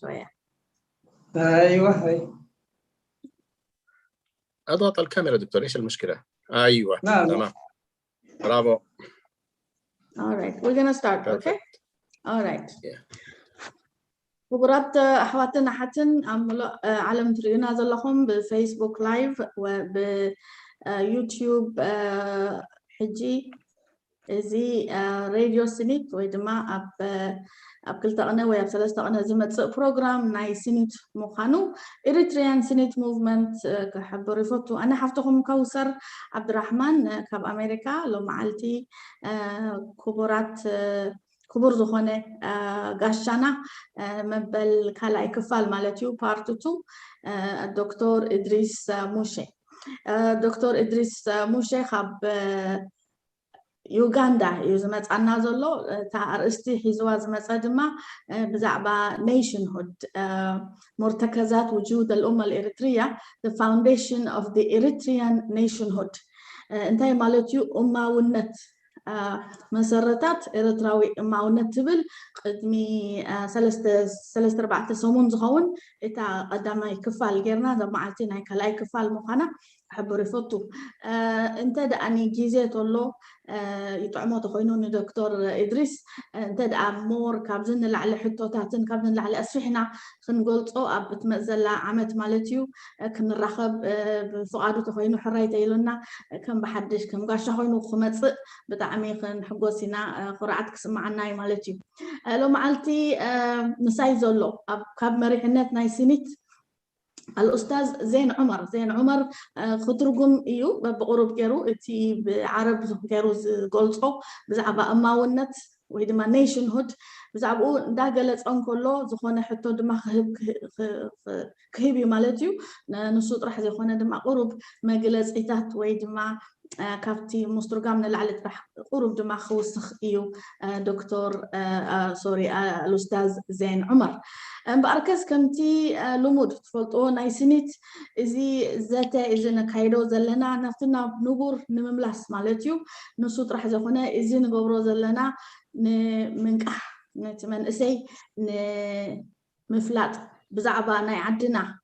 شوية. ايوه هي اضغط الكاميرا دكتور، ايش المشكله؟ ايوه نعم. تمام برافو. All right, we're gonna start. Perfect. Okay. All right. Yeah. خبرات أحواتنا حتن علم تريونا زلهم بفيسبوك لايف وبيوتيوب حجي زي راديو سنيت ويدما أب كل تقنية ويا بثلاث تقنية زمت بروجرام ناي سنيت مخانو إريتريان سنيت موفمنت كحب ريفوتو. أنا حفتهم كوثر عبد الرحمن كاب أمريكا لو معلتي خبرات كبر زخونة قاشنا مبل كلا كفال مالتيو بارت 2 الدكتور إدريس موشي. دكتور إدريس موشي خب يوغندا يزمت عنا زلو تعرستي حزواز مسادما بزعبا نيشن هود مرتكزات وجود الأمة الإريترية the foundation of the Eritrean nationhood. انتهي مالتيو أمة والنت مسرتات إريتراوي أمة والنت تبل قدمي سلست ربعة سمون زخون إتا قدامي كفال غيرنا ذا معلتين هاي كلاي كفال مخانا حبوا رفضتوا. انت دعني جيزيت الله يطعموا تخوينون دكتور إدريس انت دع مور كابزن لعلى حطوتاتن كابزن لعلى أسفحنا خنقول أو بتمزل عمت مالتيو كن الرخب بفقادو تخوينو حرايته يلونا كم بحدش كم قاش تخوينو خمس بتعمي خن حقوسنا قرعتك سمعنا مالتيو لو معلتي مسايز الله كاب مريحنات نايسينيت الأستاذ زين عمر خطركم إيو بقرب كيرو إتي بعرب كيرو قلصو بزعبا أما ونت وهدما نيشن هود بزعبو دا قلت أنكولو زخونة حتو دما كهيبي مالتيو نصوت راح زخونة دما قرب ما قلت إتات ويدما كافتي مسترقامنا لعلت راح قرب دما خوسخ إيو دكتور سوري الأستاذ زين عمر. بأركز كمتي لمود تفلطو نايسينيت إزي زاتا إزي نكايدو زلنا نفتنا بنقور نمملاس مالتيو نصوت راح زخونا إزي نقبرو زلنا منكح نتمن إسي مفلات بزعبا ناي عدنا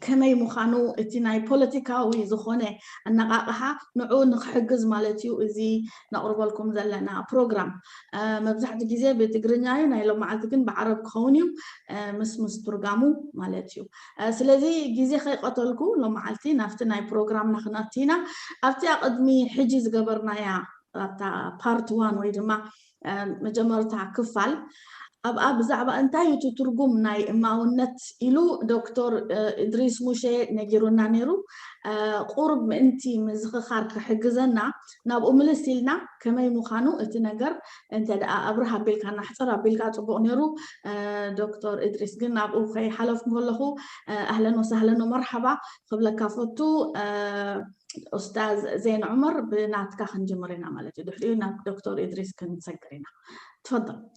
كما يمخانو اتناي بوليتيكاوي زخونه النقاقها نعود نحجز مالتيو إزي نقرب لكم زلنا بروجرام مبزحت جزء بتجرنياي نايلو معلتكن بعرب خونيو مس ترجمو مالتيو سلذي جزء خي قتلكو لو معلتي نفتناي بروجرام نخناتينا أفتي أقدمي حجز جبرنايا تا بارت 1 ويدما مجمر تاع كفال أب زعبا أنتايو تترجم ناي معونات إلو دكتور إدريس موشي نجيرونا نيرو قرب أنتي مزخ خارق حجزنا ناب أملسيلنا كما يمخانو اتنجر أنت أبرها بيلك أنا حصر بيلك أتبع نيرو دكتور إدريس قلنا أبو خي حلف مغلقو أهلا وسهلا ومرحبا قبل كافتو أستاذ زين عمر بناتك خنجمرنا مالتي دحلينا دكتور إدريس كنسكرنا تفضل.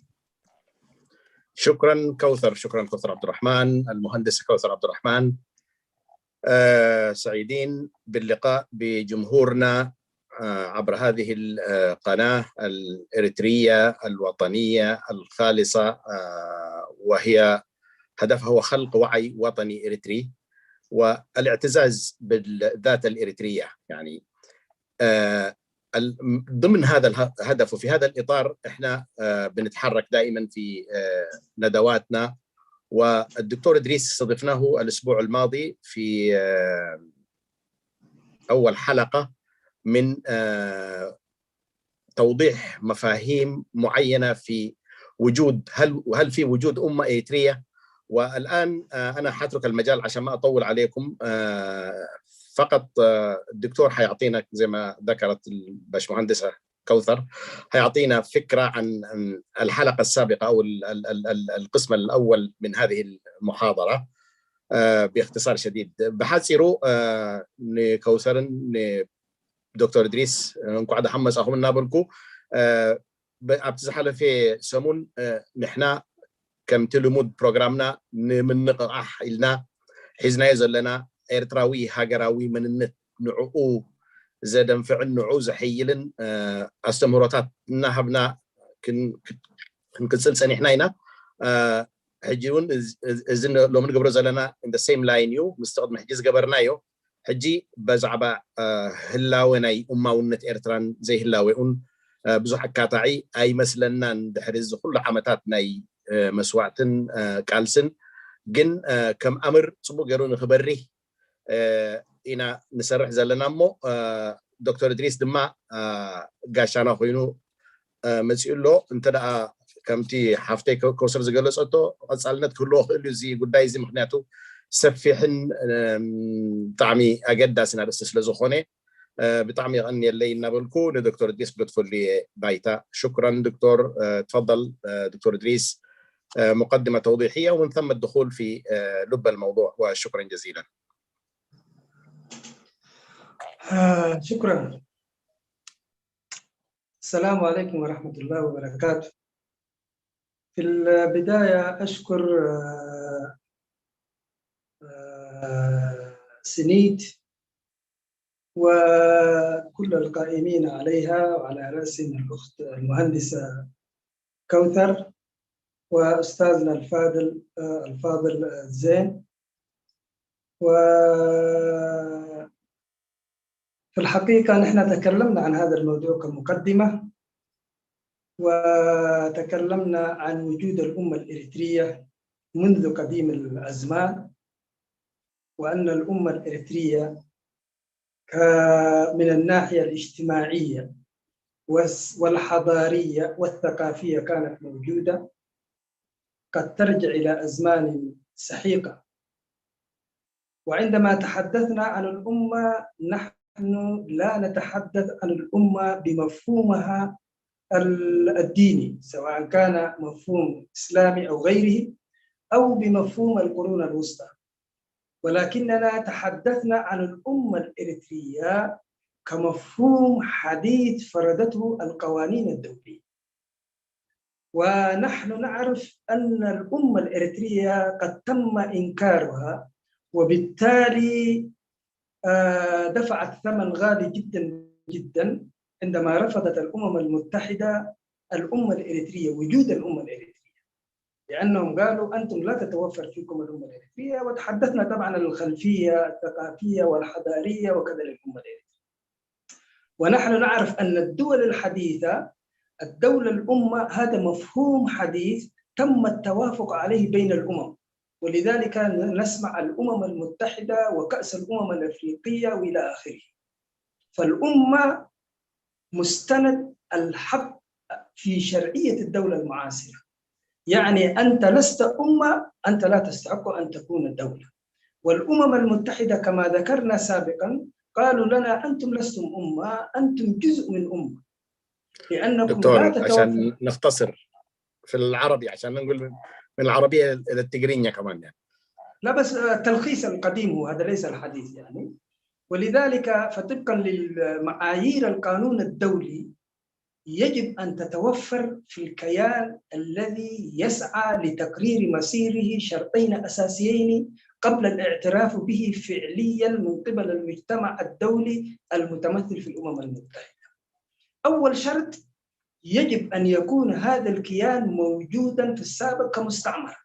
شكرا كوثر عبد الرحمن، المهندسة كوثر عبد الرحمن. سعيدين باللقاء بجمهورنا عبر هذه القناة الإريترية الوطنية الخالصة، وهي هدفها هو خلق وعي وطني إريتري والاعتزاز بالذات الإريترية. يعني ضمن هذا الهدف وفي هذا الإطار إحنا بنتحرك دائما في ندواتنا. والدكتور إدريس استضفناه الأسبوع الماضي في أول حلقة من توضيح مفاهيم معينة في وجود هل في وجود أمة إريترية. والآن أنا حترك المجال عشان ما أطول عليكم، فقط الدكتور حيعطينا زي ما ذكرت الباشمهندسة كوثر هيعطينا فكرة عن الحلقة السابقة أو القسم الأول من هذه المحاضرة باختصار شديد. بحاسيرو كوثر دكتور إدريس نقعد حمس أخو من نابلكو أبتزحل في سمون نحنا كم تلمود برنامجنا من نقاح إلنا حزنا يزلنا إرتراوي هاجراوي من النت نعو زادن فعل نعو زحيلن استمرارات نهبنا كن سلسلة إحنا هنا حجيون إذن لو من قبل زلنا in the same line يو مستخدم حجز قبرنايو حجي بزعبا هلاويناي أماونة إرتران زي هلاويون بزح كاتعي أي مثلنا ندحرز كل عمتات ناي مسوعتن كالسن جن كم أمر صبوا جرون خبري إنا نسرح زلنا مو دكتور إدريس دما قاشانا خوينو مسؤول له أنت دا كمتي حفتي كوسر زجلس أتو أسألنا كله اللي زي قداي زي مخناتو سفيحن طعمي أجد سنة بس لزخونة بطعمي غني اللي نبلكو لدكتور إدريس بتفضل لي بايتا. شكرا دكتور. تفضل دكتور إدريس مقدمة توضيحية ومن ثم الدخول في لب الموضوع وشكرا جزيلا. شكرا. السلام عليكم ورحمة الله وبركاته. في البداية أشكر سنيد وكل القائمين عليها وعلى رأسهم الأخت المهندسة كوثر وأستاذنا الفاضل زين. وفي الحقيقة نحن تكلمنا عن هذا الموضوع كمقدمة، وتكلمنا عن وجود الأمة الإريترية منذ قديم الأزمان، وأن الأمة الإريترية من الناحية الاجتماعية والحضارية والثقافية كانت موجودة، قد ترجع إلى أزمان سحيقة. وعندما تحدثنا عن الأمة نحن لا نتحدث عن الأمة بمفهومها الديني، سواء كان مفهوم إسلامي أو غيره أو بمفهوم القرون الوسطى، ولكننا تحدثنا عن الأمة الإريترية كمفهوم حديث فرضته القوانين الدولية. ونحن نعرف أن الأمة الإريترية قد تم إنكارها، وبالتالي دفعت ثمن غالي جدا جدا عندما رفضت الأمم المتحدة الأمة الإريترية، وجود الأمة الإريترية، لأنهم قالوا أنتم لا تتوفر فيكم الأمة الإريترية. وتحدثنا طبعا عن الخلفية الثقافية والحضارية وكذا للأمة الإريترية. ونحن نعرف أن الدول الحديثة الدولة الأمة هذا مفهوم حديث تم التوافق عليه بين الأمم، ولذلك نسمع الأمم المتحدة وكأس الأمم الأفريقية وإلى آخره. فالأمة مستند الحق في شرعية الدولة المعاصرة، يعني أنت لست أمة، أنت لا تستحق أن تكون الدولة. والأمم المتحدة كما ذكرنا سابقا قالوا لنا أنتم لستم أمة، أنتم جزء من أمة، لأنكم دكتور لا تتوفر. عشان نختصر في العربي، عشان نقول من العربية إلى التجرينية كمان يعني. لا بس تلخيص القديم هو هذا، ليس الحديث يعني. ولذلك فطبقا للمعايير القانون الدولي يجب أن تتوفر في الكيان الذي يسعى لتقرير مصيره شرطين أساسيين قبل الاعتراف به فعليا من قبل المجتمع الدولي المتمثل في الأمم المتحدة. أول شرط، يجب أن يكون هذا الكيان موجودا في السابق كمستعمر،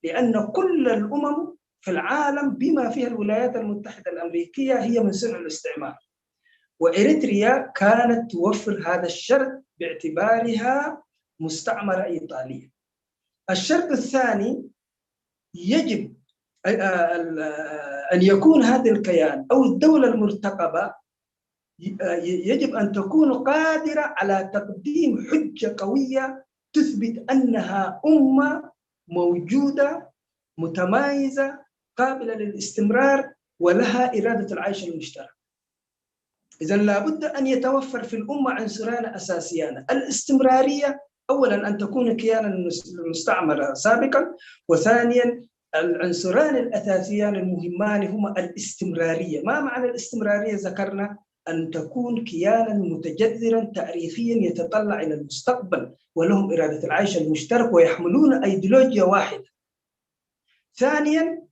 لأن كل الأمم في العالم بما فيها الولايات المتحدة الأمريكية هي من صنع الاستعمار، وإريتريا كانت توفر هذا الشرط باعتبارها مستعمرة إيطالية. الشرط الثاني، يجب أن يكون هذا الكيان أو الدولة المرتقبة يجب أن تكون قادرة على تقديم حجة قوية تثبت أنها أمة موجودة متمايزة قابلة للاستمرار ولها إرادة العيش المشترك. إذن لابد أن يتوفر في الأمة عنصران أساسيان: الاستمرارية، أولا أن تكون كيانا مستعمرة سابقا، وثانيا العنصران الأساسيان المهمان هما الاستمرارية. ما معنى الاستمرارية؟ ذكرنا أن تكون كيانا متجذرا تاريخيا يتطلع إلى المستقبل ولهم إرادة العيش المشترك ويحملون أيديولوجيا واحدة. ثانيا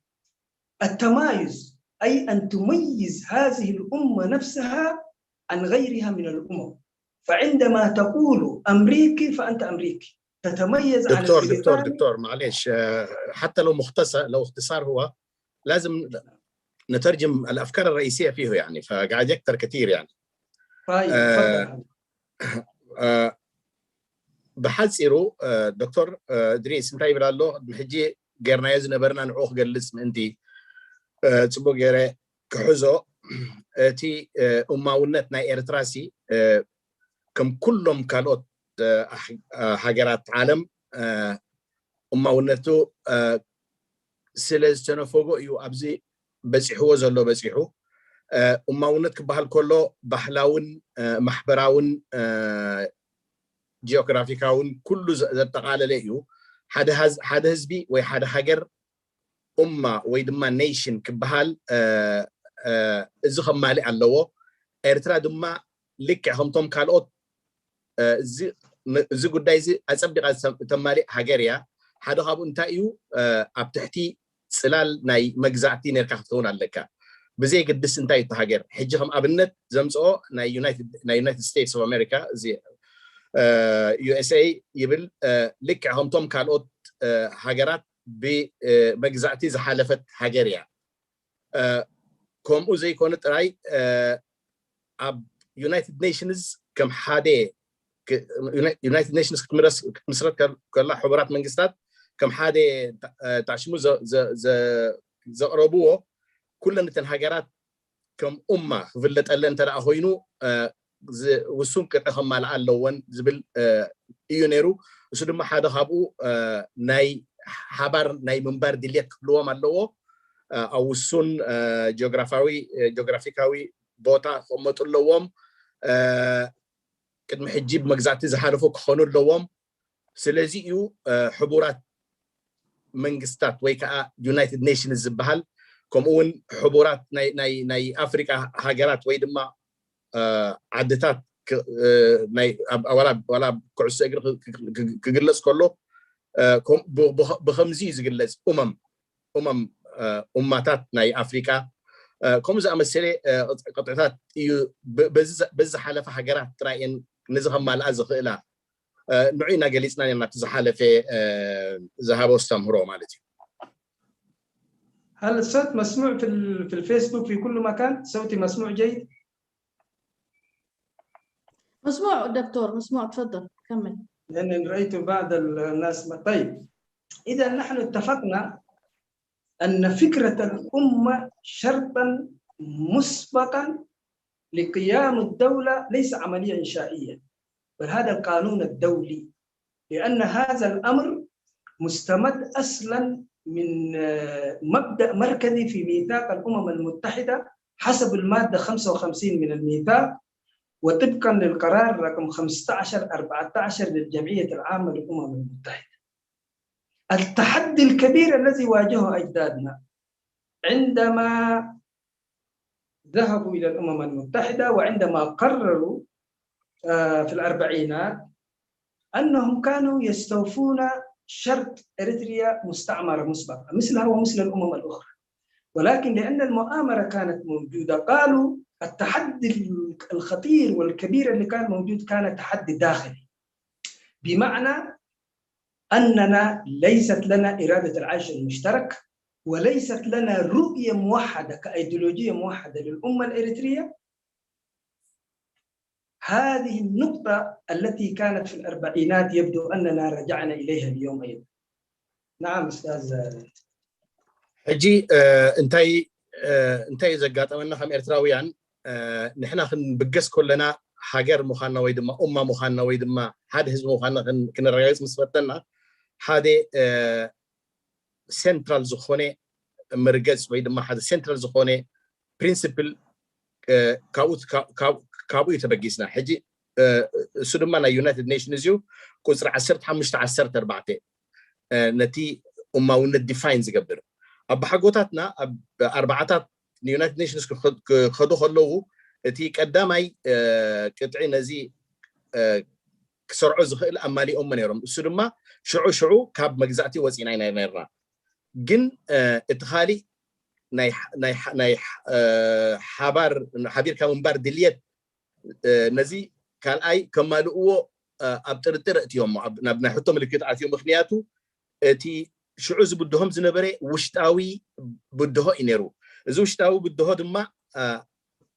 التمايز، أي أن تميز هذه الأمة نفسها عن غيرها من الأمم. فعندما تقول أمريكي فأنت أمريكي، تتميز عن البريطاني. دكتور معلش، حتى لو مختصر، لو اختصار هو لازم نترجم الافكار الرئيسيه فيه يعني، فقاعد يكتر كثير يعني. طيب تفضل. بحسيرو دكتور ادريس انتي بلالو بحجي غيرنا يزنبرنا نعوخ قلص انتي تصبو غيره كحزو تي اماونتنا ايرتراسي كم كلهم كانوا هاجرات عالم اماونتو سلازتنفوغو يو ابزي بصيحو زلو بصيحو اماونت كبحال كله بحلاون محبراون جيوغرافيكاون كله زتقالل ايو حدا حزبي وي حدا هاجر امه وي دما نيشن كبحال ازخم مالي علوو ኤርትራ ድማ ልክዕም ቶም ካልኦት እዚ ጉዳይ እዚ ኣጸቢቓ ተማሊእ ሃገር እያ ሓደ ካብኡ እንታይ እዩ ኣብ ትሕቲ ጽላል ናይ መግዛእቲ ነርካ ክትከውን ኣለካ ብዘይ ግድስ እንታይ እቲ ሃገር ሕጂ ከም ኣብነት ዘምጽኦ ናይ ዩናይትድ ስቴትስ ኦፍ ኣሜሪካ እዚ USA ይብል ልክዕም ቶም ካልኦት ሃገራት ብመግዛእቲ ዝሓለፈት ሃገር እያ ከምኡ ዘይኮነ ጥራይ ab United Nations كم حادة United Nations كمسرت كلا حبرات منجستات كم حادة تعشمو ز قربوه كلنا تنهجرات كم أمة فلت ألين ترى أهوينو وسوم كتهم مع اللون زبل يونيرو وسود ما حدا خابو ناي حبر ناي منبر دليك لوا مالو أو سون جغرافيكاوي بوتا قمت اللوم كد محجيب مجزعتي زحالفو كخونو اللوم سلازيو حبورات منجستات ويكا يونايتد نيشنز زبهال كمون حبورات ناي أفريقيا هاجرات ويدما عدتات ناي ولا كعس أجر كجلس كله بخمزيز جلس أممات ناي أفريقيا كم زي مثلا قطعات بز حالة حجرات تراين نزهم مع الأزخ إلى نوعنا جلسنا لما تزحالة في ذهاب واستمروا مالتي. هل الصوت مسموع في الفيسبوك في كل مكان؟ صوتي مسموع جيد؟ مسموع دكتور مسموع تفضل كمل. لأن رأيت بعض الناس طيب إذا نحن اتفقنا أن فكرة الأمة شرطاً مسبقاً لقيام الدولة ليس عملية إنشائية بل هذا القانون الدولي لأن هذا الأمر مستمد أصلاً من مبدأ مركزي في ميثاق الأمم المتحدة حسب المادة 55 من الميثاق وطبقاً للقرار رقم 15/14 للجمعية العامة للأمم المتحدة. التحدي الكبير الذي واجهه أجدادنا عندما ذهبوا إلى الأمم المتحدة وعندما قرروا في الأربعينات أنهم كانوا يستوفون شرط إريتريا مستعمرة مسبقة مثلها ومثل الأمم الأخرى ولكن لأن المؤامرة كانت موجودة قالوا التحدي الخطير والكبير اللي كان موجود كان تحدي داخلي بمعنى أننا ليست لنا إرادة العيش المشترك وليست لنا رؤية موحدة كأيديولوجية موحدة للأمة الإريترية. هذه النقطة التي كانت في الأربعينات يبدو أننا رجعنا إليها اليوم أيضا. نعم أستاذ حجي انتي زقات أمنا خم إرتراويان نحن بقس كلنا حجر مخانا ويدما أمة مخانا ويدما هذا حزب مخانا كنا رئيس مسفتنا هذا سنترال زخونة مركز ويدما هذا سنترال زخونة برينسيبل كابو يتبقيسنا حجي سودمانا يونايتد نيشنز يو كوزر 10-15 نتي أماونا ديفاينز قبل أب حقوتاتنا أب أربعتات يونايتد نيشنز خدو خلوه تي قدامي قطعي نزي كسرعو زخيل أمالي أمنيرم سودما شعو كاب مجزاتي وزيناي نيرنا جن اتخالي ناي حبير كمنبر دليت نزي كان أي كمالو أبترتر أتيوم نبنا حطهم اللي كده أتيوم مخنياتو تي شعوز بدهم زنبري وشتاوي بده إنيرو زوشتاوي بده دما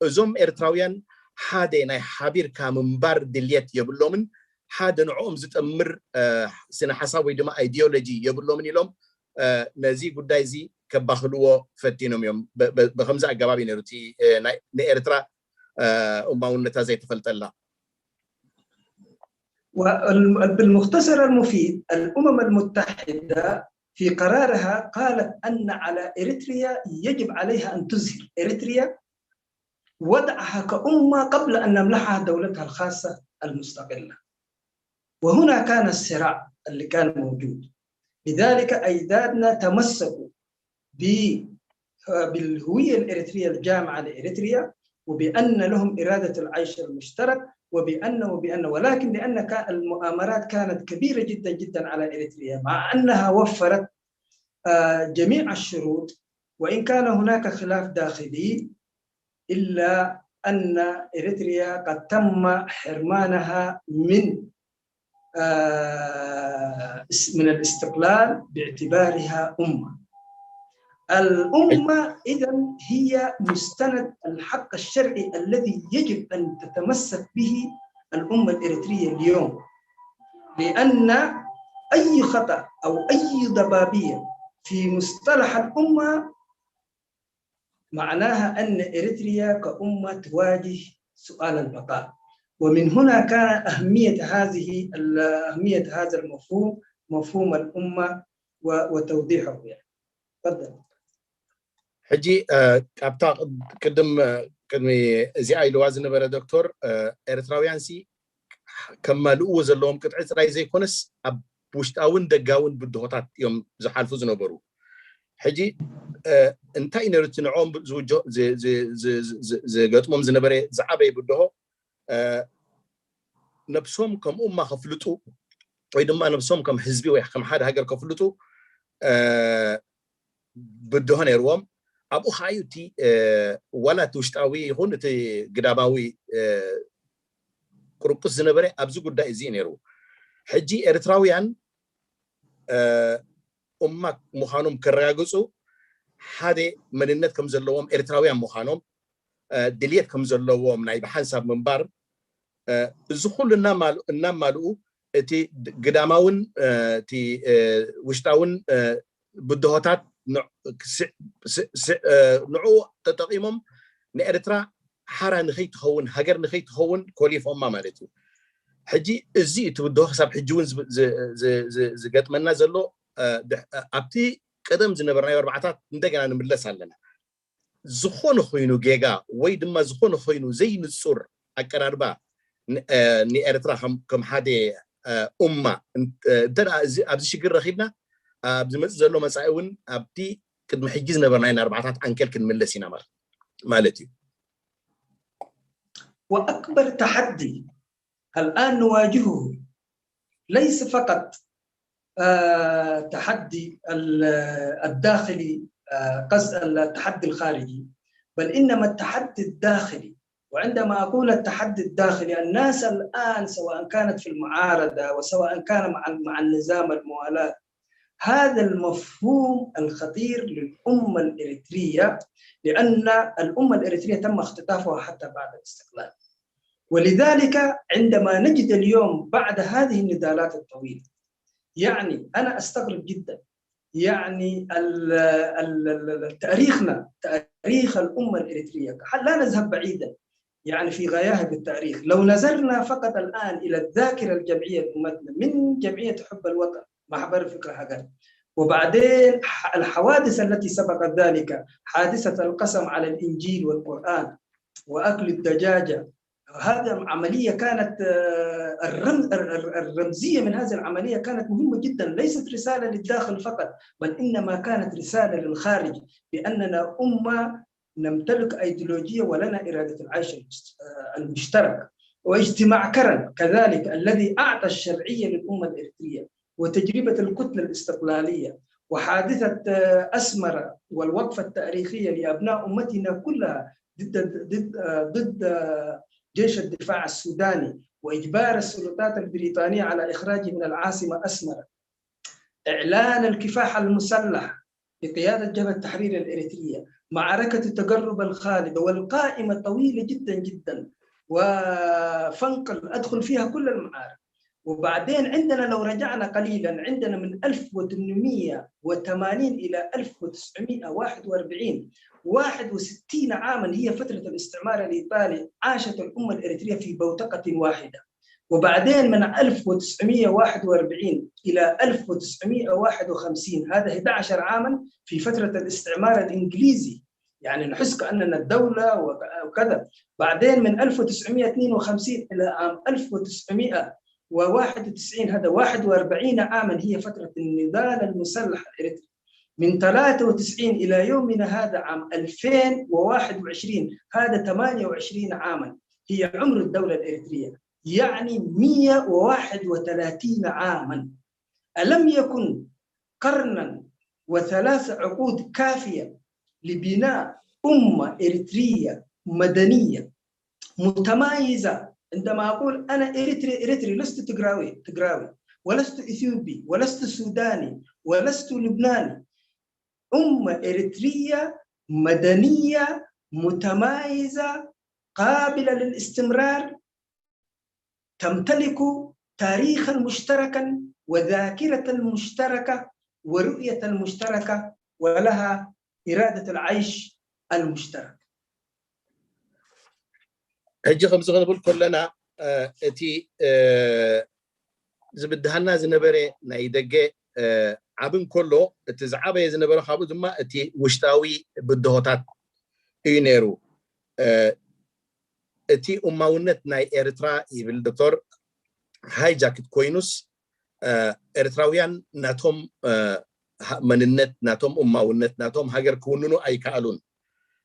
زوم إرتراويان حدا ناي حبير كامنبار دليت يبلومن حدا نعوم زتأمر سنة حساوي دما أيديولوجي يبلومن يلوم نزي قداي زي كباخلوه فتينهم يوم بخمسة أجابي نيروتي نإرترا وماونتا زي تفلت الله. وبالمختصر المفيد الأمم المتحدة في قرارها قالت أن على إريتريا يجب عليها أن تظهر إريتريا وضعها كأمة قبل أن نمنحها دولتها الخاصة المستقلة. وهنا كان الصراع اللي كان موجود. لذلك أجدادنا تمسكوا بالهوية الإريترية الجامعة لإريتريا وبأن لهم إرادة العيش المشترك وبأن ولكن لأن المؤامرات كانت كبيرة جدا جدا على إريتريا مع أنها وفرت جميع الشروط وإن كان هناك خلاف داخلي إلا أن إريتريا قد تم حرمانها من الاستقلال باعتبارها أمة. الأمة إذن هي مستند الحق الشرعي الذي يجب أن تتمسك به الأمة الإريترية اليوم، لأن أي خطأ أو أي ضبابية في مصطلح الأمة معناها أن إريتريا كأمة تواجه سؤال البقاء. ومن هنا كان أهمية هذا المفهوم، مفهوم الأمة وتوضيحه. يعني تفضل. حجي أبتاع كدمي زي أي لوازن نبرة دكتور إريتراويان سي كمالو زلهم قطعة راي زي كونس أبوشتاون دقاون بالدهوتات يوم زحالفو زنبرو حجي انتي نرتنعوم زي قطمهم زنبرة زعابي بالدهو نفسهم كم أمة خفلتو ويدما نفسهم كم حزبي ويحكم حدا هاجر خفلتو بدهن يروم أبو خايوتي ولا توشتاوي هون تي قداماوي قرقص زنبرة أبزو قد إزين يرو حجي إريتراويان أمك مخانم كرقاقصو هذا من النت كم زلوهم إريتراويان مخانم دليت كم زلوهم نايب حنساب منبار زخول النام مالو تي قداماون تي وشتاون بدهوتات نوع تتقيمهم نإريترا حارة نخيت هون هجر نخيت هون كوليف أمة مالتو حجي الزيت بدو حساب حجون ز قد منا زلو أبتي قدم زنبرنا يربعتات ندقنا نملس علينا زخون خوينو جيجا ويد ما زخون خوينو زي نصور أكراربا نإريترا كم حدا أمة ترى أبزي شكر رخيبنا أبزي مزلو مساعون أبتي قد محجز نبرنا يربعتات أنكل كن ملسينا مالتي. وأكبر تحدي الآن نواجهه ليس فقط تحدي الداخلي قصد التحدي الخارجي، بل إنما التحدي الداخلي. وعندما أقول التحدي الداخلي الناس الآن سواء كانت في المعارضة وسواء كان مع النظام الموالاة، هذا المفهوم الخطير للأمة الإريترية، لأن الأمة الإريترية تم اختطافها حتى بعد الاستقلال. ولذلك عندما نجد اليوم بعد هذه النضالات الطويلة، يعني أنا أستغرب جدا، يعني تاريخنا تاريخ الأمة الإريترية لا نذهب بعيدا، يعني في غاياها بالتاريخ. لو نظرنا فقط الآن إلى الذاكرة الجمعية لأمتنا من جمعية حب الوطن محبر فكرة حقا، وبعدين الحوادث التي سبقت ذلك، حادثة القسم على الإنجيل والقرآن وأكل الدجاجة، هذه عملية كانت الرمزية من هذه العملية كانت مهمة جدا، ليست رسالة للداخل فقط بل إنما كانت رسالة للخارج بأننا أمة نمتلك أيديولوجية ولنا إرادة العيش المشترك. واجتماع كرن كذلك الذي أعطى الشرعية للأمة الإريترية، وتجربة الكتلة الاستقلالية، وحادثة أسمرة والوقفة التاريخية لأبناء أمتنا كلها ضد جيش الدفاع السوداني، وإجبار السلطات البريطانية على إخراجه من العاصمة أسمرة، إعلان الكفاح المسلح بقيادة جبهة التحرير الإريترية، معركة التقرب الخالدة، والقائمة طويلة جدا جدا وفنقل أدخل فيها كل المعارك. وبعدين عندنا لو رجعنا قليلا، عندنا من 1880 إلى 1941 61 عاما هي فترة الاستعمار الإيطالي عاشت الأمة الإريترية في بوتقة واحدة. وبعدين من 1941 إلى 1951 هذا 11 عاما في فترة الاستعمار الإنجليزي، يعني نحس كأننا الدولة وكذا. بعدين من 1952 إلى عام 1991 هذا 41 عاما هي فترة النضال المسلح الإريتري. من 93 إلى يومنا هذا عام 2021 هذا 28 عاما هي عمر الدولة الإريترية، يعني 131 عاما. ألم يكن قرنا و3 عقود كافية لبناء أمة إريترية مدنية متمايزة؟ عندما أقول أنا إريتري لست تجراوي ولست إثيوبي ولست سوداني ولست لبناني، أمة إريترية مدنية متمايزة قابلة للاستمرار، تمتلك تاريخا مشتركا وذاكرة مشتركة ورؤية مشتركة ولها إرادة العيش المشترك. هجي خمسة غنبول كلنا اتي زبدهنا زنبري نايدقى عبن كله اتزعابي زنبري خابو زما اتي وشتاوي بدهوتات ينيرو اتي أماونت ناي إريترا يبل دكتور هاي جاكت كوينوس إريتراويان ناتهم مننت ناتهم أماونت ناتهم هاجر كونونو أي كالون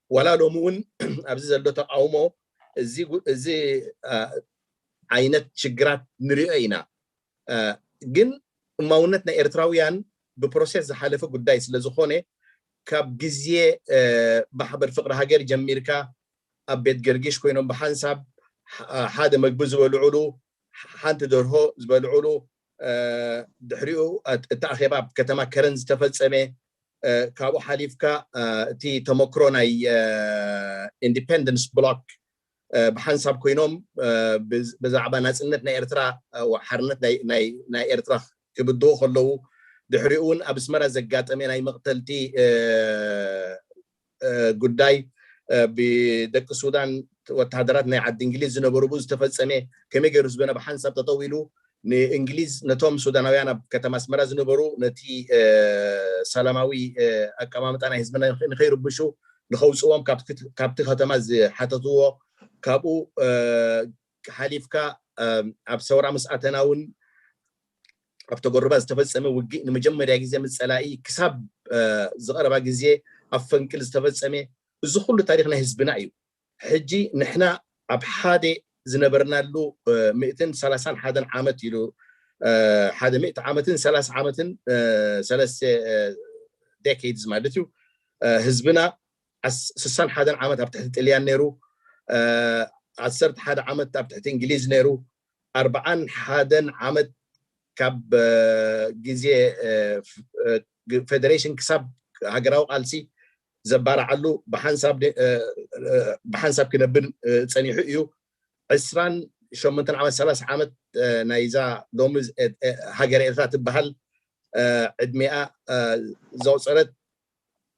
ولا لومون أبزز اللوتا أومو زي عينت شجرات نريئينا جن أماونتنا إريتراويان ببروسيس زحالفة قدايس لزخونة كاب جزية بحبر فقر هاجر جميركا أبيت جرجيش كوينهم بحنسب حدا مقبوز والعلو حانت دورهو زبالعلو دحريو التأخيباب كتما كرنز تفلسمه كابو حليفكا تي تموكروناي اندبندنس بلوك بحنسب كوينهم بزعبا ناس انتنا إرترا وحرنتنا ناي إرترا كبدو خلو دحريون أبسمرا زقات أمين أي مقتلتي قداي بدك السودان والتحضيراتنا عد إنجليز نبروبوز تفلسمه كم يجرس بنا بحنسب تطويلو إنجليز نتوم سودانويانا كتماس مرز نبرو نتي سلاموي أكمامت أنا هزمنا نخير بشو نخوص أوام كابت ختماز حتى تو كابو حليفكا أبصور مس أتناون أبتجربة تفلسمه وجي نمجمع رجزي مسألة كسب زغرة بجزية أفنكل تفلسمه الزخول تاريخنا هزبنا أيو حجي نحنا أبحادي زنبرنا له 230 حدا عامت له حدا 100 عامتين 3 عامتين 3 decades مالتو هزبنا 60 حدا عامت تحت اليان نيرو 10 حدا عامت تحت انجليز نيرو 40 حدا عامت كاب جزيه فيدريشن كسب هاجراو قالسي زبارة علو بحنسب كنبن تصنيحو إيو 20 شمنتن عام 3 عامت نايزا دومز هاجر إرثات بهال عدمئة زوصرت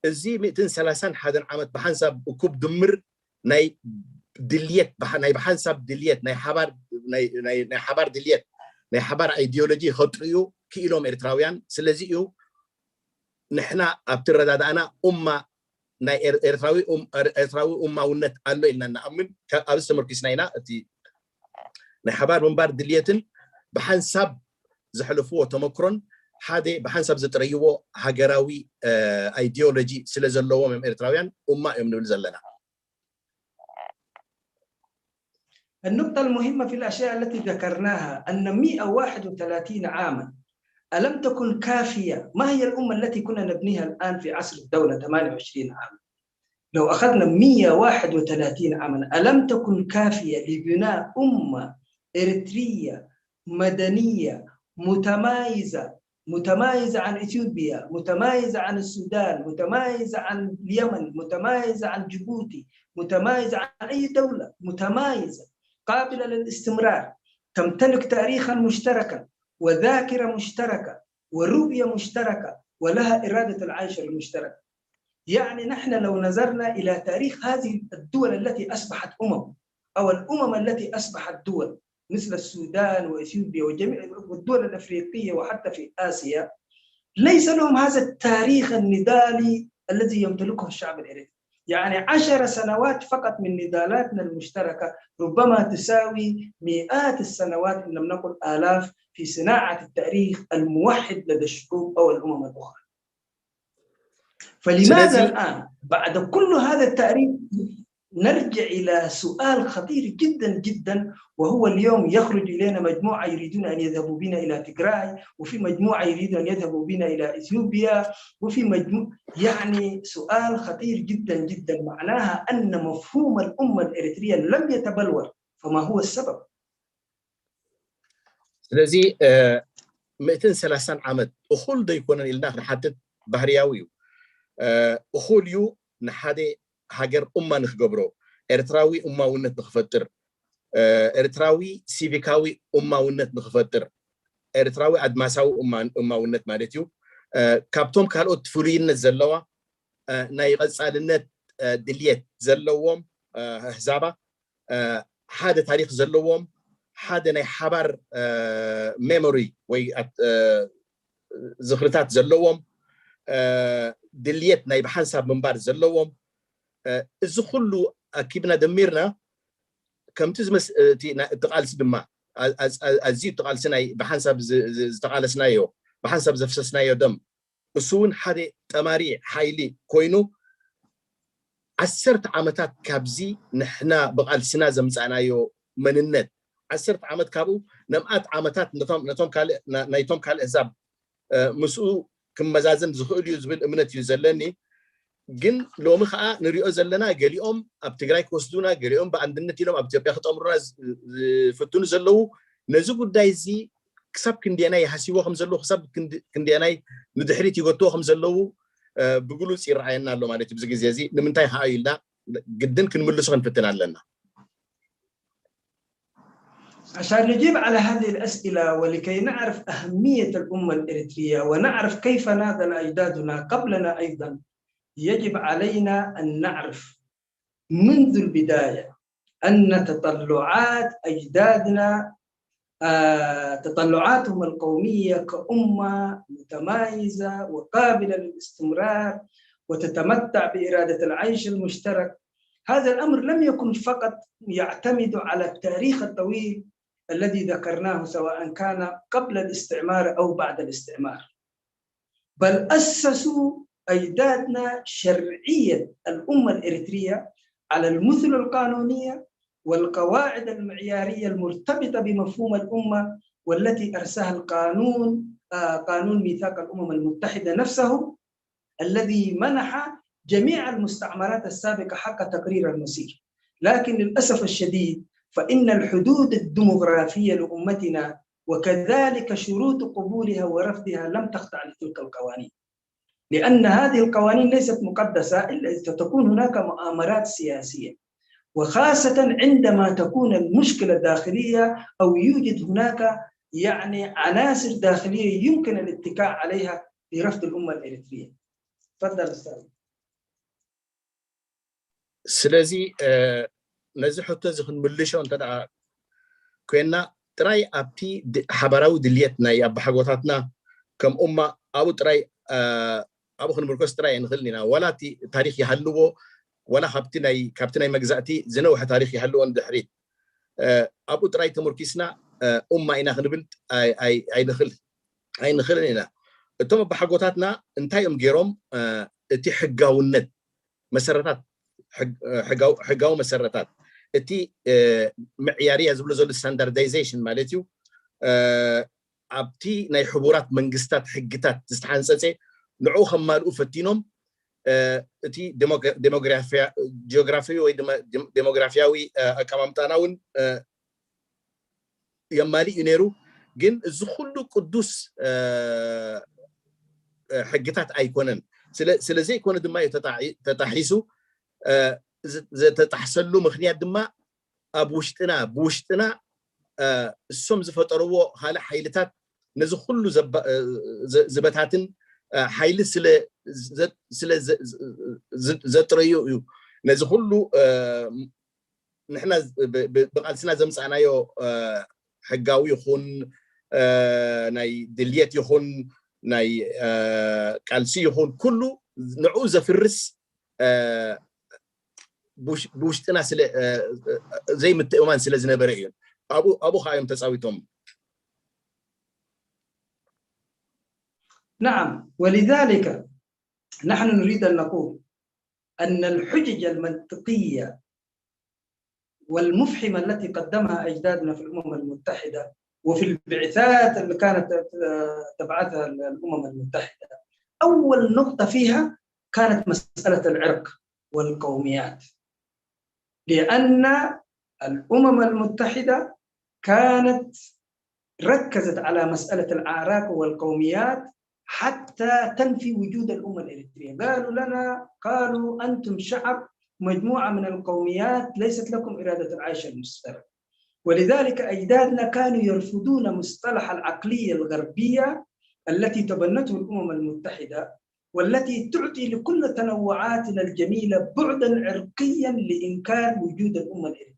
الزي 230 حدا عامت بحنسب وكوب دمر ناي دليت ناي بحنسب دليت ناي حبار دليت ناي حبار ايديولوجي خطريو كيلوم إرتراويان سلزي إيو نحنا أبترداد أنا ناي إرتراوي أماونت قالوا إلنا نأمن كأبستمر كيسناينا أتي ناي حبار منبار دليتن بحنسب زحلفوه تمكرون حادي بحنسب زتريوه هاجراوي ايديولوجي سلزلوه من إرتراويان يمنو لزلنا. النقطة المهمة في الأشياء التي ذكرناها أن 131 عاما ألم تكن كافية؟ ما هي الأمة التي كنا نبنيها الآن في عصر الدولة 28 عاما؟ لو أخذنا 131 عاما ألم تكن كافية لبناء أمة إريترية مدنية متمايزة عن إثيوبيا، متمايزة عن السودان، متمايزة عن اليمن، متمايزة عن جيبوتي، متمايزة عن أي دولة، متمايزة قابلة للاستمرار، تمتلك تاريخا مشتركا وذاكرة مشتركة ورؤية مشتركة ولها إرادة العيش المشترك. يعني نحن لو نظرنا إلى تاريخ هذه الدول التي أصبحت أو الأمم التي أصبحت دول مثل السودان وإثيوبيا وجميع الدول الأفريقية وحتى في آسيا، ليس لهم هذا التاريخ النضالي الذي يمتلكه الشعب الإريتري. يعني 10 سنوات فقط من نضالاتنا المشتركة ربما تساوي مئات السنوات إن لم نقل آلاف في صناعة التاريخ الموحد لدى الشعوب أو الأمم الأخرى. فلماذا الآن بعد كل هذا التاريخ نرجع إلى سؤال خطير جدا جدا، وهو اليوم يخرج إلينا مجموعة يريدون أن يذهبوا بنا إلى تيغراي، وفي مجموعة يريدون أن يذهبوا بنا إلى إثيوبيا، وفي مجموعة يعني سؤال خطير جدا جدا، معناها أن مفهوم الأمة الإريترية لم يتبلور، فما هو السبب؟ ስለዚህ 230 ዓመት እኹል ደይኮነን ኢልና ክንሓትት ባህርያዊ እዩ እኹል እዩ ንሓደ ሃገር እማ ንክገብሮ ኤርትራዊ እማውነት ንክፈጥር ኤርትራዊ ሲቪካዊ እማውነት ንክፈጥር ኤርትራዊ ኣድማሳዊ እማውነት ማለት እዩ ካብቶም ካልኦት ፍሉይነት ዘለዋ ናይ ቀጻልነት ድልየት ዘለዎም ህዛባ ሓደ ታሪክ ዘለዎም ሓደ ናይ ሓባር ሜሞሪ ወይ ዝኽርታት ዘለዎም ድልየት ናይ ብሓንሳብ ምንባር ዘለዎም እዚ ኩሉ ኣኪብና ደሚርና ከምቲ እትቃልሲ ድማ ኣዝዩ እትቃልሲ ናይ ብሓንሳብ ዝተቃለስናዮ ብሓንሳብ ዘፍሰስናዮ ደም እሱ እውን ሓደ ጠማሪ ሓይሊ ኮይኑ 10 ዓመታት ካብዚ ንሕና ብቃልሲና ዘምፃናዮ መንነት 10 ዓመት ካብኡ ነምኣት ዓመታት ናይቶም ካልእ ህዛብ ምስኡ ክመዛዘን ዝኽእል እዩ ዝብል እምነት እዩ ዘለኒ። ግን ሎሚ ከዓ ንሪኦ ዘለና ገሊኦም ኣብ ትግራይ ክወስዱና ገሊኦም ብኣንድነት ኢሎም ኣብ ኢትዮጵያ ክጠምሩና ዝፍትኑ ዘለው ነዚ ጉዳይ እዚ ክሳብ ክንደናይ ይሓስቦ ከም ዘለዉ ክሳብ ክንደናይ ንድሕሪት ይጎትዎ ከም ዘለው ብግሉፅ ይረኣየና ኣሎ ማለት እዩ። ብዚ ግዜ እዚ ንምንታይ ከዓ ኢልና ግድን ክንምልሶ ክንፍትን ኣለና። عشان نجيب على هذه الأسئلة ولكي نعرف أهمية الأمة الإريترية ونعرف كيف ناضل أجدادنا قبلنا أيضا، يجب علينا أن نعرف منذ البداية أن تطلعات أجدادنا تطلعاتهم القومية كأمة متمايزة وقابلة للاستمرار وتتمتع بإرادة العيش المشترك، هذا الأمر لم يكن فقط يعتمد على التاريخ الطويل الذي ذكرناه سواء كان قبل الاستعمار أو بعد الاستعمار، بل أسسوا أجدادنا شرعية الأمة الإريترية على المثل القانونية والقواعد المعيارية المرتبطة بمفهوم الأمة والتي أرساها القانون قانون ميثاق الأمم المتحدة نفسه الذي منح جميع المستعمرات السابقة حق تقرير المصير. لكن للأسف الشديد فإن الحدود الديموغرافية لأمتنا وكذلك شروط قبولها ورفضها لم تخضع لتلك القوانين، لأن هذه القوانين ليست مقدسة إلا إذا تكون هناك مؤامرات سياسية، وخاصة عندما تكون المشكلة داخلية أو يوجد هناك يعني عناصر داخلية يمكن الاتكاء عليها لرفض الأمة الإريترية. تفضل أستاذ. سلازي نزي حتى زخن ملشون تدع كنا تراي أبتي حبراو دليتنا يا بحاجاتنا كم أمة أو تراي أبو خن مركز تراي نخلينا ولا تاريخ يحلوه ولا كابتناي مجزأتي زنوح تاريخ يحلوه ندحريت أبو تراي تمركزنا أمة إنا خنبلت أي نخلينا تم بحاجاتنا انتايم جيروم تي حجاو الند مسرتات حجاو مسرتات تي معيارية زبلة زول ستاندردايزيشن مالتيو أبتي ناي حبورات منجستات حجتات تستحنسسي نعو خمال أفتينهم تي جغرافياوي كمان تناون يمالي ينيرو جن زخلو قدوس حقتات أيقونن سلزي يكون دما تتحيسو تتحسلو مخنيات دما بوشتنا السوم زفتروا هلا حيلتات نزخلو زبتاتن حيل سل زتريو نزخلو نحنا بقالسنا زمصانا يو حقاوي يخون ناي دليت يخون ناي قالسي يخون كله نعوزه في الرس بوشتنا سل زي متأمان سل زنبريون أبو خايم تساويتهم. نعم، ولذلك نحن نريد أن نقول أن الحجج المنطقية والمفحمة التي قدمها أجدادنا في الأمم المتحدة وفي البعثات اللي كانت تبعثها الأمم المتحدة، أول نقطة فيها كانت مسألة العرق والقوميات، لأن الأمم المتحدة كانت ركزت على مسألة الأعراق والقوميات حتى تنفي وجود الأمة الإريترية. قالوا أنتم شعب مجموعة من القوميات ليست لكم إرادة العيش المستمر. ولذلك أجدادنا كانوا يرفضون مصطلح العقلية الغربية التي تبنته الأمم المتحدة والتي تعطي لكل تنوعاتنا الجميلة بعداً عرقياً لإنكار وجود الأمة الإريترية.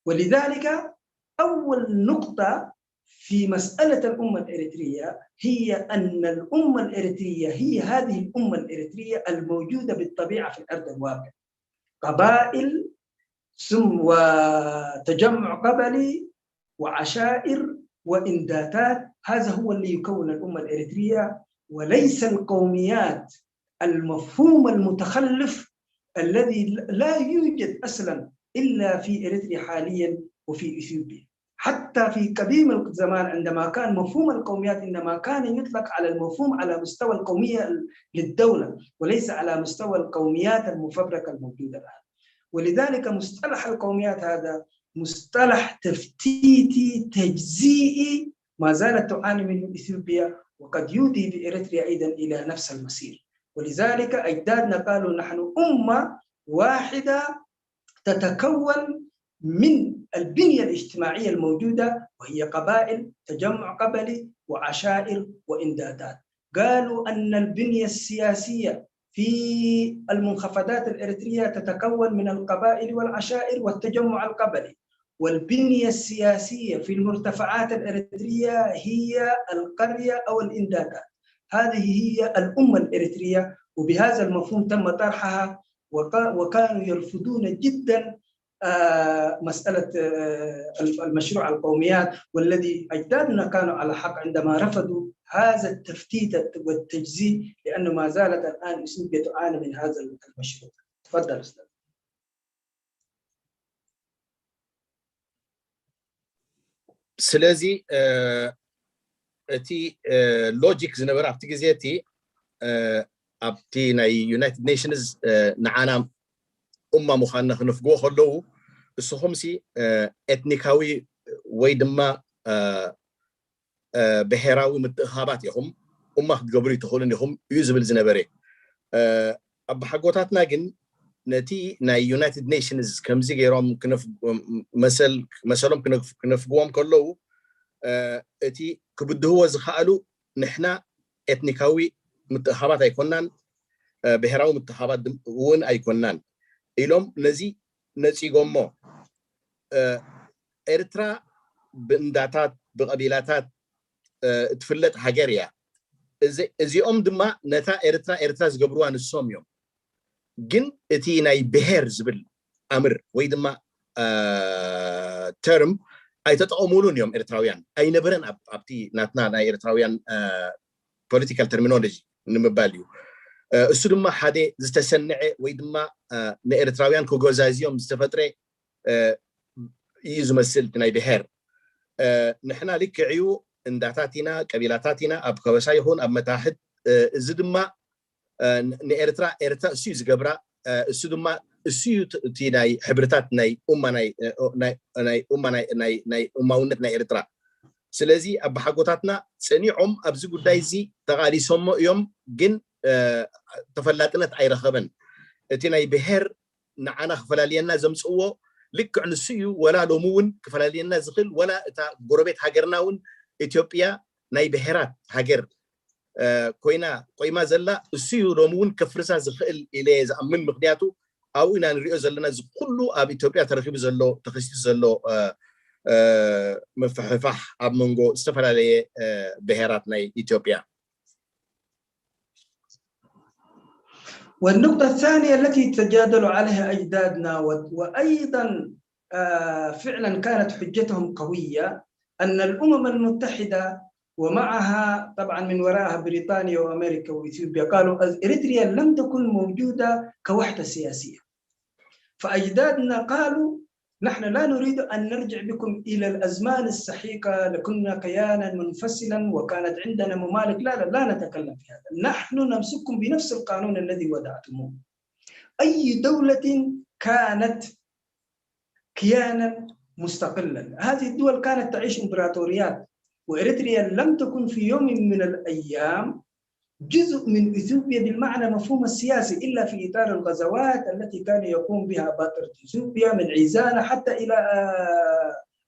ولذلك أول نقطة في مسألة الأمة الإريترية هي أن الأمة الإريترية هي هذه الأمة الإريترية الموجودة بالطبيعة في أرض الواقع، قبائل وتجمع قبلي وعشائر وإنداتات، هذا هو اللي يكون الأمة الإريترية، وليس القوميات المفهوم المتخلف الذي لا يوجد أصلاً إلا في إريتريا حالياً وفي إثيوبيا. حتى في قديم الزمان عندما كان مفهوم القوميات إنما كان يطلق على المفهوم على مستوى القومية للدولة وليس على مستوى القوميات المفبركة الموجودة الآن. ولذلك مصطلح القوميات هذا مصطلح تفتيتي تجزيئي ما زالت تعاني منه إثيوبيا، وقد يودي بإريتريا أيضا إلى نفس المسير. ولذلك أجدادنا قالوا نحن أمة واحدة تتكون من البنية الاجتماعية الموجودة وهي قبائل، تجمع قبلي وعشائر وإندادات. قالوا أن البنية السياسية في المنخفضات الإريترية تتكون من القبائل والعشائر والتجمع القبلي، والبنية السياسية في المرتفعات الإريترية هي القرية أو الإندادات. هذه هي الأمة الإريترية، وبهذا المفهوم تم طرحها، وكانوا يرفضون جدا مسألة المشروع القوميات، والذي أجدادنا كانوا على حق عندما رفضوا هذا التفتيت والتجزيء، لأنه ما زالت الآن إثيوبيا تعاني من هذا المشروع. تفضل أستاذ. سلازي أتي لوجيك زنبرة أبتي جزيتي أبتي ناي يونايتد نيشنز نعانا أمة مخانة نفقوه خلو السخمسي إتنيكاوي ويدما بحراوي متخابات يهم أمة قبري تقولن يهم يوزبل زنبرة أب حقوتاتنا جن نتي ناي يونايتد نيشنز كمزي غيرهم كنف مثلهم كنفقوهم كلو أتي كبده هو زخالو نحنا إتنيكاوي متخابات أيكونان بحراوي متخابات وين أيكونان إلهم نزي قومو إريترا بنداتات بقبيلاتات تفلت هاجريا إزي دما نتا إريترا زقبروان السوم يوم جن إتي ناي بهر زبل أمر ويدما ترم أي تتعاملون يوم إريتراويان أي نبرن أبتي ناتنا ناي إريتراويان political terminology نمباليو السلمة حدا زتسنع ويدما نإريتراويان كوجوزازيوم زتفترة يزو مسل ناي بهر نحنا لك عيو انداتاتنا قبيلاتاتنا أب كوسايهون أب متاحد زدما نإريترا سيز قبرا السدما السيو تيناي حبرتات ناي ناي أماونت ناي إرترا سلازي أب حقوتاتنا سنيعهم أبزقوا دايزي تغالي سمو يوم جن تفلاتنا تعيرخبن تيناي بهر نعنا خفلالينا زمسوه لك عن السيو ولا لومون خفلالينا زخل ولا تا قربت هاجرناون إثيوبيا ناي بهرات هاجر قويما زلا السيو لومون كفرسا زخل إلى زأمن مقنياتو أو إن نريو زلنا زخلو أب إثيوبيا ترخيب زلو تخصيص زلو مفحفح أب منجو استفر عليه بهرات ناي إثيوبيا. والنقطة الثانية التي تجادل عليها أجدادنا وأيضا فعلا كانت حجتهم قوية أن الأمم المتحدة ومعها طبعا من وراءها بريطانيا وأمريكا وإثيوبيا قالوا إريتريا لم تكن موجودة كوحدة سياسية. فأجدادنا قالوا نحن لا نريد أن نرجع بكم إلى الأزمان السحيقة لكنا كيانا منفصلا وكانت عندنا ممالك. لا نتكلم في هذا. نحن نمسككم بنفس القانون الذي وضعتموه. أي دولة كانت كيانا مستقلا، هذه الدول كانت تعيش إمبراطوريات، وإريتريا لم تكن في يوم من الأيام جزء من إثيوبيا بالمعنى مفهوم السياسي إلا في إطار الغزوات التي كان يقوم بها باترة إثيوبيا من عيزانة حتى إلى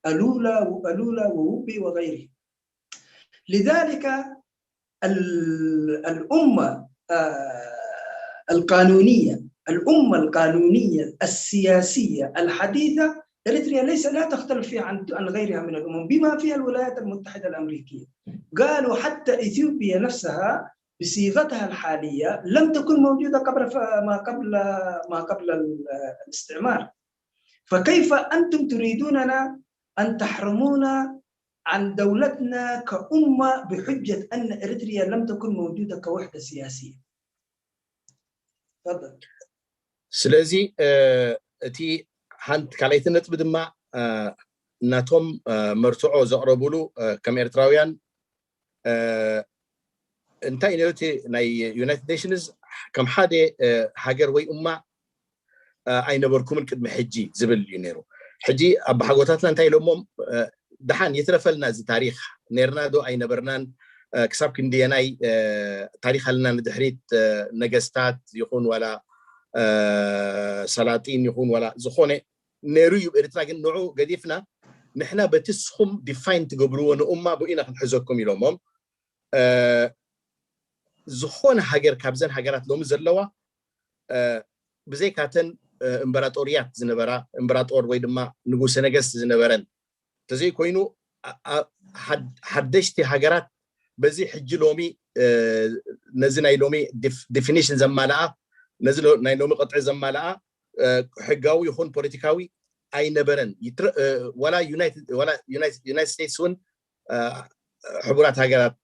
ألولا ووبي وغيره. لذلك الأمة القانونية السياسية الحديثة إريتريا لا تختلف فيها عن غيرها من الأمم بما فيها الولايات المتحدة الأمريكية. قالوا حتى إثيوبيا نفسها بصيغتها الحالية لم تكن موجودة ما قبل الاستعمار. فكيف أنتم تريدوننا أن تحرمونا عن دولتنا كأمة بحجة أن إريتريا لم تكن موجودة كوحدة سياسية؟ تفضل. سلازي تي حنت كاليتنت بدما ناتهم مرتوعو زقربولو كم إرتراويان انتي نيوتي ناي يونايتد نيشنز كم حدا هاجر وي أمة أي نبركم من كدم حجي زبل يونيرو حجي أب حقوتاتنا انتي لهم دحان يترفلنا زي تاريخ نيرنادو أي نبرنان كساب كندياناي تاريخ لنا ندحريت نجستات يكون ولا سلاطين يكون ولا زخونة نيرو يبقى نوعو قديفنا نحنا بتسخم ديفاين تقبلون أمة بقينا نحزوكم يلومهم زخونة هاجر كابزن هاجرات لهم زلوا بزي كاتن إمبراطوريات زنبرا إمبراطور ويدما نقول نجست زنبران تزي كوينو حدشتي هاجرات بزي حج لومي نزل نايلومي definition زمالة نزلوا نايلومي قطع زمالة حقاوي يكون بوليتيكاوي أي نبرن ولا يونايتد ستيتس ون حبورات هاجرات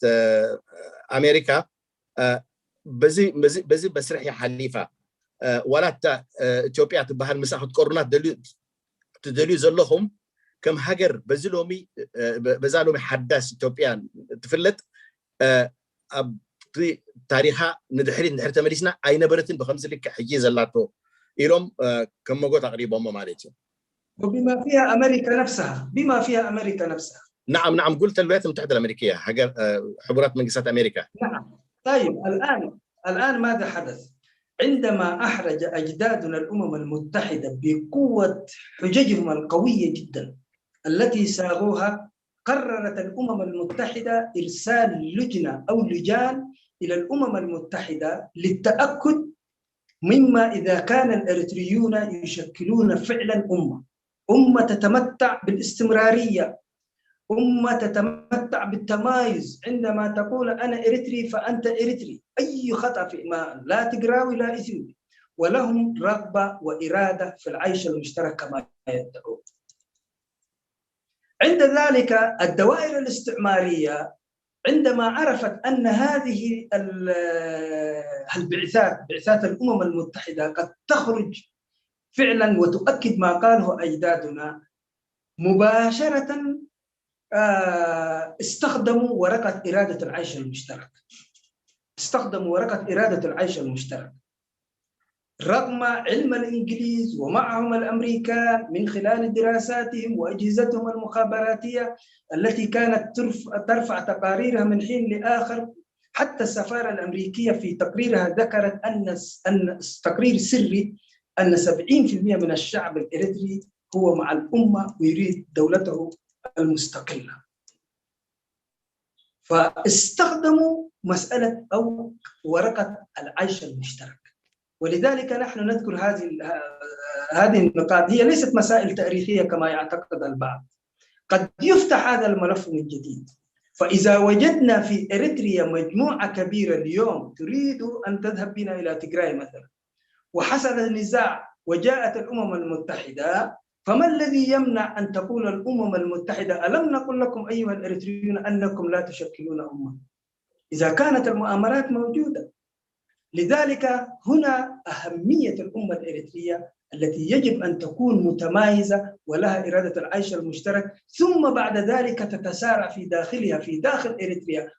أمريكا بزي بسرح يا حليفة ولا تا إثيوبيا تبهر مساحة كورونات تدليو زلهم كم هاجر بزلومي بزالومي حداس إثيوبيا تفلت تاريخها ندحر تمارسنا أي نبرتين بخمس لك حجيز اللاتو إيرم كم موجود تقريبا ما مالتهم وبما فيها أمريكا نفسها نعم قلت الولايات المتحدة الأمريكية حبورات مجلسات أمريكا. نعم. طيب الآن ماذا حدث؟ عندما أحرج أجدادنا الأمم المتحدة بقوة حججهم القوية جدا التي ساغوها، قررت الأمم المتحدة إرسال لجنة أو لجان إلى الأمم المتحدة للتأكد مما إذا كان الإريتريون يشكلون فعلا أمة تتمتع بالاستمرارية، أمة تتمتع بالتمايز. عندما تقول أنا إريتري فأنت إريتري، أي خطأ في ما لا تقراوي لا إثيوبي، ولهم رغبة وإرادة في العيش المشترك كما يدعون. عند ذلك الدوائر الاستعمارية عندما عرفت أن هذه بعثات الأمم المتحدة قد تخرج فعلا وتؤكد ما قاله أجدادنا، مباشرة استخدموا ورقة إرادة العيش المشترك. رغم علم الإنجليز ومعهم الأمريكان من خلال دراساتهم وأجهزتهم المخابراتية التي كانت ترفع تقاريرها من حين لآخر. حتى السفارة الأمريكية في تقريرها ذكرت أن تقرير سري أن 70% من الشعب الإريتري هو مع الأمة ويريد دولته المستقلة. فاستخدموا مسألة أو ورقة العيش المشترك. ولذلك نحن نذكر هذه النقاط. هي ليست مسائل تاريخية كما يعتقد البعض، قد يفتح هذا الملف من جديد. فإذا وجدنا في إريتريا مجموعة كبيرة اليوم تريد أن تذهب بنا إلى تيغراي مثلا، وحصل النزاع وجاءت الأمم المتحدة، فما الذي يمنع أن تقول الأمم المتحدة ألم نقل لكم أيها الإريتريون أنكم لا تشكلون أمة؟ إذا كانت المؤامرات موجودة. لذلك هنا أهمية الأمة الإريترية التي يجب أن تكون متمايزة ولها إرادة العيش المشترك، ثم بعد ذلك تتسارع في داخلها في داخل إريتريا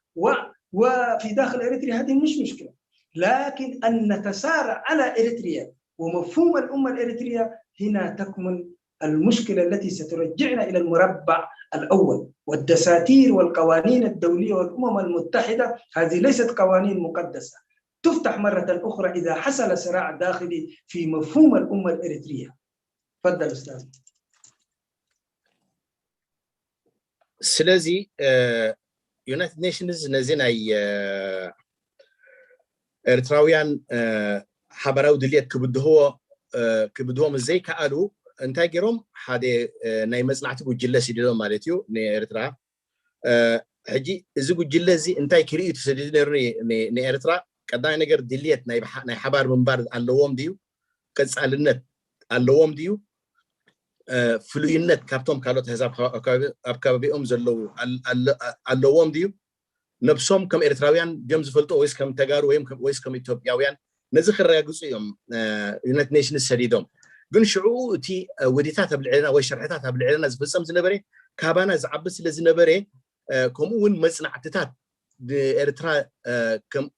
وفي داخل إريتريا. هذه مش مشكلة، لكن أن نتسارع على إريتريا ومفهوم الأمة الإريترية، هنا تكمن المشكلة التي سترجعنا إلى المربع الأول. والدساتير والقوانين الدولية والأمم المتحدة هذه ليست قوانين مقدسة، تفتح مرة أخرى إذا حصل صراع داخلي في مفهوم الأمة الإريترية. تفضل أستاذ. سلازي يونايتد نيشنز نزيناي إريتراويان حبراو دليت كبدهو مزي كقالوا انتي جيروم حدا ناي مصنعتي وجله سيدو مالتيو ني إريترا حجي إذا وجله زي انتي كريت سيدو ني إريترا قداي نجر دليت ناي حبار منبار اللوم ديو قصالنت اللوم ديو فلوينت كابتوم كالوت حساب أبكابيهم زلوا اللوم ديو نفسهم كم إريتراويان جيمز فلتو ويس كم تجارو ويس كم إثيوبياويان نزخر يجوز يوم يونايتد نيشنز سريدهم قن شعو تي وديتات بالعلنا وشرحتات بالعلنا زفصم زنبري كابانا زعبس لزنبري كمون مصنعتات إريترا كم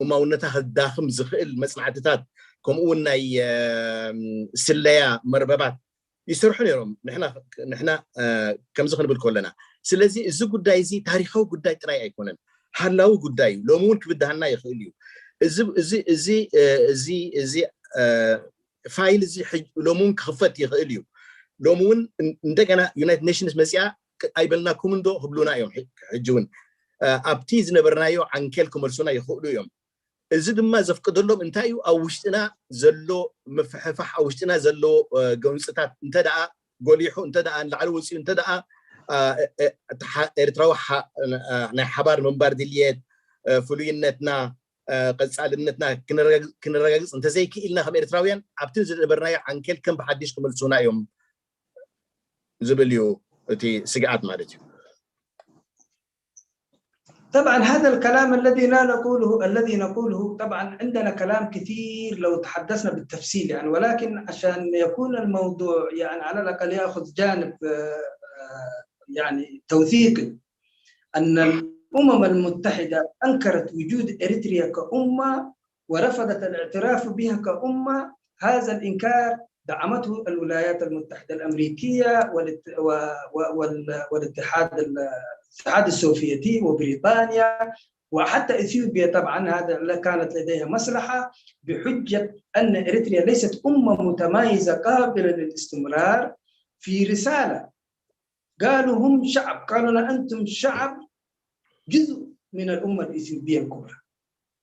أماونتها الداخم زخيل مصنعتات كمون ناي سليا مرببات يسرحون يوم نحنا كم زخن بالكلنا سلازي إذا قداي زي تاريخه قداي تراي أيقونن هلاو قداي لو مون كبده هنا يخيليو إزي فايل زي لو مون كخفت يخيليو لو مون ندقنا يونايتد نيشنز مسيا أيبلنا كومندو هبلونا يوم حجون أبتيز نبرنايو عن كل كمرسونا يخيلو يوم إذا ما زفقد لهم انتايو أو وشتنا زلو مفحفح أو وشتنا زلو جونستات انتدأ قوليحو انتدأ العلوسي انتدأ إريتراوح حبار من باردليات فلوينتنا قصالنتنا كنا رجعس انت زي كي إلنا هم إريتراويان عبتنزل برنايا عن كم بحديش كمل سونا يوم زبليو تي سجعات مالتي. طبعا هذا الكلام الذي نقوله طبعا عندنا كلام كثير لو تحدثنا بالتفصيل يعني، ولكن عشان يكون الموضوع يعني على الأقل يأخذ جانب يعني توثيقي، أن الأمم المتحدة أنكرت وجود إريتريا كأمة ورفضت الاعتراف بها كأمة. هذا الإنكار دعمته الولايات المتحدة الأمريكية والاتحاد السوفيتي وبريطانيا وحتى إثيوبيا. طبعا هذا كانت لديها مصلحة بحجة أن إريتريا ليست أمة متمايزة قابلة للاستمرار. في رسالة قالوا هم شعب، قالوا لنا أنتم شعب جزء من الأمة الإثيوبية الكبرى.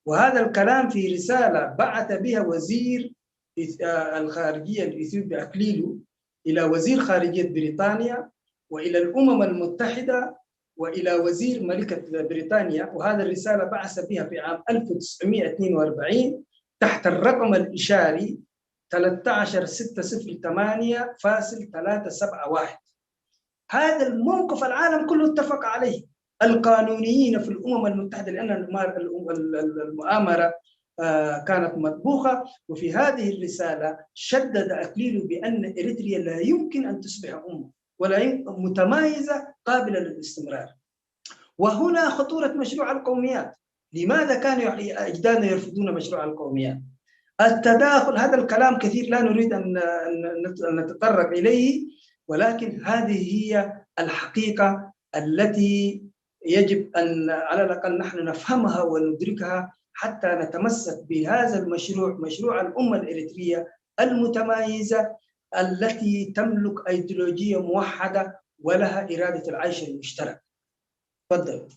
وهذا الكلام في رسالة بعث بها وزير الخارجية الإثيوبي أكليلو إلى وزير خارجية بريطانيا وإلى الأمم المتحدة وإلى وزير ملكة بريطانيا. وهذا الرسالة بعث بها في عام 1942 تحت الرقم الإشاري 13608.371. هذا الموقف العالم كله اتفق عليه، القانونيين في الأمم المتحدة، لأن المؤامرة كانت مطبوخة. وفي هذه الرسالة شدد أكليلو بأن إريتريا لا يمكن أن تصبح أمة ولا متمايزة قابلة للاستمرار. وهنا خطورة مشروع القوميات. لماذا كانوا أجدادنا يرفضون مشروع القوميات؟ التداخل هذا الكلام كثير لا نريد أن نتطرق إليه، ولكن هذه هي الحقيقة التي يجب أن على الأقل نحن نفهمها وندركها حتى نتمسك بهذا المشروع، مشروع الأمة الإريترية المتمايزة التي تملك أيديولوجية موحدة ولها إرادة العيش المشترك. تفضل.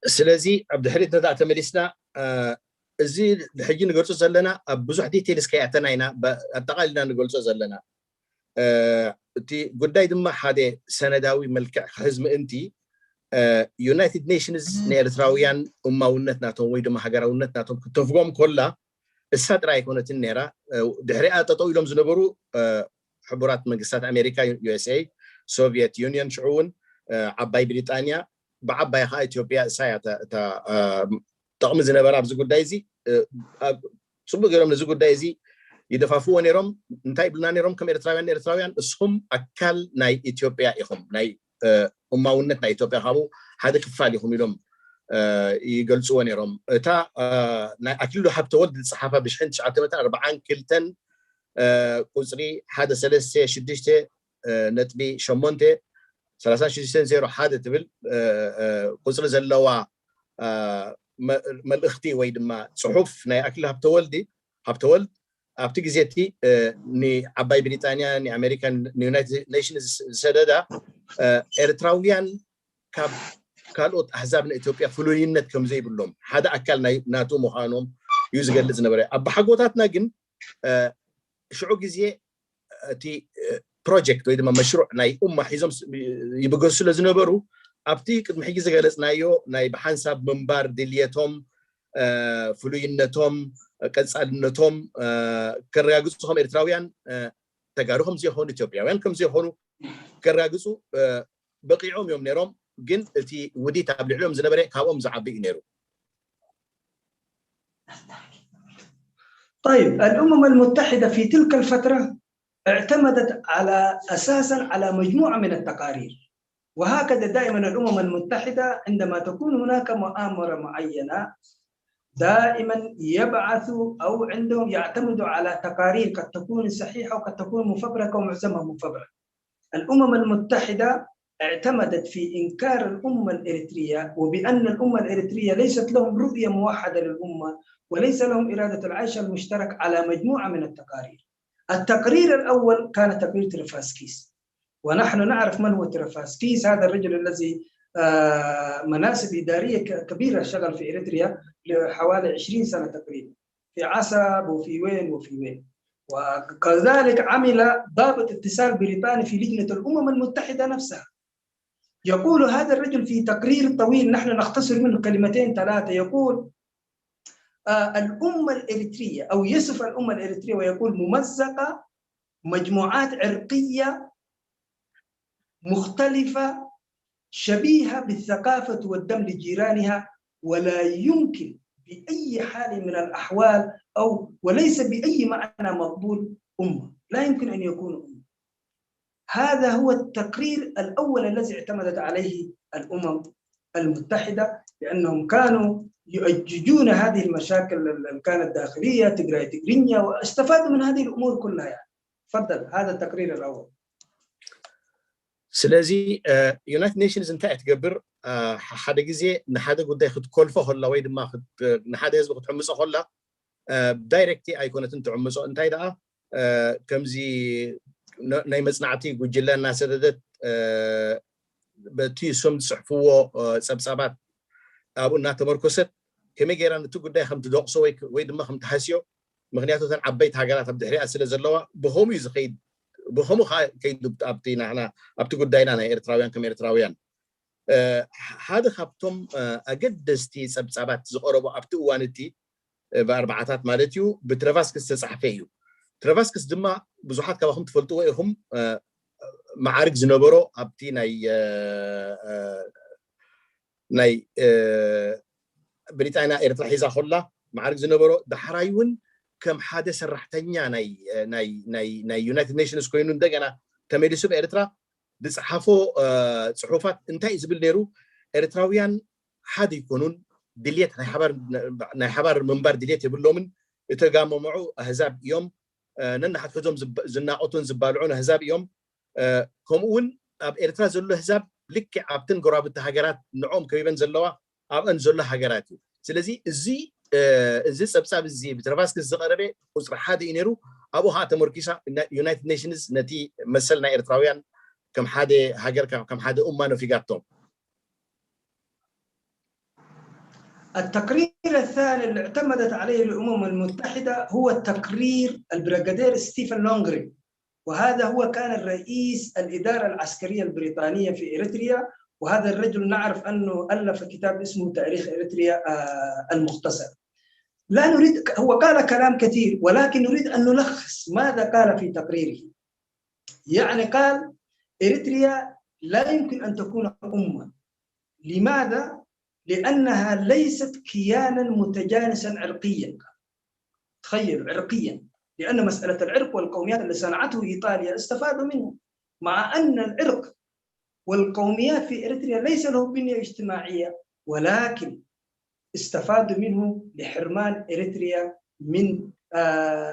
سلازي عبد الحريث ندا تملسنا زي حجي نقولوا زلنا بزح ديتيلز كيعتناينا التقالنا نقولوا زلنا تي قداي دم حدا سنداوي ملك حزم انتي يونايتد نيشنز نيرتراويان ونتناتهم ويدما حجراونتناتهم كتفقهم كلها السادرة يكونت النيرة دحريقة تطويلهم زنبرو حبورات منقصات أمريكا USA سوفيت يونيون شعون عباي بريطانيا بعباي خا إثيوبيا سايا تقوم زنبرا بزقود دايزي صبو غيرهم نزقود دايزي يدفعفوا نيرهم انتاي بلنا نيرهم كم إرتراويان اسهم أكل ناي إثيوبيا إخم ناي ونت ناي إثيوبيا خابو هذا كفالي هم يلوم يقلصوا نيرهم تا أكلوا حبت ولد الصحافة بشحن 940 كلتن قصري هذا سلسة شدشته نتبي شمونته 36 هذا تبل قصر زلوا ما الأختي ويد ما صحف ناي أكلها حبت ولد أبتجي زيتي ني عباي بريطانيا ني أمريكا ني يونايتد نيشنز سددا إرتراويان كالوت أحزاب إثيوبيا فلوينت كم زي بلهم هذا أكل ناتو مخانهم يوزقل لزنا بري أب حقوقاتنا جن شعوب جزية تي بروجكت ويد ما مشروع ناي حزم يبقوا لزنا برو أبتي كد محيز جالس ناي بحنساب منبر دليتهم فلوينتهم كنسالنتهم كرياغصهم إرتراويان تجارهم زي هون إثيوبيا وين كم زي هون كرياغصوا بقيعهم يوم نيرهم جن تي ودي تابع لهم زنبري كاوم زعبي نيرو. طيب الأمم المتحدة في تلك الفترة اعتمدت أساساً على مجموعة من التقارير، وهكذا دائماً الأمم المتحدة عندما تكون هناك مؤامرة معينة دائماً يبعثوا أو عندهم يعتمدوا على تقارير قد تكون صحيحة وقد تكون مفبركة ومعظمها مفبرك. الأمم المتحدة اعتمدت في إنكار الأمة الإريترية وبأن الأمة الإريترية ليست لهم رؤية موحدة للأمة وليس لهم إرادة العيش المشترك على مجموعة من التقارير. التقرير الأول كان تقرير ترفاسكيس، ونحن نعرف من هو ترفاسكيس. هذا الرجل الذي مناصب إدارية كبيرة شغل في إريتريا لحوالي 20 سنة تقريبا في عسب وفي وين. وكذلك عمل ضابط اتصال بريطاني في لجنة الأمم المتحدة نفسها. يقول هذا الرجل في تقرير طويل نحن نختصر منه كلمتين ثلاثة، يقول الأمة الإريترية أو يصف الأمة الإريترية ويقول ممزقة، مجموعات عرقية مختلفة شبيهة بالثقافة والدم لجيرانها، ولا يمكن بأي حال من الأحوال أو وليس بأي معنى مقبول أمة، لا يمكن أن يكون أمة. هذا هو التقرير الأول الذي اعتمدت عليه الأمم المتحدة، لأنهم كانوا يؤججون هذه المشاكل اللي كانت داخلية تجرينيا واستفادوا من هذه الأمور كلها يعني. تفضل، هذا التقرير الأول. سلازي يونايتد نيشنز انت تقبر حدا جزء نحدا قد ياخد كلفة هلا ويد ما أخذ نحدا يسبق تحمسه هلا دايركتي أيقونة أنت عمسه أنت هيدا كم زي نايم صناعتي وجلنا الناس سددت بتي سمت صحفوه سبسابات أبونا تمركزت كم يجران تقول ده خم تدقسوا ويد ما خم تحسيو مغنياتو تن عبيت حاجات بدحري أسئلة زلوا بهم يزخيد بهم كيدو أبتينا إحنا أبتقول داينا أنا إرتراويان كم إرتراويان هذا خبتم أجدستي سبسابات زقربوا أبتو وانتي بأربعات مالتيو بترافاسكس صحفيو ترافاسكس دما بزحات كواهم تفلتوا هم معارك زنبرو أبتي ناي بريطانيا إرترا حيزا خلا معارك زنبرو دحرايون كم حادث الرحتنيا ناي يونايتد نيشنز كوينون دجنا تميلسو بإرترا دصحفوا صحوفات انتهي زبل نيرو إرتراويان حد يكونون دليت ناي حبار منبر دليت يبلومن يتجمعوا أحزاب يوم ننحت حزم زناقتون زبالعون أحزاب يوم كمون أب إرترا زلوا أحزاب لك عبتن قرابة هجرات نعوم كيفن زلوا عب أنزل هجراتي سلزي زي سبساب زي بترفاسك الزقربة وصراحة هذا ينيرو أبو هات مركزة يونايتد نيشنز نتي مثلنا إرتراويان كم حدا هجر كم حدا أمانو في قاتهم. التقرير الثاني اللي اعتمدت عليه الأمم المتحدة هو التقرير البريغادير ستيفن لونغري، وهذا هو كان الرئيس الإدارة العسكرية البريطانية في إريتريا، وهذا الرجل نعرف أنه ألف كتاب اسمه تاريخ إريتريا المختصر. لا نريد، هو قال كلام كثير ولكن نريد أن نلخص ماذا قال في تقريره. يعني قال إريتريا لا يمكن أن تكون أمة. لماذا؟ لأنها ليست كيانا متجانسا عرقيا. تخيلوا عرقيا، لأن مسألة العرق والقوميات اللي صنعته إيطاليا استفادوا منه، مع أن العرق والقوميات في إريتريا ليس له بنية اجتماعية، ولكن استفادوا منه لحرمان إريتريا من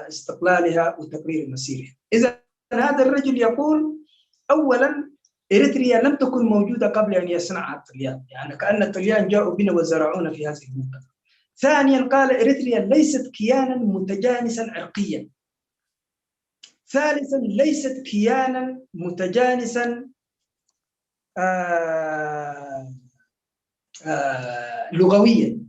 استقلالها وتقرير مسيرها. إذا هذا الرجل يقول أولا إريتريا لم تكن موجودة قبل أن يصنعها الطليان، يعني كأن الطليان جاءوا بنا وزرعونا في هذه المنطقة. ثانيا قال إريتريا ليست كيانا متجانسا عرقيا. ثالثا ليست كيانا متجانسا لغويا.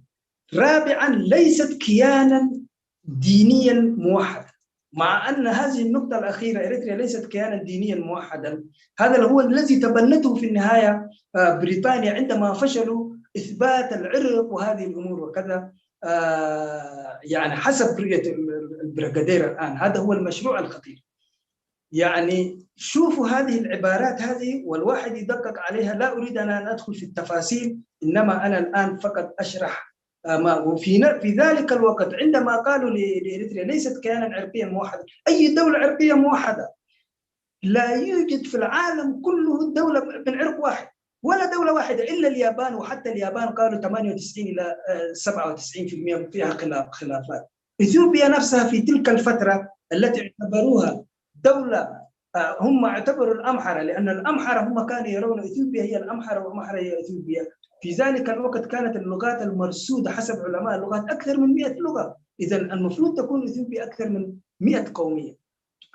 رابعا ليست كيانا دينيا موحدا، مع أن هذه النقطة الأخيرة إريتريا ليست كيانا دينيا موحدا. هذا هو الذي تبنته في النهاية بريطانيا عندما فشلوا إثبات العرق وهذه الأمور وكذا، يعني حسب رؤية البريغادير الآن. هذا هو المشروع الخطير. يعني شوفوا هذه العبارات هذه والواحد يدقق عليها. لا أريد أن أدخل في التفاصيل، إنما أنا الآن فقط أشرح ما في ذلك الوقت عندما قالوا لإريتريا ليست كيانا عرقيا موحدا. أي دولة عرقية موحدة؟ لا يوجد في العالم كله دولة من عرق واحد، ولا دولة واحدة إلا اليابان، وحتى اليابان قالوا 98 إلى 97% فيها خلافات. إثيوبيا نفسها في تلك الفترة التي اعتبروها دولة، هم اعتبروا الأمحرة، لأن الأمحرة هم كانوا يرون إثيوبيا هي الأمحرة والأمحرة هي إثيوبيا. في ذلك الوقت كانت اللغات المرصودة حسب علماء اللغات أكثر من 100 لغة، إذا المفروض تكون إثيوبيا أكثر من 100 قومية.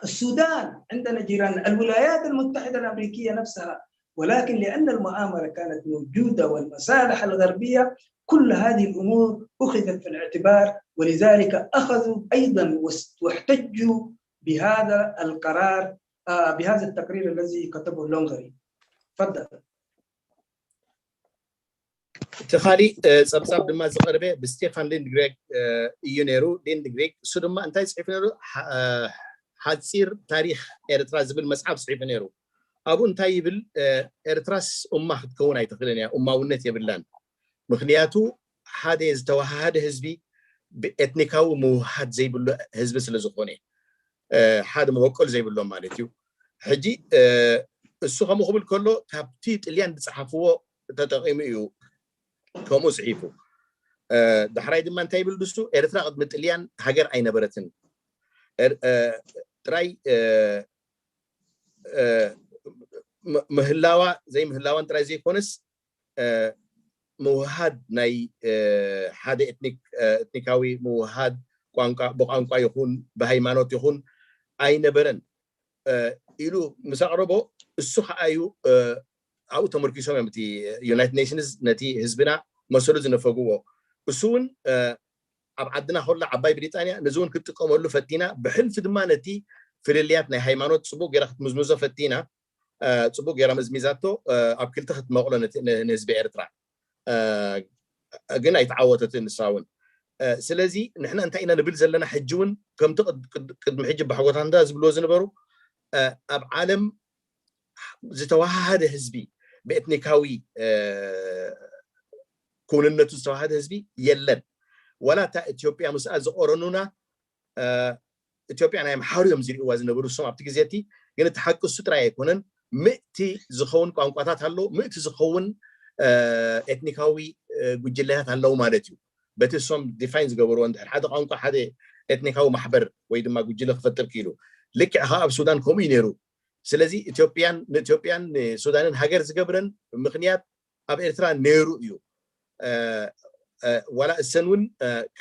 السودان عندنا جيران، الولايات المتحدة الأمريكية نفسها، ولكن لأن المؤامرة كانت موجودة والمصالح الغربية كل هذه الأمور أخذت في الاعتبار، ولذلك أخذوا أيضا واحتجوا بهذا القرار، بهذا التقرير الذي كتبه لونغري. تفضل. تخالي سبساب دما زقربه بستيفان ليندغريغ يونيرو ليندغريغ سدما انتي صحيفنيرو حتصير تاريخ إريترا زبل مسعب صحيفنيرو أبو انتي يبل إريتراس أمة تكون أي تخليني أمة ونت يبلان مخنياتو هذا يزتوه هذا حزبي بإثنيكاو موحد زي بلو حزب سلزقوني هذا موكل زي بلو مالتيو حجي السوق مقبل كله تبتيت اللي عند صحفوه تتقيميو كم صحيفو دحراي دم انتي يبل دستو إريترا قد متليان هاجر أي نبرتن تراي مهلاوة زي مهلاوان تراي زي كونس موهاد ناي حدا اتنيكاوي موهاد بقانقا يكون بهيمانوت يكون أي نبرن إلو مساقربو السخة أيو أو تمركزهم يمتي يونايتد نيشنز نتي حزبنا مسؤول زنفقوه وسون عندنا هلا عباي بريطانيا نزون كنت قوم له فتينا بحلف دمانتي في اللياتنا هيمانوت صبوق يرخت مزمزة فتينا صبوق يرى مزميزاتو أبكل تخت مقولة نسبة إريترا قلنا يتعوضت النساون سلازي نحن انتهينا نبل زلنا حجون كم تقد قد محجب بحوت عندها زبلوز نبرو أب عالم زتوها هذا حزبي بإثنيكاوي كون النتو زتوها هذا حزبي يلن ولا تا إثيوبيا مسألة زقرنونا إثيوبيا أنا محاولة مزيد وازن نبرو سمع بتجزيتي قلنا تحقق السترة يكونن مئتي زخون قانقاتات هلو مئتي زخون اتنيكاوي ጉጅለታት አለው ማለት እዩ በቲ ሶም ዲፋይንስ ገበሮ እንድሕር ሓደ ቋንቋ ሓደ ኤትኒካዊ ማሕበር ወይ ድማ ጉጅለ ክፈጥር ክኢሉ ልክዕ ኣብ ሱዳን ከምኡ እዩ ነይሩ ስለዚ ኢትዮጵያን ሱዳንን ሃገር ዝገብረን ምክንያት ኣብ ኤርትራ ነይሩ እዩ ወላ እሰን እውን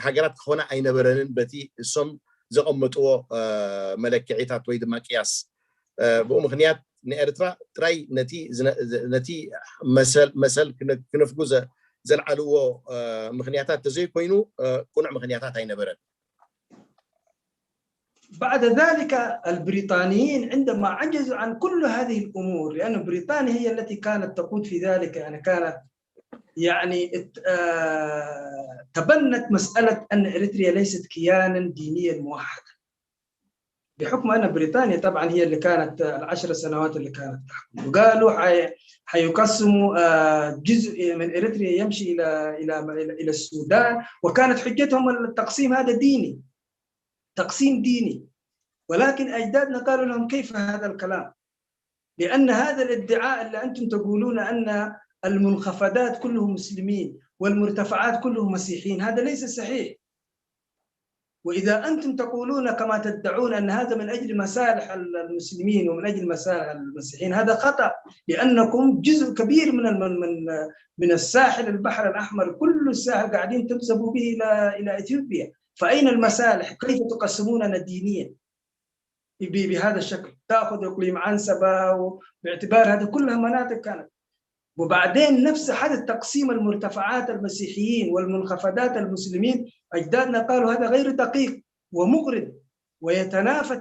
ሃገራት ክኾና ኣይነበረንን በቲ እሶም ዘቐመጥዎ መለክዒታት ወይ ድማ ቅያስ ብኡ ምክንያት ንኤርትራ ጥራይ ነቲ መሰል ክነፍጉ زلعلو مخنياتات تزي كوينو كونع مخنياتات هاي نبرد. بعد ذلك البريطانيين عندما عجزوا عن كل هذه الامور لان بريطانيا هي التي كانت تقود في ذلك يعني كانت يعني تبنت مساله ان اريتريا ليست كيانا دينيا موحدا. بحكم ان بريطانيا طبعا هي اللي كانت ال10 سنوات اللي كانت تحكم وقالوا حيقسموا جزء من اريتريا يمشي الى السودان وكانت حجتهم التقسيم هذا ديني تقسيم ديني ولكن اجدادنا قالوا لهم كيف هذا الكلام؟ لان هذا الادعاء اللي انتم تقولون ان المنخفضات كلهم مسلمين والمرتفعات كلهم مسيحيين هذا ليس صحيح. وإذا أنتم تقولون كما تدعون أن هذا من أجل مصالح المسلمين ومن أجل مصالح المسيحيين هذا خطأ لأنكم جزء كبير من الساحل البحر الأحمر كل الساحل قاعدين تنسبوا به إلى إثيوبيا فأين المصالح؟ كيف تقسموننا دينيا بهذا الشكل؟ تأخذ إقليم عنسبة باعتبار هذه كلها مناطق كانت وبعدين نفس هذا التقسيم المرتفعات المسيحيين والمنخفضات المسلمين أجدادنا قالوا هذا غير دقيق ومغرض ويتنافى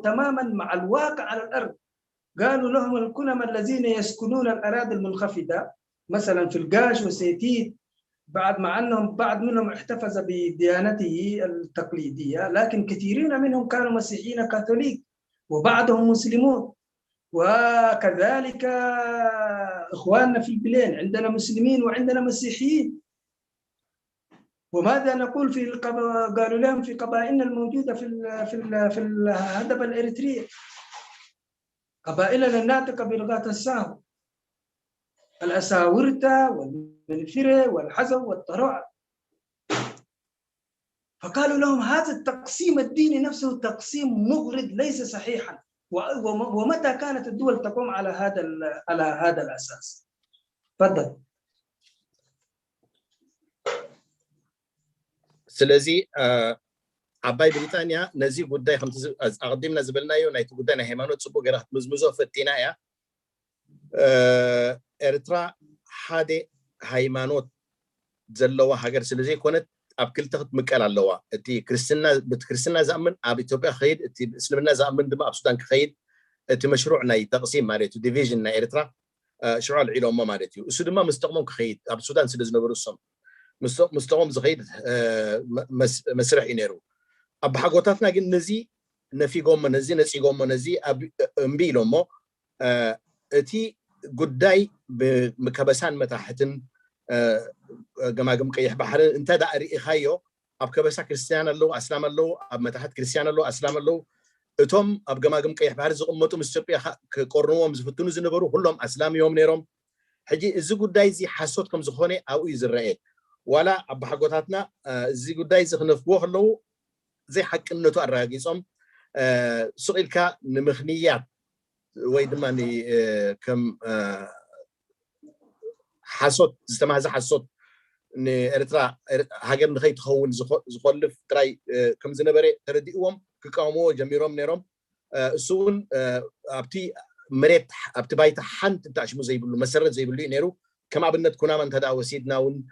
تماما مع الواقع على الأرض. قالوا لهم الكنمة الذين يسكنون الأراضي المنخفضة مثلا في القاش وسيتيت بعد مع أنهم بعض منهم احتفظ بديانته التقليدية لكن كثيرين منهم كانوا مسيحيين كاثوليك وبعضهم مسلمون وكذلك إخواننا في البلاد عندنا مسلمين وعندنا مسيحيين. وماذا نقول قالوا لهم في قبائلنا الموجودة في الهدب الإريتري قبائلنا الناطقة بلغات الساو الأساورتا والمنفرة والحزو والطروع فقالوا لهم هذا التقسيم الديني نفسه تقسيم مغرض ليس صحيحا ومتى كانت الدول تقوم على هذا الأساس؟ تفضل. سلازي عباي بريطانيا نزي قداي خمس أقدمنا زبلنا يو نايت قدانا هيمانو تصبو جرات مزمزو فتينا يا إريترا حادي هيمانوت زلوا هاجر سلازي كونت أبكل تخت مكال اللوا تي كريستنا زامن أبي إثيوبيا خيد تي إسلامنا زامن دم أب السودان خيد تي مشروعنا تقسيم مالتي ديفيجن إريترا شروع العلوم مالتي السودان ما مستقيم خيد أب السودان سلازنا بروسهم مستقيم زخيد مسرح إنيرو أب حقوقاتنا جن نزي نفي قوم نزي قوم نزي أب أمبيلو مو تي قداي بمكبسان متاحتن جماعة قيح بحر انت داري خايو أب كبسا كريستيان الله أسلام الله أب متاحت كريستيان الله أسلام الله توم أب جماعة قيح بحر زق أمتهم السبيا كورنوم زفتونو زنبرو كلهم أسلام يوم نيرهم حجي الزوج دايزي حسوتكم زخوني أو يزرعي ولا أب حقوقاتنا الزوج دايزي خنفوه له زي حق إنه تأرجيسهم سؤال كا نمخنيات ويدماني كم حسوت استمع زح حسوت إن إريترا هاجر نخيت خون زخلف تراي كم زنبرة ترديهم كقامو جميرهم نيرهم سون أبتي مريت أبتي بايت حنت تعش مو زي بلو مسرة زي بلو نيرو كما بنت كنا من تدا وسيدنا ون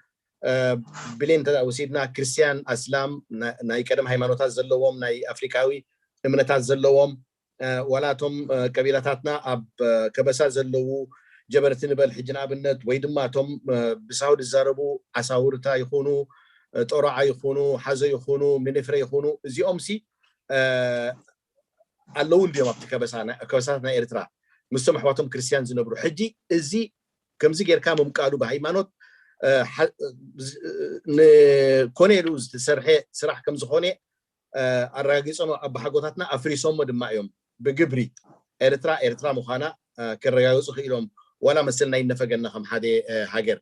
بلين تدا وسيدنا كريستيان أسلام ناي كلام هيمانوت زلوهم ناي أفريقاوي إمنات زلوهم ولاتهم كبيراتنا أب كبسا زلو جبرتني بالحجنا بالنت ويدماتهم بسعود الزاربو عساورتا يخونوا طرع يخونوا حزة يخونوا منفر يخونوا زي أمسي اللون اليوم كبساتنا إريترا مستمح واتهم كريستيان زنبرو حجي زي كم زي غير كامو مقالو بهيمانوت كونيلوز سرح كم زخوني الراقصهم أب حقوقاتنا أفريسهم دماء يوم بجبري إريترا مخانا كالرجاوز خيلهم ولا مثلنا ينفقناهم هذه هاجر.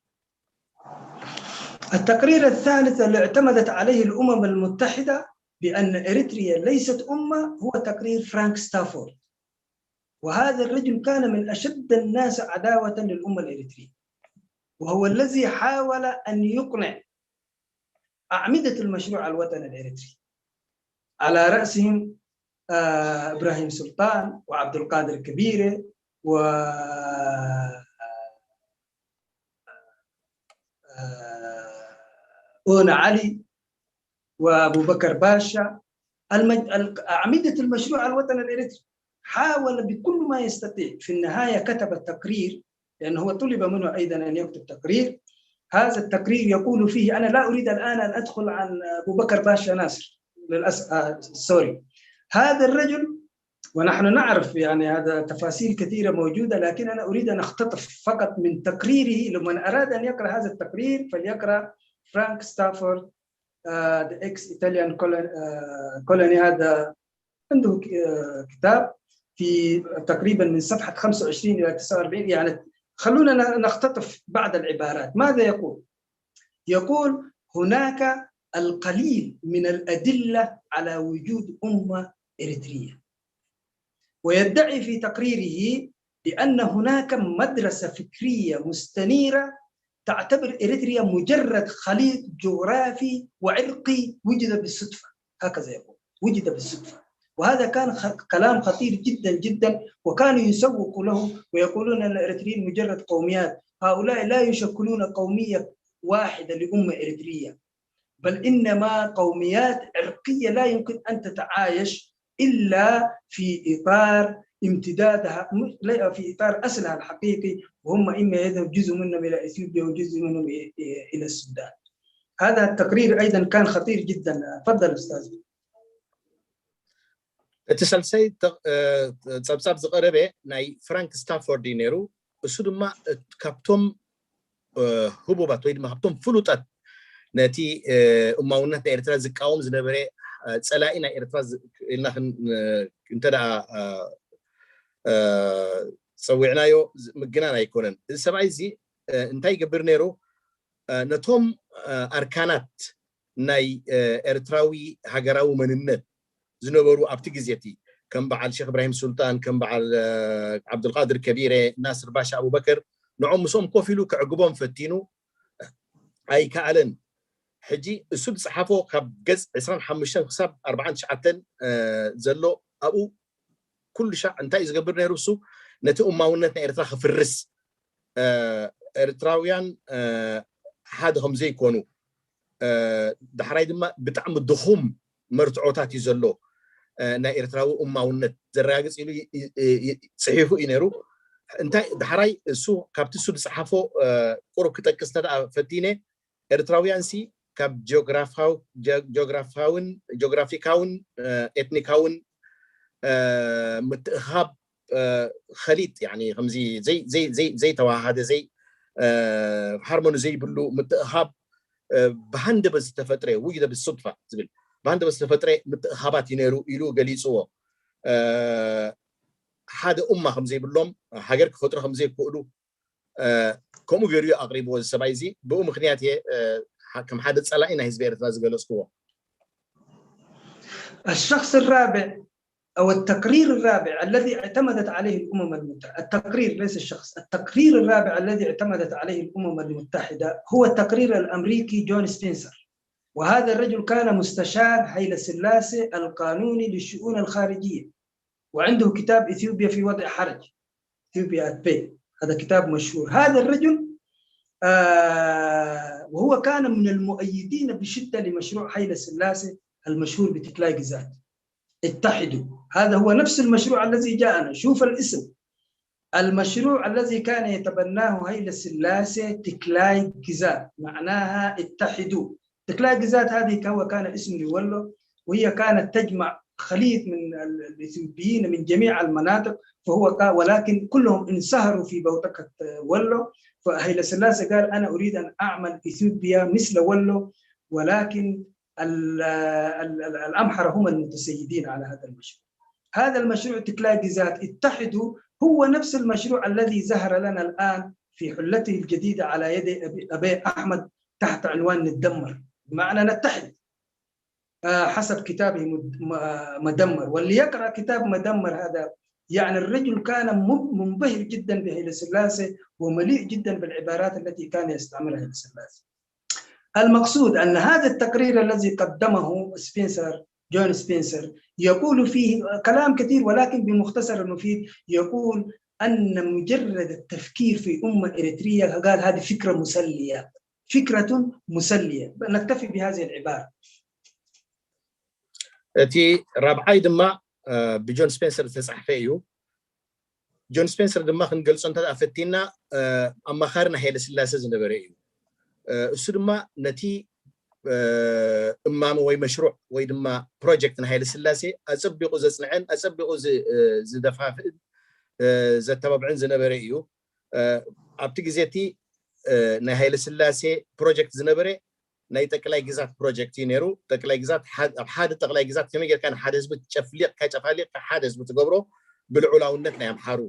التقرير الثالث اللي اعتمدت عليه الأمم المتحدة بأن إريتريا ليست أمة هو تقرير فرانك ستافورد، وهذا الرجل كان من أشد الناس عداوة للأمة الإريترية، وهو الذي حاول أن يقنع أعمدة المشروع الوطني الإريتري، على رأسهم إبراهيم سلطان وعبد القادر كبيرة و أونا علي وأبو بكر باشا، أعمدة المشروع الوطني الإريتري. حاول بكل ما يستطيع، في النهاية كتب التقرير، لأنه هو طلب منه أيضا أن يكتب تقرير. هذا التقرير يقول فيه، أنا لا أريد الآن أن أدخل عن أبو بكر باشا ناصر للأسف سوري. هذا الرجل، ونحن نعرف يعني هذا تفاصيل كثيرة موجودة، لكن أنا أريد أن أختطف فقط من تقريره. لمن أراد أن يقرأ هذا التقرير فليقرأ فرانك ستافورد the ex-Italian colony. هذا عنده كتاب في تقريبا من صفحة 25 إلى 49. يعني خلونا نختطف بعض العبارات. ماذا يقول؟ يقول هناك القليل من الأدلة على وجود أمة إريترية، ويدعي في تقريره بأن هناك مدرسة فكرية مستنيرة تعتبر إريتريا مجرد خليط جغرافي وعرقي وجد بالصدفة. هكذا يقول، وجد بالصدفة. وهذا كان كلام خطير جدا جدا، وكانوا يسوقوا له ويقولون أن الإريتريين مجرد قوميات. هؤلاء لا يشكلون قومية واحدة لأمة إريترية، بل إنما قوميات عرقية لا يمكن أن تتعايش إلا في إطار امتدادها، في إطار أصلها الحقيقي، وهم إما يذهب جزء منهم إلى إثيوبيا وجزء منهم إلى السودان. هذا التقرير أيضا كان خطير جدا. تفضل أستاذ. تسلسل تسبسب زقربة ناي فرانك ستافورد نيرو السودما كابتوم هبوبات ويد ما كابتوم فلوتات نتي أماونة إرترا زكاوم زنبرة سلاينا إرترا إلنا انتدى سوينايو مجنانا يكونن السبعي زي انتاي جبرنيرو نتوم أركانات ناي إرتراوي هجراو من النت زنبرو أبتجزيتي كم بعد الشيخ إبراهيم سلطان، كم بعد عبد القادر كبيرة، ناصر باشا أبو بكر، نعم مسوم كوفيلو كعقبهم فتينو أي كألن حجي السود صحافه كجز 25 حساب 40 شعتن زلو أبو كل شيء انتهى يزقبر نيروسو نتو أماونتنا إرترا في الرس إرتراويان حادهم زي كونوا دحراي دما بتعم الضخم مرتعوتات يزلو نا إرتراو أماونت زراجس إلو صحيحو إنيرو انتهى دحراي سو كابت السود صحافه قرب كتكسنا فتينه إرتراويان سي كاب جغرافيكاون إثنيكاون متخاب خليط يعني خمزي زي توا هذا زي هرمون زي بلو متخاب بهند بس تفترة وجد بالصدفة زبل بهند بس تفترة متخابات ينيرو إلو جليسوا هذا أمة خمزي بلوم حجر فترة خمزي كقولو كم غيري أقرب والسبايزي بأم خنياتي كم حدث على إنه هزبير ثلاث جلسوا. الشخص الرابع أو التقرير الرابع الذي اعتمدت عليه الأمم المتحدة، التقرير ليس الشخص، التقرير الرابع الذي اعتمدت عليه الأمم المتحدة هو التقرير الأمريكي جون سبنسر. وهذا الرجل كان مستشار هيلة سلاسي القانوني للشؤون الخارجية، وعنده كتاب إثيوبيا في وضع حرج، إثيوبيا at bay، هذا كتاب مشهور. هذا الرجل وهو كان من المؤيدين بشدة لمشروع هيلة سلاسي المشهور بتكلاي جزات، اتحدوا. هذا هو نفس المشروع الذي جاءنا، شوف الاسم، المشروع الذي كان يتبناه هيلة سلاسي تكلاي جزات، معناها اتحدوا. تكلاي جزات هذه هو كان اسم لولو، وهي كانت تجمع خليط من الإثيوبيين من جميع المناطق، ولكن كلهم انسهروا في بوتقة ولو. فهيلة سلاسي قال أنا أريد أن أعمل إثيوبيا مثل ولو، ولكن الأمحرة هم المتسيدين على هذا المشروع. هذا المشروع تكلاي جزات اتحدوا هو نفس المشروع الذي ظهر لنا الآن في حلته الجديدة على يد أبي أحمد تحت عنوان نتدمر، بمعنى نتحد حسب كتابه مدمر. واللي يقرأ كتاب مدمر هذا يعني الرجل كان منبهر جدا بهيلة سلاسي ومليء جدا بالعبارات التي كان يستعملها هيلة سلاسي. المقصود أن هذا التقرير الذي قدمه جون سبنسر يقول فيه كلام كثير ولكن بمختصر المفيد، يقول أن مجرد التفكير في أمة إريتريا قال هذه فكرة مسلية، فكرة مسلية. نكتفي بهذه العبارة. تي رابعاي دما بجون سبنسر تصحفيو جون سبنسر دما خنقلص انت افتينا اما خارنا هيل سلاسه زنبريو እሱ ድማ ነቲ እማም ወይ መሽሩዕ ወይ ድማ ፕሮጀክት ናይ ሃይለ ስላሴ ኣጸቢቑ ዘጽንዐን ኣጸቢቑ ዝደፋፍእን ዘተባብዕን ዝነበረ እዩ ኣብቲ ግዜቲ ናይ ሃይለ ስላሴ ፕሮጀክት ዝነበረ ናይ ጠቅላይ ግዛት ፕሮጀክት እዩ ነይሩ ጠቅላይ ግዛት ኣብ ሓደ ጠቅላይ ግዛት ከመይ ጌርካ ንሓደ ህዝቢ ጨፍሊቕ ካጨፋሊቕ ሓደ ህዝቢ ትገብሮ ብልዑላውነት ናይ ኣምሓሩ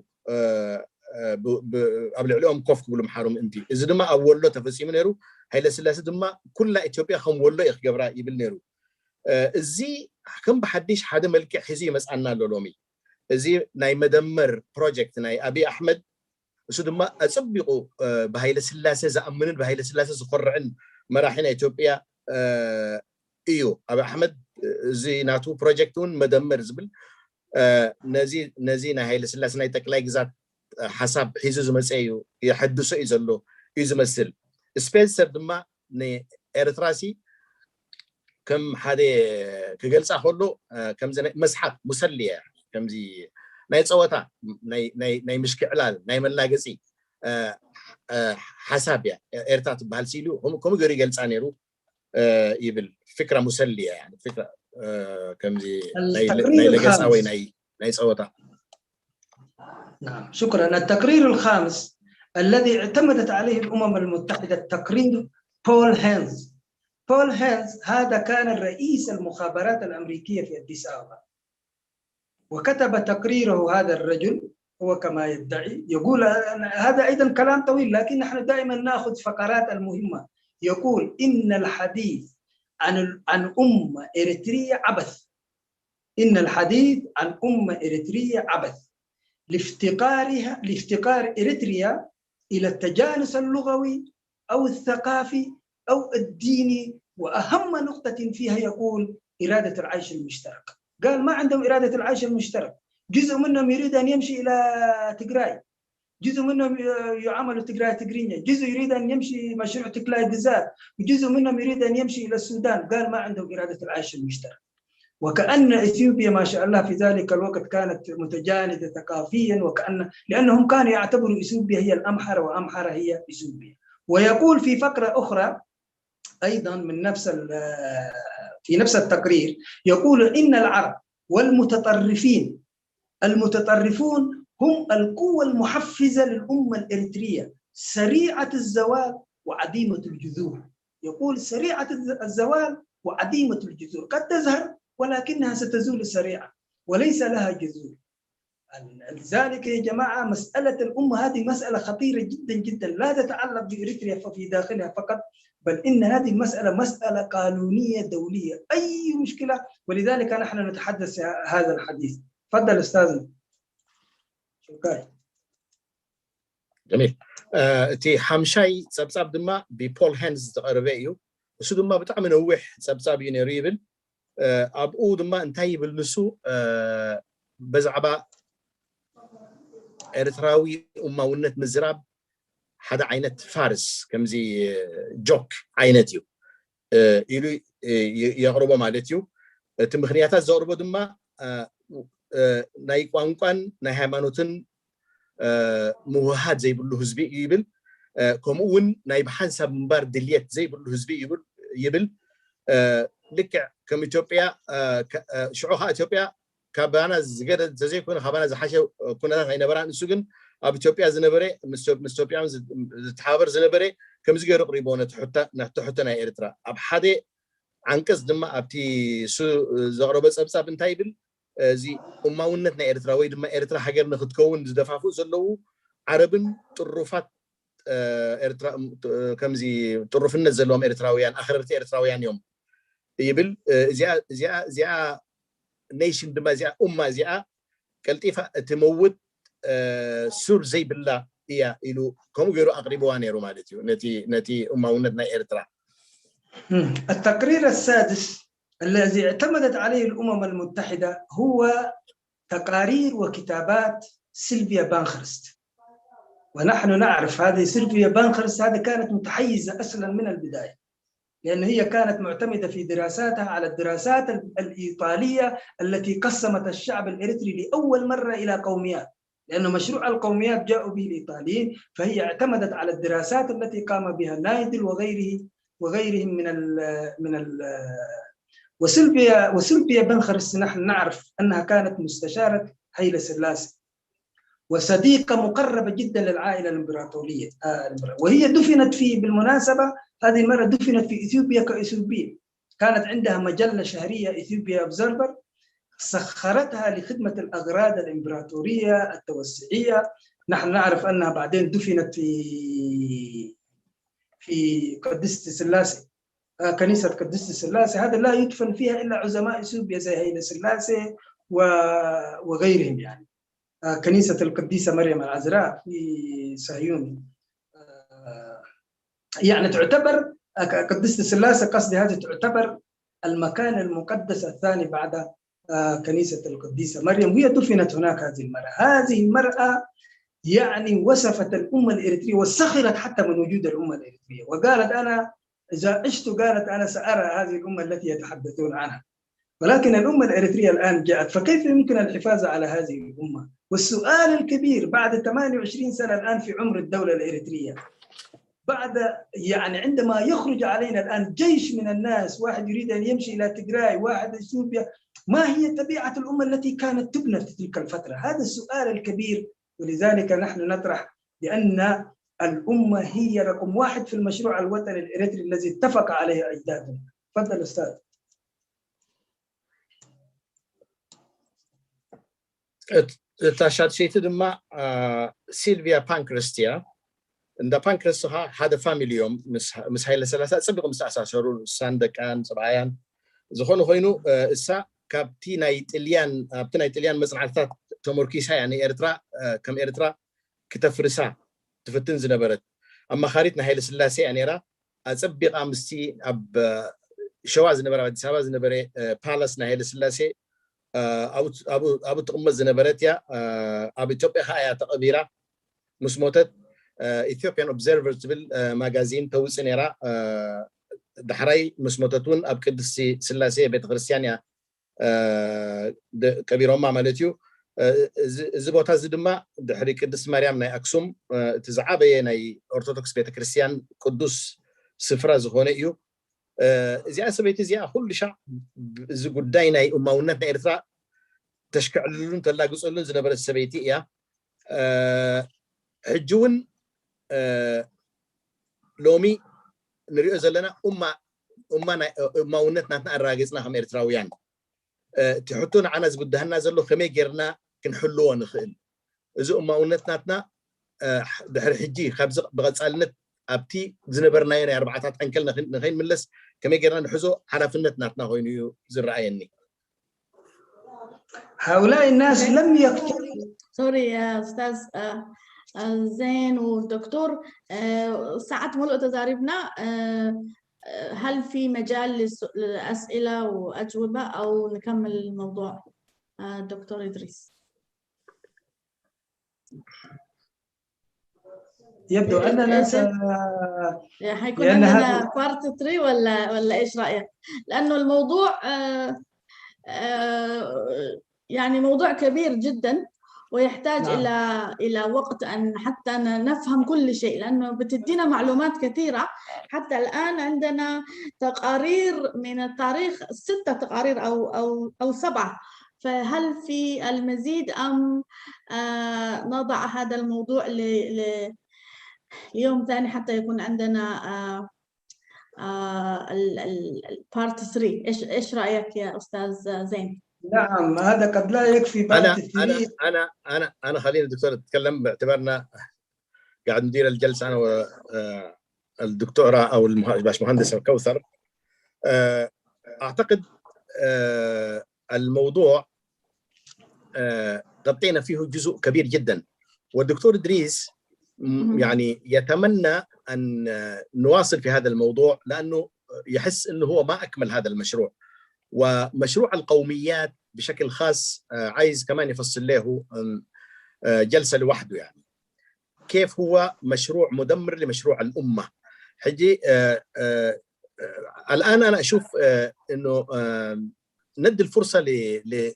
ኣብ ልዕሊኦም ኮፍ ክብሉ ምሓሩ ምእንቲ እዚ ድማ ኣብ ወሎ ተፈጺሙ ነይሩ ሃይለ ስላሴ ድማ ኩላ ኢትዮጵያ ከም ወሎ ይኽገብራ ይብል ነይሩ እዚ ከም በሓዲሽ ሓደ መልክዕ ሒዙ ይመጽኣና ኣሎ ሎሚ እዚ ናይ መደመር ፕሮጀክት ናይ አብይ አሕመድ እሱ ድማ ኣጸቢቑ በሃይለ ስላሴ ዝኣምንን በሃይለ ስላሴ ዝኮርዕን መራሒና ኢትዮጵያ እዩ አብይ አሕመድ እዚ ናቱ ፕሮጀክቱን መደመር ዝብል ነዚ ናይ ሃይለ ስላሴ ናይ ጠቅላይ ግዛት حسب حيزو زمسيو يحدثوا يزلو يزمسل سبنسر دما ني اريتراسي كم حدا كجلصا كله كم زي مسحات مسليه كم زي ناي صوتا ناي مشكلال ناي ملاغسي حساب يا ارتات بهالسيلو هم كم غير يجلصا نيرو يبل فكره مسليه يعني فكره كم زي ناي لغسا وي ناي صوتا. نعم شكرا. التقرير الخامس الذي اعتمدت عليه الأمم المتحدة تقرير بول هينز. بول هينز هذا كان رئيس المخابرات الأمريكية في أديس أبابا وكتب تقريره هذا الرجل هو كما يدعي يقول هذا أيضا كلام طويل لكن نحن دائما نأخذ فقرات المهمة. يقول إن الحديث عن أمة إريترية عبث. إن الحديث عن أمة إريترية عبث لافتقار إريتريا إلى التجانس اللغوي أو الثقافي أو الديني وأهم نقطة فيها يقول إرادة العيش المشترك. قال ما عندهم إرادة العيش المشترك. جزء منهم يريد أن يمشي إلى تجراي، جزء منهم يعاملوا تجراي تجرينيا، جزء يريد أن يمشي مشروع تكلاي جزار، وجزء منهم يريد أن يمشي إلى السودان. قال ما عندهم إرادة العيش المشترك. وكأن إثيوبيا ما شاء الله في ذلك الوقت كانت متجاندة ثقافيا لأنهم كانوا يعتبروا إثيوبيا هي الأمحرة وأمحرة هي إثيوبيا. ويقول في فقرة أخرى أيضا من في نفس التقرير يقول إن العرب المتطرفون هم القوة المحفزة للأمة الإريترية سريعة الزوال وعديمة الجذور. يقول سريعة الزوال وعديمة الجذور قد تظهر ولكنها ستزول سريعا وليس لها جذور. لذلك يا جماعة مسألة الأمة هذه مسألة خطيرة جدا جدا لا تتعلق بإريتريا في داخلها فقط بل إن هذه المسألة مسألة قانونية دولية أي مشكلة ولذلك نحن نتحدث هذا الحديث. تفضل أستاذنا. شكرا. جميل. تي حمشاي سبساب دما ببول هينز تقربيو وسو دما بتاع منوح سبساب ينريبل أبقو دما انتهي بالنسو بزعبا إريتراوي أماونة مزراب حدا عينت فارس كمزي جوك عينتيو إلو يغربو مالتيو تمخنياتات زغربو دما ناي قوانقوان ناي هيمانوتن موهات زي بلو هزبي يبل كمون ناي بحنسب مبار دليت زي بلو هزبي يبل لك كم إثيوبيا شعوها إثيوبيا كابانا زجر زي كنا خبانا زحشة كنا هنا برا نسوقن أب إثيوبيا زنبرة مستوبيا تحاور زنبرة كم زجر قريبون تحطنا إريترا أب حدا عنكس دم أبتي سو زغربس أبساب انتايبل زي أماونتنا إرتراوي دم إرترا حجر نختكون دفعوا زلوا عربن طرفات إرترا كم زي طرفنا زلهم إرتراويان آخرتي إرتراويان يوم يبل زي نيشن دم زي زي كالتيفا تموت سور زي بالله هي إلو كم غيروا أقربوا عنيرو مالتيو نتي أماونتنا إرترا. التقرير السادس الذي اعتمدت عليه الأمم المتحدة هو تقارير وكتابات سيلفيا بانخرست، ونحن نعرف هذه سيلفيا بانخرست هذه كانت متحيزة أصلا من البداية، لأن هي كانت معتمدة في دراساتها على الدراسات الإيطالية التي قسمت الشعب الإريتري لأول مرة إلى قوميات، لأن مشروع القوميات جاءوا به الإيطاليين، فهي اعتمدت على الدراسات التي قام بها نايدل وغيرهم وسيلفيا بانخرست نحن نعرف أنها كانت مستشارة هيلة سلاسي وصديقة مقربة جدا للعائلة الإمبراطورية، وهي دفنت بالمناسبة هذه المرة دفنت في إثيوبيا كإثيوبية. كانت عندها مجلة شهرية إثيوبيا أوبزرفر سخرتها لخدمة الأغراض الإمبراطورية التوسعية. نحن نعرف أنها بعدين دفنت في قداسة سلاسي، كنيسة قداسة سلاسي، هذا لا يدفن فيها إلا عظماء إثيوبيا زي هيلة سلاسي وغيرهم، يعني كنيسة القديسة مريم العذراء في صهيون، يعني تعتبر قداسة سلاسي قصدي هذه تعتبر المكان المقدس الثاني بعد كنيسة القديسة مريم، وهي دفنت هناك. هذه المرأة يعني وصفت الأمة الإريترية وسخرت حتى من وجود الأمة الإريترية، وقالت أنا إذا عشت قالت أنا سأرى هذه الأمة التي يتحدثون عنها، ولكن الأمة الإريترية الآن جاءت، فكيف يمكن الحفاظ على هذه الأمة؟ والسؤال الكبير بعد 28 سنة الآن في عمر الدولة الإريترية، بعد يعني عندما يخرج علينا الآن جيش من الناس، واحد يريد أن يمشي إلى تجراي، واحد إثيوبيا، ما هي طبيعة الأمة التي كانت تبنى في تلك الفترة؟ هذا السؤال الكبير، ولذلك نحن نطرح بأن الأمة هي رقم 1 في المشروع الوطني الإريتري الذي اتفق عليه أجدادنا. تفضل أستاذ. تشاد شيء تدمع سيلفيا بانكرستيا عند بانكرستها هذا فاميلي يوم مس هاي لسلاسة سبق مسأسة شرور ساندكان سبعيان زخون خوينو السا كابتينا إيطاليان مزرعة تمركيسها يعني إريترا كم إريترا كتفرسا تفتن زنبرت أما خاريتنا هاي لسلاسة يعني را أسبق أمستي أب شواز نبرة بدي سواز نبرة بالاس نهاي لسلاسة أبو تقوم زنبرتيا أبي توبي خايا تقبيرة مسموتت Ethiopian Observers بالماجازين توسنيرا دحري مسموتتون أب قدسي سلاسة بيت غرسيانيا كبيرهم عملتيو زبوتها زدما دحري قدس مريم ناي أكسوم تزعابي ناي أرثوذكس بيت كريستيان قدوس سفرة زخونيو زي سبيت زي كل شيء زي قداي ناي أمونتنا إرثرا تشكلون تلاقوا سؤالون زنبر السبيتي يا حجون لومي نريد زلنا أمونتنا الراجزنا هم إرثراويان تحطون عنا زبدهنا زلوا خمي جرنا كنحلوه نخل إذا أمونتنا دحر حجي خبز بغض سالنت أبتي زنبرنا يعني 4 أنكل نخين ملس كمي جرنا نحزو حرفنتنا هوينيو زرعيني هؤلاء الناس لم يكتبوا. سوري يا أستاذ زين والدكتور، ساعة ملء تجاربنا، هل في مجال للأسئلة وأجوبة أو نكمل الموضوع؟ دكتور إدريس. يبدو أننا حيكون عندنا بارت 3 ولا إيش رأيك؟ لأنه الموضوع يعني موضوع كبير جدا ويحتاج إلى وقت أن حتى نفهم كل شيء، لأنه بتدينا معلومات كثيرة. حتى الآن عندنا تقارير من التاريخ 6 تقارير أو 7، فهل في المزيد أم نضع هذا الموضوع ليوم ثاني حتى يكون عندنا البارت 3؟ إيش رأيك يا أستاذ زين؟ نعم هذا قد لا يكفي بعد أنا خليني الدكتور أتكلم باعتبارنا قاعد ندير الجلسة أنا والدكتورة أو الباشمهندس الكوثر. أعتقد الموضوع غطينا فيه جزء كبير جدا، والدكتور إدريس يعني يتمنى أن نواصل في هذا الموضوع لأنه يحس أنه هو ما أكمل هذا المشروع، ومشروع القوميات بشكل خاص عايز كمان يفصل له جلسة لوحده، يعني كيف هو مشروع مدمر لمشروع الأمة. حجي الآن أنا أشوف أنه ندي الفرصة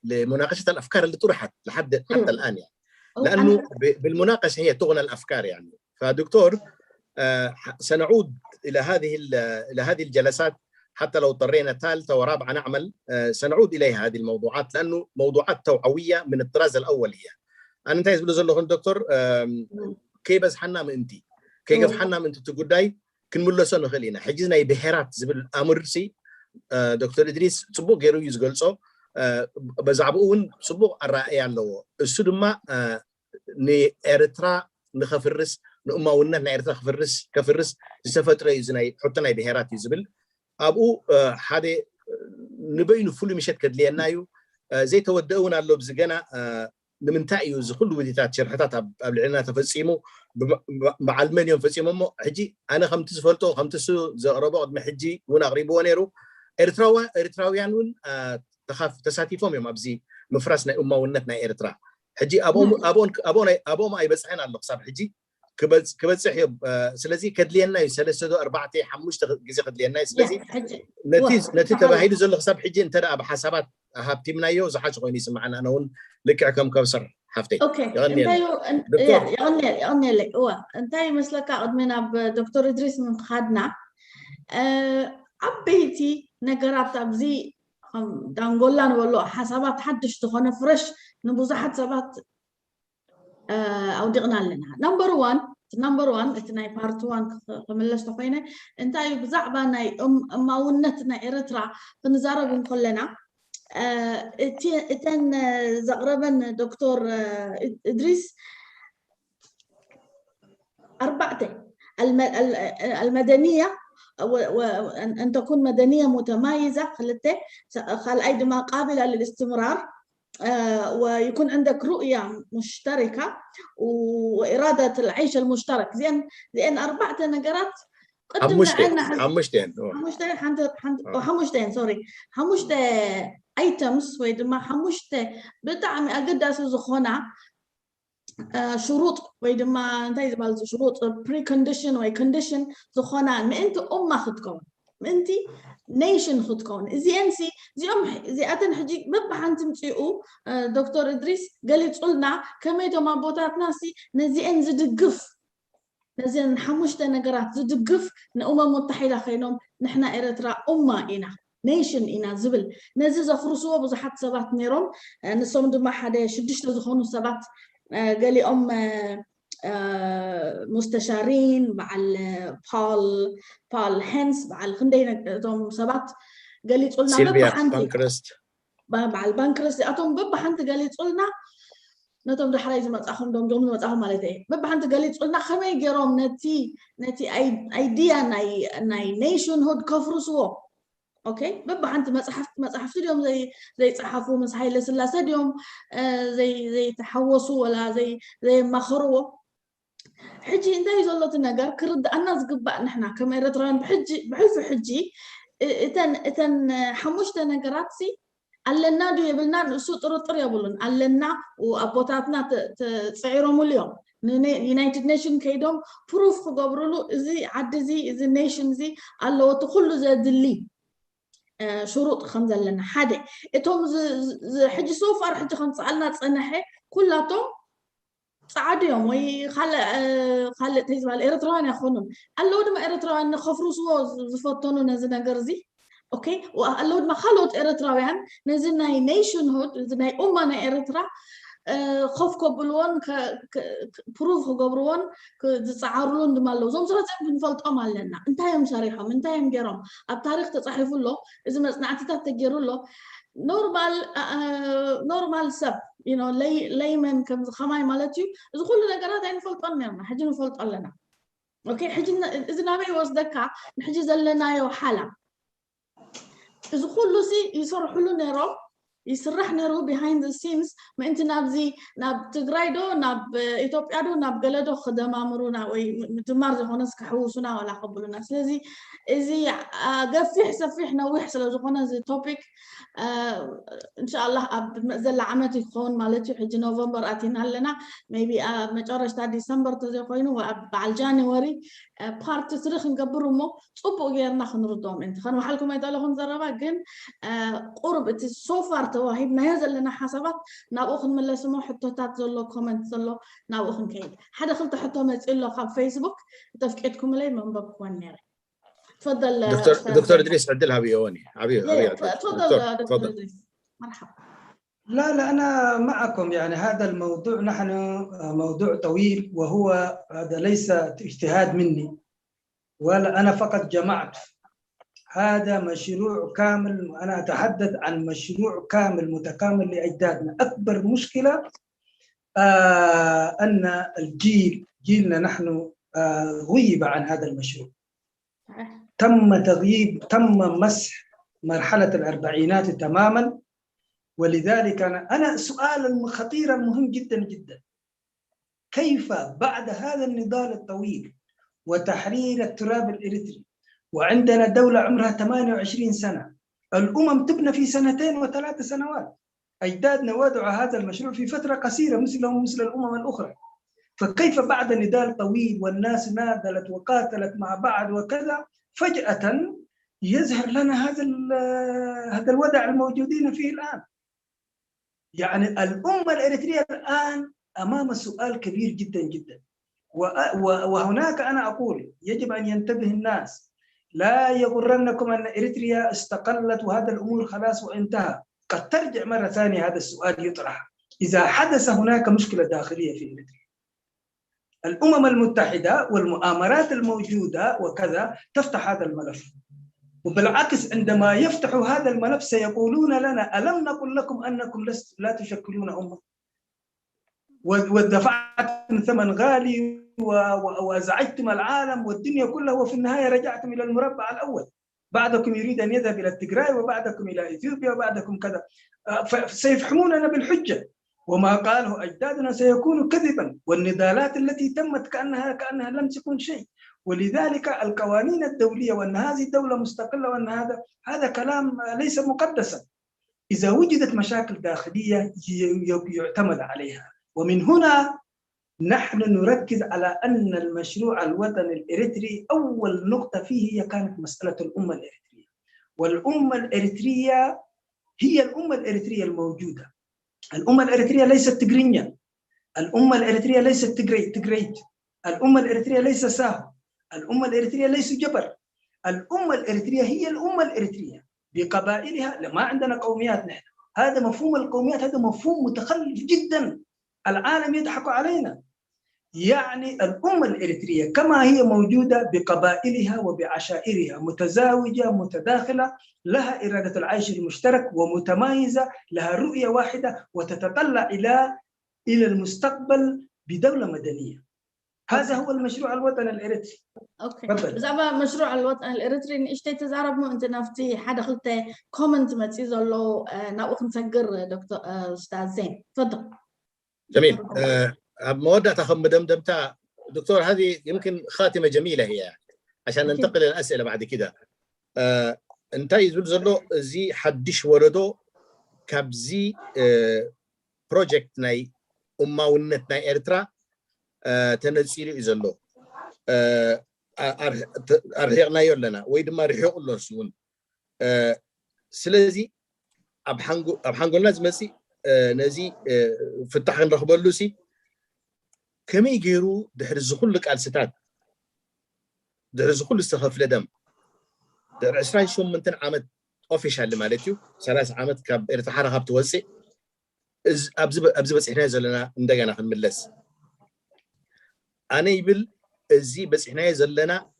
لمناقشة الأفكار اللي طرحت حتى الآن، يعني لأنه بالمناقشة هي تغنى الأفكار يعني. فدكتور سنعود إلى هذه الجلسات حتى لو اضطرينا ثالثة ورابعة نعمل، سنعود إليها هذه الموضوعات لأنه موضوعات توعوية من الطراز الأول. هي أنا انتهي بلوزل لهم دكتور كيف بس حنا من أنتي كيف حنا من تقولي كن ملو سنة خلينا حجزنا بحيرات زبل أمرسي دكتور إدريس صبوا غيرو يزغلصو بزعبون صبوا الرأي له السودما ني إريترا نخفرس نأما ونا نإريترا كفرس استفترة يزناي حطنا بحيرات يزبل أبو هذا نبين فل مشت كدلينايو زي تودؤنا اللي بزجنا نمنتعيو زخل وديتات شرحتات قبل عنا تفسيمه مع المليون فسيمه حجي أنا خمتس فلتو خمتسو زرباض محجي ونا غريب ونيرو إريتراويان تخاف تساتيفهم يوم أبزي مفرسنا أمة ونتنا إريترا حجي أبون أي بس عنا اللقصاب حجي كبد سحيب سلزي كدلينا يسلسدو 4 حموش جزء كدلينا سلزي نتيجة تبعيد زول حساب حجي انت أبى حسابات هابتي من أيوه زحاج غني سمعنا أنا ون لك كم كوسر حفتي أوكي يغني لك انتي مثلك قدمنا بدكتور إدريس من خدنا عبيتي نقرات أبزي دانقولان والله حسابات حدش تخون فرش نبوزحت سبات أو دقنا لنا نمبر 1 اتناي بارت 1 خملش تخينه انتي بزعبه ناي ماونتنا إريترا فنزارب كلنا اتن زغربن دكتور إدريس 4 المدنية وأن تكون مدنية متميزة خل أيضا ما قابلة للاستمرار ويكون عندك رؤية مشتركة وإرادة العيش المشترك زين 4 نقرات حمشتين ايتمز ويدما حمشت بطعم اقداس زخونه شروط ويدما انتي زبال شروط بري كونديشن واي كونديشن زخونه ما انت خدكم ما انت نيشن خدكم زينسي زي اتن حجي ببحن تمشيو دكتور إدريس قال لنا كما يتم بوتات ناسي نزين زدقف نزين حمشت نقرات زدقف متحدة خينهم نحنا إريترا إنا نيشن إنا زبل نزيز فرصوا بزحات سبات نيرهم نصوم دم حدا شدش لزخون سبات قال لي مستشارين مع بال هنس مع الخندين دوم سبات قال لي تقولنا سيلفيا بانكرست مع البانكرست أتوم ببحنت قال لي تقولنا نتوم دحريز متأخم دوم متأخم مالتي ببحنت قال لي تقولنا خمي جرام نتي ايديا ناي نيشن هود كفرسوا اوكي ببحنت مصحفت اليوم زي صحفوا مسحي لسلاسه اليوم زي تحوسوا ولا زي مخروا حجي انت يزلط النجار كرد الناس قبا نحنا كما إريتراويان بحجي اتن حمشت نجراتسي علنا دو يبلنا سو طرطر يبلون علنا وابوتاتنا تصعيرهم اليوم يونايتد نيشن كيدوم بروف قبرلو زي عد زي نيشن زي الله وتخلو زي دلي شروط 5 لنا حدا اتهم حجي سوفر حجي 5 علنا تصنحي كلاتهم صعدوا يوم وي خل تيزبال إريتراويان يخونون الله ودما إريتراويان خفروا سوا زفطونو نزنا جرزي اوكي والله ودما خلوت إريتراويان نزلنا نيشن هود نزلنا أمنا إريترا خوف قبلون بروف قبلون كتصعرون دمالو زوم صارت بنفلطهم علينا انتهيهم صريحهم انتهيهم جرام التاريخ تصحفوا له اذا ما صنعتي تغيروا له نورمال سب ليمن كم خماي مالتيو إذا كل نجارات يعني فلت ألنا حجي نفلت ألنا أوكي حجي إذا نبي وصدقها نحجي زلنا يو حلا إذا كل شيء يصرح له نيرو يسرح نيرو behind the scenes ما أنت نابزي ناب تجرايدو ناب إثيوبيادو ناب جلدو خدمة مرونا وتمارز هونس كحوسنا ولا قبلنا سلزي إذا قفح سفحنا ويحصل زخنا زي توبيك إن شاء الله بمزل عمتي يكون مالتي حج نوفمبر أتينا لنا maybe مجرش تا ديسمبر تزيقينو وبعد جانوري بارت تريخ نقبرو مو صبو غيرنا خنردوم انت خانو حالكم يدالهم زربا جن قرب السوفر تواهيب ما يزل لنا حسابات نابوخن من لسمو حتو تات زلو كومنت زلو نابوخن كيد حدا خلط حتو مسئلو خاب فيسبوك تفكيتكم لي من بكوان نيري تفضل دكتور إدريس عدلها بيوني تفضل دكتور إدريس مرحبا. لا أنا معكم يعني هذا الموضوع نحن موضوع طويل وهو هذا ليس اجتهاد مني ولا أنا فقط جمعت هذا مشروع كامل وأنا أتحدث عن مشروع كامل متكامل لأجدادنا. أكبر مشكلة أن جيلنا نحن غيب عن هذا المشروع. تم تغييب تم مسح مرحلة الأربعينات تماما. ولذلك أنا سؤال خطير مهم جدا جدا كيف بعد هذا النضال الطويل وتحرير التراب الإريتري وعندنا دولة عمرها 28 سنة الأمم تبنى في 2 و3 سنوات أجدادنا وضعوا هذا المشروع في فترة قصيرة مثلهم مثل الأمم الأخرى فكيف بعد نضال طويل والناس ناضلت وقاتلت مع بعض وكذا فجأة يظهر لنا هذا الوضع الموجودين فيه الآن. يعني الأمة الإريترية الآن أمام سؤال كبير جدا جدا وهناك أنا أقول يجب أن ينتبه الناس لا يغرنكم أن إريتريا استقلت وهذا الأمور خلاص وانتهى قد ترجع مرة ثانية هذا السؤال يطرح إذا حدث هناك مشكلة داخلية في إريتريا. الأمم المتحدة والمؤامرات الموجودة وكذا تفتح هذا الملف وبالعكس عندما يفتحوا هذا الملف سيقولون لنا ألم نقل لكم أنكم لا تشكلون أمة ودفعتم ثمن غالي وأزعجتم العالم والدنيا كلها وفي النهاية رجعتم إلى المربع الأول بعضكم يريد أن يذهب إلى التجراي وبعضكم إلى إثيوبيا وبعضكم كذا سيفحموننا بالحجة وما قاله أجدادنا سيكون كذبا والنضالات التي تمت كأنها لم تكن شيء. ولذلك القوانين الدولية وأن هذه الدولة مستقلة وأن هذا كلام ليس مقدسا. إذا وجدت مشاكل داخلية يعتمد عليها ومن هنا نحن نركز على أن المشروع الوطني الإريتري أول نقطة فيه هي كانت مسألة الأمة الإريترية والأمة الإريترية هي الأمة الإريترية الموجودة. الأمة الإريترية ليست تجرينيا الأمة الإريترية ليست تجريت الأمة الإريترية ليس ساهو الأمة الإريترية ليس جبر الأمة الإريترية هي الأمة الإريترية بقبائلها. ما عندنا قوميات نحن هذا مفهوم القوميات هذا مفهوم متخلف جدا العالم يضحك علينا. يعني الأمة الإريترية كما هي موجودة بقبائلها وبعشائرها متزاوجة متداخلة لها إرادة العيش المشترك ومتمايزة لها رؤية واحدة وتتطلع إلى المستقبل بدولة مدنية. هذا هو المشروع الوطني الإريتري. اوكي زعما مشروع الوطن الإريتري اشتي تزارب مو انت نفتي حدا قلت كومنت ما تيزلو ناوخ نسجر دكتور استاذ زين تفضل. جميل. مودة تاخذ مدمدمتها دكتور هذه يمكن خاتمة جميلة هي عشان ننتقل للأسئلة بعد كده. انت يزلو زي حدش وردو كابزي بروجكت ناي أمة ونت ناي إريترا تنسيلي يزلو أرهقنا يولنا ويدما رحيق الله سيون سلازي أبحانقو الناس مسي نزي فتح نرخبو اللوسي كمي يجيرو دحر الزخول لك على ستاد دحر الزخول استخف لدم دحر 20 شو من تن عامد اوفيشال مالتيو 3 عامد كاب ارتحارها بتوسع ابزي بس احنا زلنا ندغنا نملس انا يبل ازي بس احنا زلنا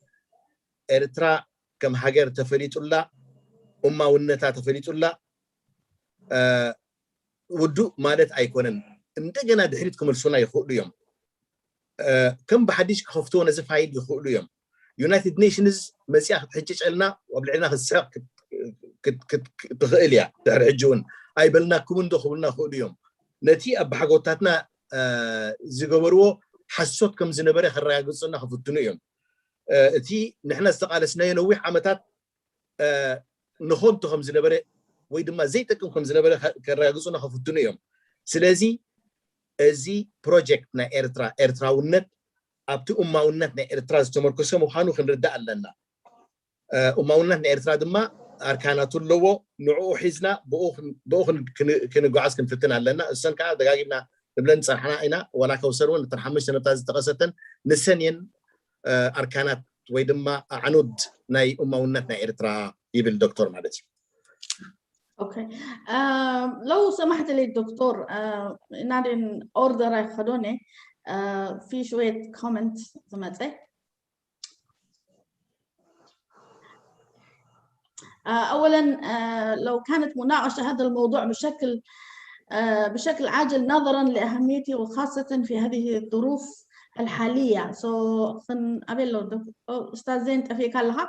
ارترا كم حجر تفريطلا امه ونتا تفريطلا ودو مالت أيكونن عندنا دحريتكم السنة يخلو يوم كم بحديش خفتونا زفايد يخلو يوم يونايتد نيشنز مسيح حجج لنا وبلعنا الساق كت تغيليا ترجون أي بلنا كمن دخلنا خلو يوم نتي أبحقوتاتنا زجورو حسوت كم زنبرة خرّا قصنا خفتونا يوم تي نحن استقال سنين نوح عمتات نخونتو خمس زنبرة ويدما زيتكم خمس زنبرة خرّا قصنا خفتونا يوم سلازي زي بروجكتنا إرترا ونت أبتو ونتنا إرترا استمركسهم وحانو خنرداء لنا ونتنا إرترا دما أركانات اللو نوعو حزنا بأوخن كنقعاس كنفتنا لنا السنة كا دقاقنا نبلن صرحنا إنا ولا كوسرون ترحمش نتاز تقصة نسنين أركانات ويدما عنود ناي ونتنا إرترا يبل دكتور مالتي. اوكي لو سمحت لي الدكتور نادين اوردر ياخذوني في شويه كومنت سمعتي اولا لو كانت مناقشه هذا الموضوع بشكل عاجل نظرا لاهميته وخاصه في هذه الظروف الحاليه خن قبل استاذ زين تفيك لها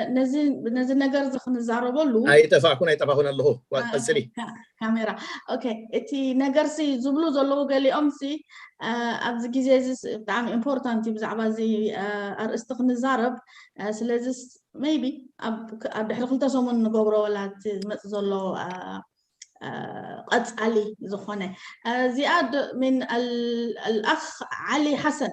نزل نجر خن نزاربلو اي تفاكون اللي هو قصري كاميرا اوكي اتي نجرسي زبلو زلو قالي امسي ابز جيزيز بتاع امبورتانت بزعبا زي ارستخ نزارب سلازس ميبي اب دحل خلتا سومن نغبرو ولا تزلو قد علي زخونة زياد من الأخ علي حسن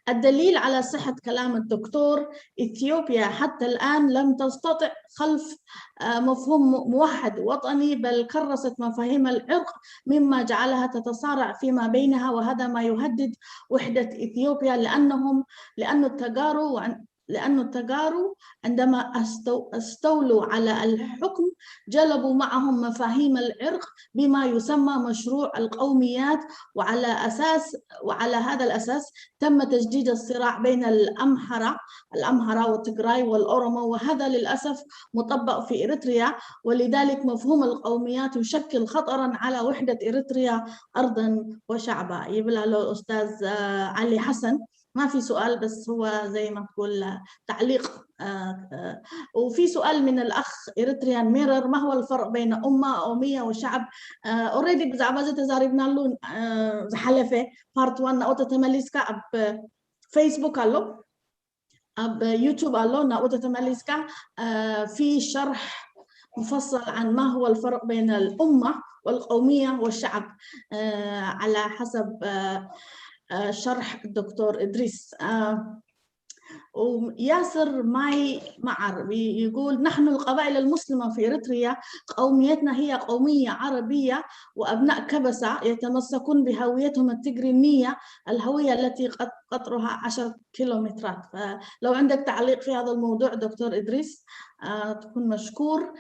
الدليل على صحة كلام الدكتور إثيوبيا حتى الآن لم تستطع خلف مفهوم موحد وطني بل كرست مفاهيم العرق مما جعلها تتصارع فيما بينها وهذا ما يهدد وحدة إثيوبيا لأن التجارو عندما استولوا على الحكم جلبوا معهم مفاهيم العرق بما يسمى مشروع القوميات وعلى هذا الأساس تم تجديد الصراع بين الأمهرة والتجراي والأورومو وهذا للأسف مطبق في إريتريا ولذلك مفهوم القوميات يشكل خطرا على وحدة إريتريا أرضا وشعبا. يبلع له الأستاذ علي حسن ما في سؤال بس هو زي ما تقول تعليق وفي سؤال من الأخ إريتريان ميرر ما هو الفرق بين أمة قومية وشعب أوريدي بزعبازة تزاربنا لون زحلفة بارت 1 أو تتمليسكا أب فيسبوك ألو أب يوتيوب ألو نأو تتمليسكا في شرح مفصل عن ما هو الفرق بين الأمة والقومية والشعب على حسب شرح الدكتور إدريس. وياسر ماي معر يقول نحن القبائل المسلمة في إريتريا قوميتنا هي قومية عربية وأبناء كبسة يتمسكون بهويتهم التجرينية الهوية التي قطرها 10 كيلومترات. فلو عندك تعليق في هذا الموضوع دكتور إدريس تكون مشكور.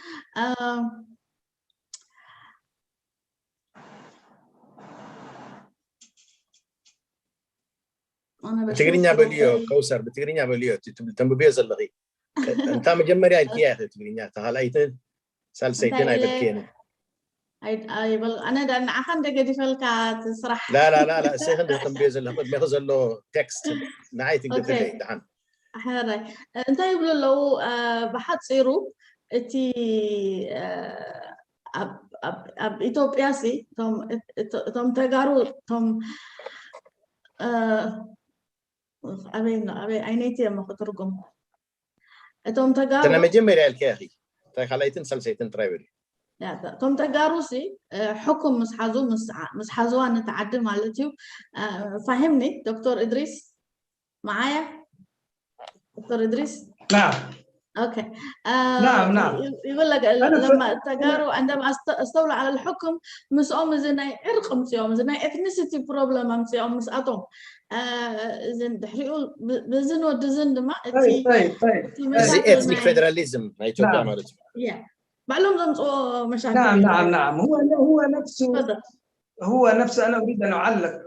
بتقريني باليو كوسر بتقريني باليو تم بيز اللغي انت مجمري الكيا تقريني تهالايتن سالسيتين اي بالكين اي بل انا دان عخن دغدي فلكات صراحه لا سيخن تم بيز اللي ما يخزل له تكست نعيتك دغدي دحن حراي انت يقول لو بحث صيرو تي اب إثيوبياسي توم تجارو توم أبي عينيتي ما خطركم توم تجارو أنا مجمري الكاهي تخليتن سلسيتن ترايبري لا توم تجاروسي حكم مسحازو نتعدل مالتيو فهمني دكتور إدريس معايا دكتور إدريس نعم اوكي نعم يقول لك لما التجارو عندما استولوا على الحكم مسؤوم زناي عرق مسؤوم زناي اثنيسيتي بروبلم مسؤوم مسأتهم زين دحريقول بزن ودزن دما طيب زي اثنيك فيدراليزم ايتوبيا مالتي معلوم زمصو مشاكل نعم هو نفسه أنا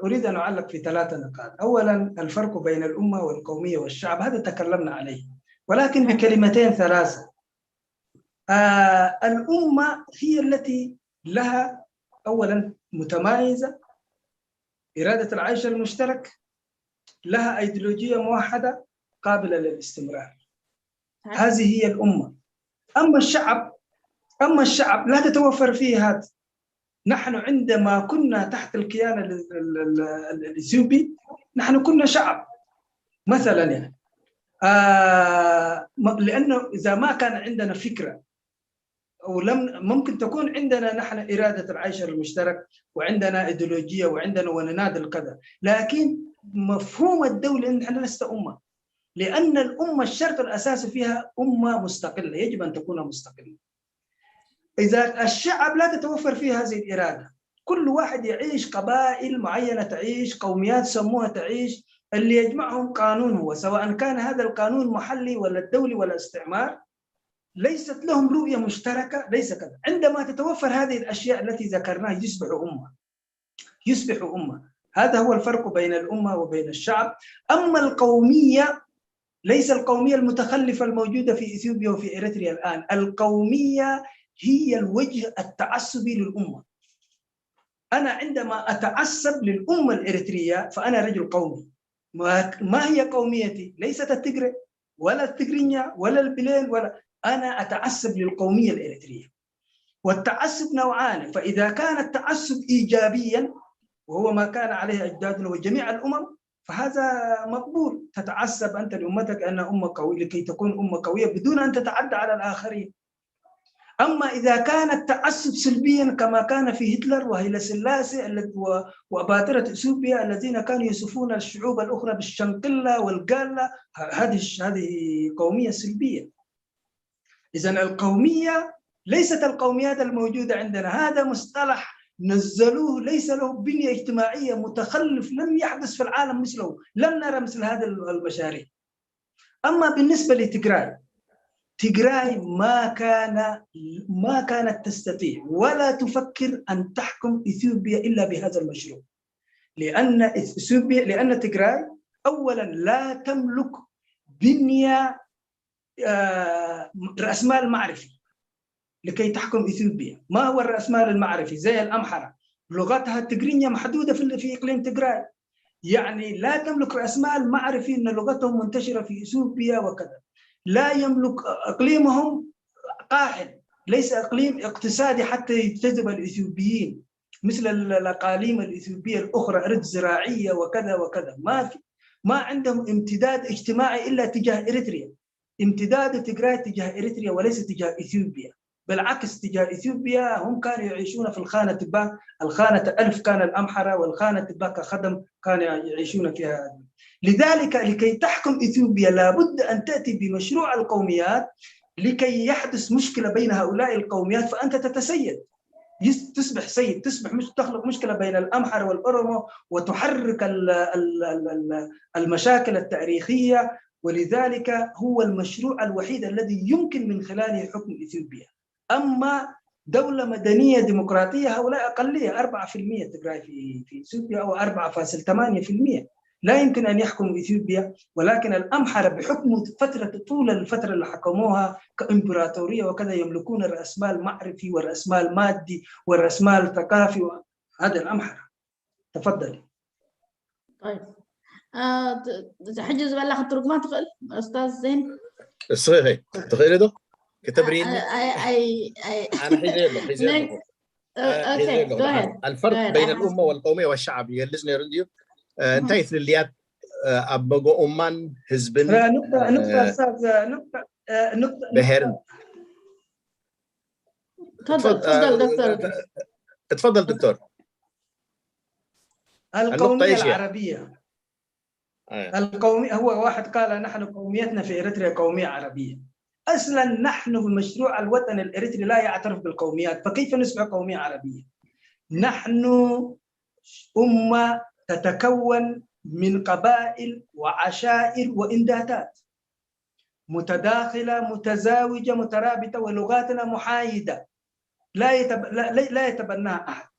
أريد أن أعلق في 3 نقاط. أولا الفرق بين الأمة والقومية والشعب هذا تكلمنا عليه ولكن بكلمتين 3. الأمة هي التي لها أولا متمايزة، إرادة العيش المشترك، لها أيديولوجية موحدة قابلة للاستمرار. هذه هي الأمة. أما الشعب لا تتوفر فيه هذا. نحن عندما كنا تحت الكيان الإثيوبي نحن كنا شعب مثلا يعني لأنه إذا ما كان عندنا فكرة أو ممكن تكون عندنا نحن إرادة العيش المشترك وعندنا إيديولوجية وعندنا وننادل كذا، لكن مفهوم الدولة نحن لست أمة، لأن الأمة الشرط الأساسي فيها أمة مستقلة، يجب أن تكون مستقلة. إذا الشعب لا تتوفر فيه هذه الإرادة، كل واحد يعيش قبائل معينة تعيش، قوميات سموها تعيش، اللي يجمعهم قانون هو، سواء كان هذا القانون محلي ولا الدولي ولا استعمار، ليست لهم رؤية مشتركة، ليس كذا. عندما تتوفر هذه الأشياء التي ذكرناها يصبح أمة. هذا هو الفرق بين الأمة وبين الشعب. أما القومية ليس القومية المتخلفة الموجودة في إثيوبيا وفي إريتريا الآن، القومية هي الوجه التعصبي للأمة. أنا عندما أتعصب للأمة الإريترية فأنا رجل قومي. ما هي قوميتي؟ ليست التجري ولا التجرينيا ولا البلين ولا، أنا أتعصب للقومية الإريترية. والتعصب نوعان، فإذا كان التعصب إيجابيا وهو ما كان عليه أجدادنا وجميع الأمم فهذا مقبول، تتعصب أنت لأمتك أنها أمة قوية لكي تكون أمة قوية بدون أن تتعدى على الآخرين. أما إذا كان التعصب سلبيا كما كان في هتلر وهيلا سلاسي وأباطرة إثيوبيا الذين كانوا يصفون الشعوب الأخرى بالشنقلة والقالة، هذه قومية سلبية. إذن القومية ليست القوميات الموجودة عندنا، هذا مصطلح نزلوه ليس له بنية اجتماعية، متخلف، لم يحدث في العالم مثله، لم نرى مثل هذا المشاريع. أما بالنسبة لتجراي ما كانت تستطيع ولا تفكر أن تحكم إثيوبيا إلا بهذا المشروع، لأن تجراي أولا لا تملك بنية رأسمال معرفي لكي تحكم إثيوبيا. ما هو الرأسمال المعرفي؟ زي الأمحرة لغتها التجرينية محدودة في إقليم تجراي، يعني لا تملك رأسمال معرفي أن لغتهم منتشرة في إثيوبيا وكذا. لا يملك اقليمهم قاحل، ليس اقليم اقتصادي حتى يجتذب الاثيوبيين مثل الاقاليم الاثيوبيه الاخرى، ارض زراعيه وكذا وكذا. ما عندهم امتداد اجتماعي الا تجاه اريتريا، امتداد تجراي تجاه اريتريا وليس تجاه اثيوبيا، بالعكس تجاه اثيوبيا هم كانوا يعيشون في الخانه تباك، الخانه ألف كان الامحره والخانه تباك خدم كانوا يعيشون فيها. لذلك لكي تحكم إثيوبيا لابد أن تأتي بمشروع القوميات لكي يحدث مشكلة بين هؤلاء القوميات، فأنت تتسيد، تصبح سيد، تخلق مشكلة بين الأمحر والأورومو وتحرك المشاكل التاريخية. ولذلك هو المشروع الوحيد الذي يمكن من خلاله حكم إثيوبيا. أما دولة مدنية ديمقراطية هؤلاء أقلية، 4% تجراي في إثيوبيا أو 4.8%، لا يمكن أن يحكموا إثيوبيا. ولكن الأمحرة بحكم طول الفترة اللي حكموها كإمبراطورية وكذا يملكون الرأسمال معرفي والرأسمال مادي والرأسمال ثقافي، هذا الأمحرة. تفضلي. طيب حجز بلا خطرك ما تقل أستاذ زين صحيح تخيل ده كتبرين أي أنا حيزيد الفرق بين الأمة والقومية والشعب يلزني رنديو انتهي في الليات أبغى أمان حزبن نقطة بهرن. تفضل دكتور. القومية العربية القومية، هو واحد قال نحن قوميتنا في إريتريا قومية عربية. أصلا نحن بمشروع الوطن الإريتري لا يعترف بالقوميات، فكيف نصبح قومية عربية؟ نحن أمة تتكون من قبائل وعشائر وإنداتات متداخلة متزاوجة مترابطة، ولغاتنا محايدة لا يتبناها أحد.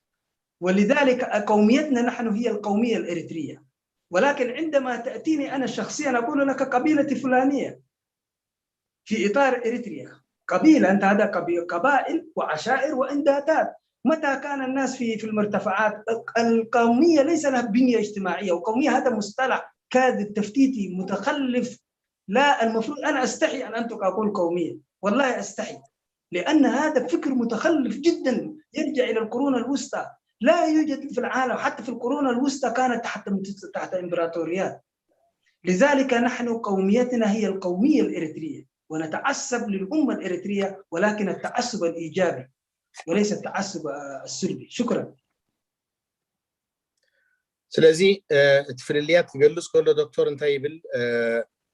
ولذلك قوميتنا نحن هي القومية الإريترية. ولكن عندما تأتيني أنا شخصيا أقول لك قبيلتي فلانية في إطار إريتريا، قبيلة، أنت هذا قبائل وعشائر وإنداتات، متى كان الناس في المرتفعات؟ القومية ليس لها بنية اجتماعية، وقومية هذا مصطلح كاذب تفتيتي متخلف. لا، المفروض أنا أستحي أن أنطق أقول قومية، والله أستحي، لأن هذا فكر متخلف جدا يرجع إلى القرون الوسطى. لا يوجد في العالم، حتى في القرون الوسطى كانت تحت إمبراطوريات. لذلك نحن قوميتنا هي القومية الإريترية، ونتعصب للأمة الإريترية، ولكن التعصب الإيجابي وليس التعصب السلبي. شكرا. سلازي تفريليات تقلص كل دكتور انتي بال